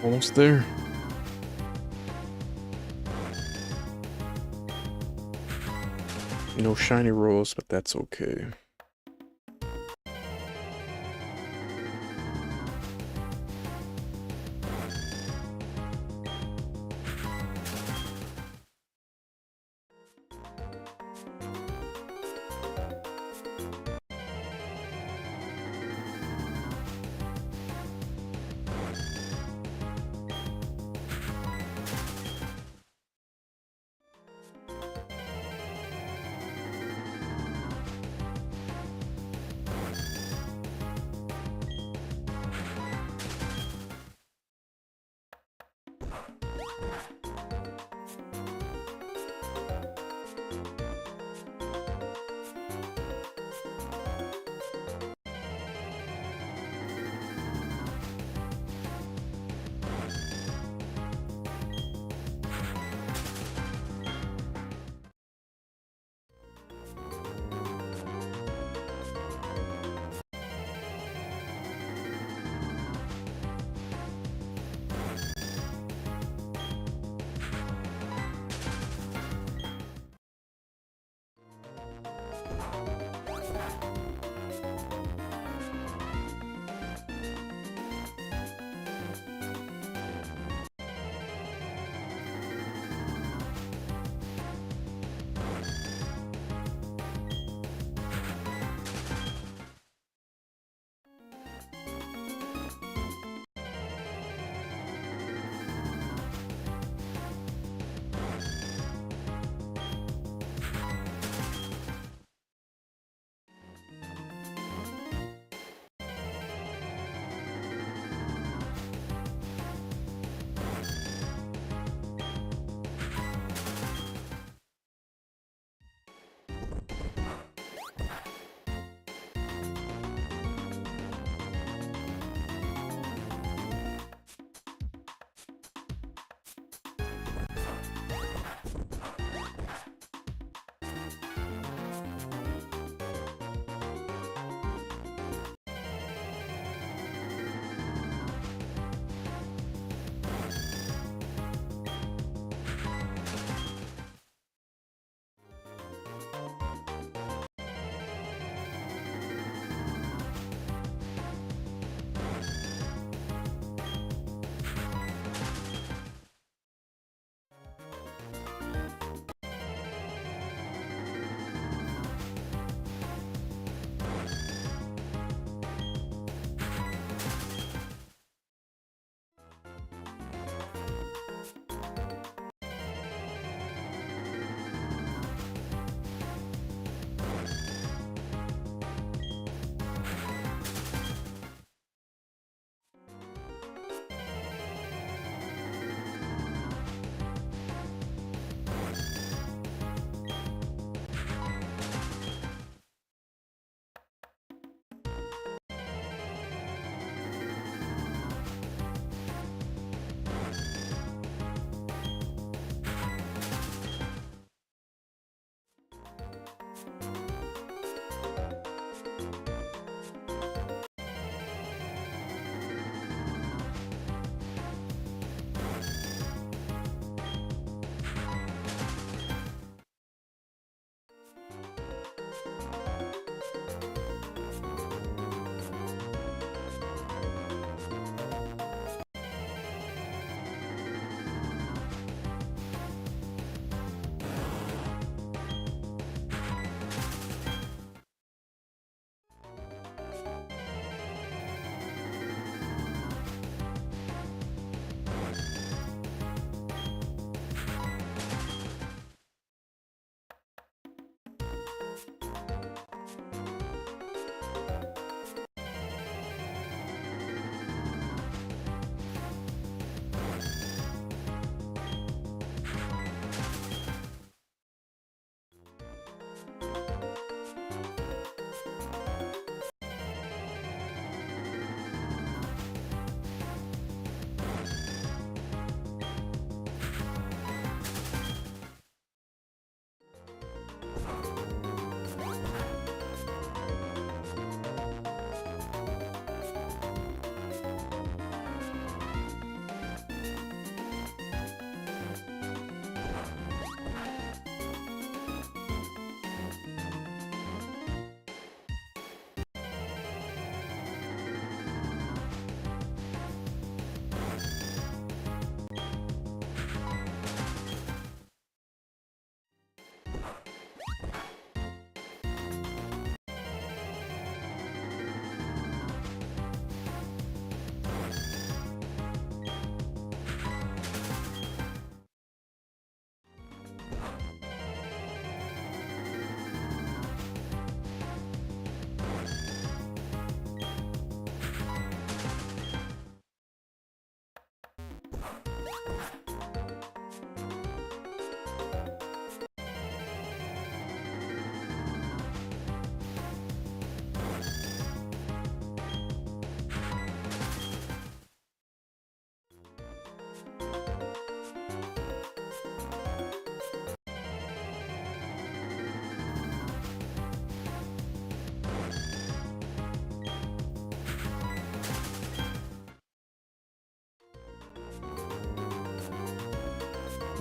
Almost there. No shiny rolls, but that's okay.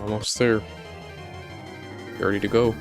Almost there. Ready to go.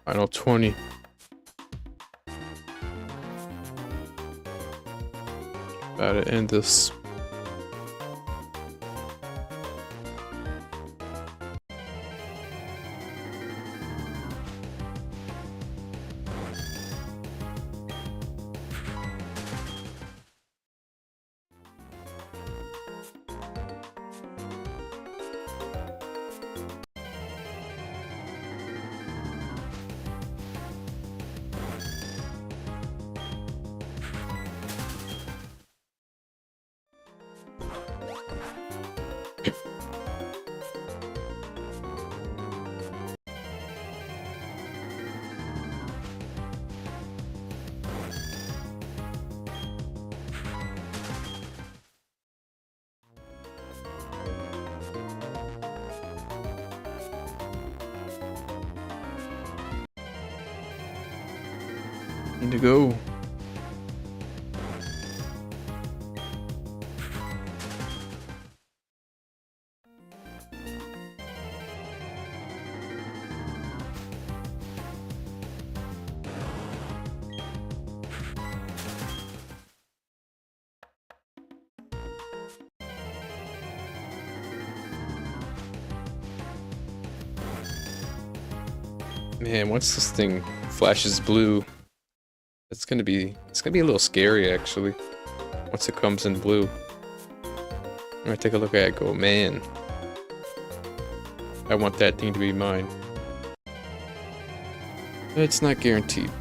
Final 20. About to end this. Need to go. Man, once this thing flashes blue, it's gonna be a little scary actually. Once it comes in blue, I'm gonna take a look at it. Go, man, I want that thing to be mine. It's not guaranteed.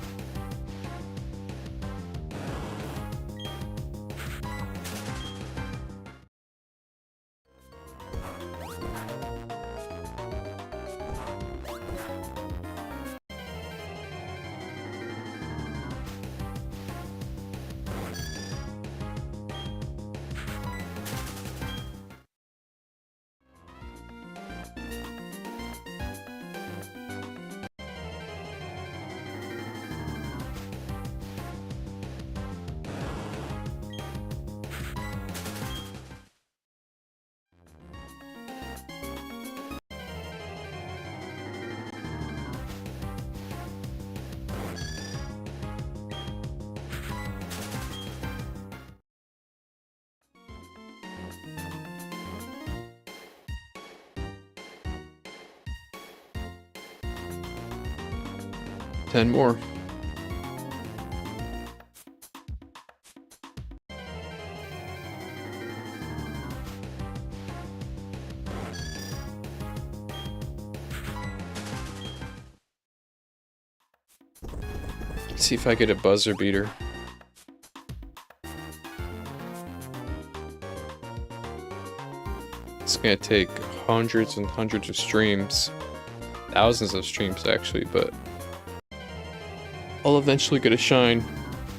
Ten more. Let's see if I get a buzzer beater. It's gonna take hundreds and hundreds of streams. Thousands of streams actually, but I'll eventually get a shine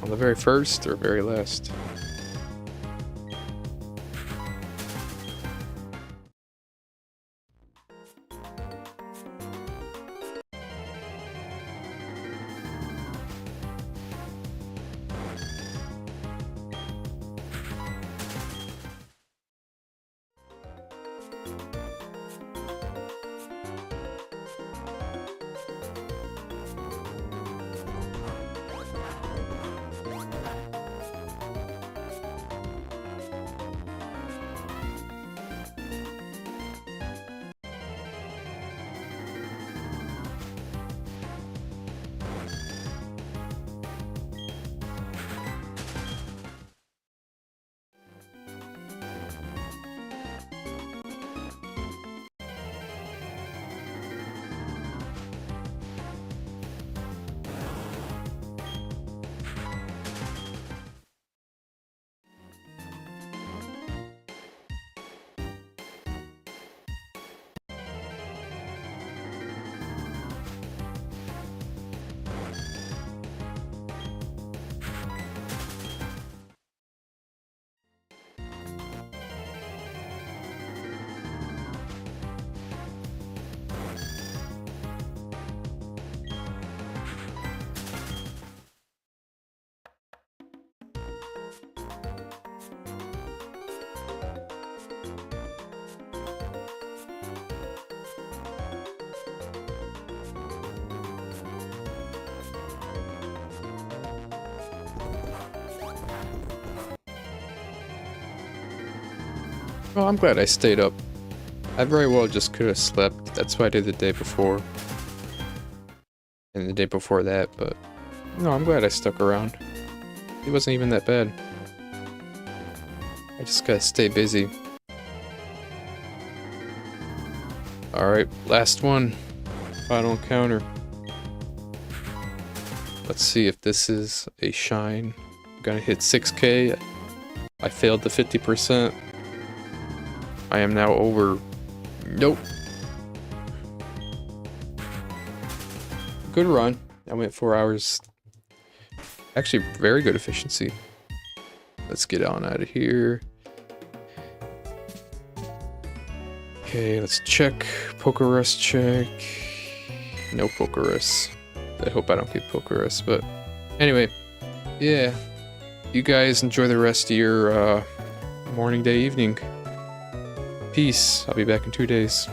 on the very first or very last. Oh, I'm glad I stayed up. I very well just could have slept. That's what I did the day before. And the day before that, but... No, I'm glad I stuck around. It wasn't even that bad. I just gotta stay busy. Alright, last one. Final encounter. Let's see if this is a shine. I'm gonna hit 6k. I failed the 50%. I am now over... Nope. Good run. I went 4 hours. Actually, very good efficiency. Let's get on out of here. Okay, let's check. Pokerus check. No Pokerus. I hope I don't get Pokerus, but... Anyway, yeah. You guys enjoy the rest of your morning, day, evening. Peace. I'll be back in 2 days.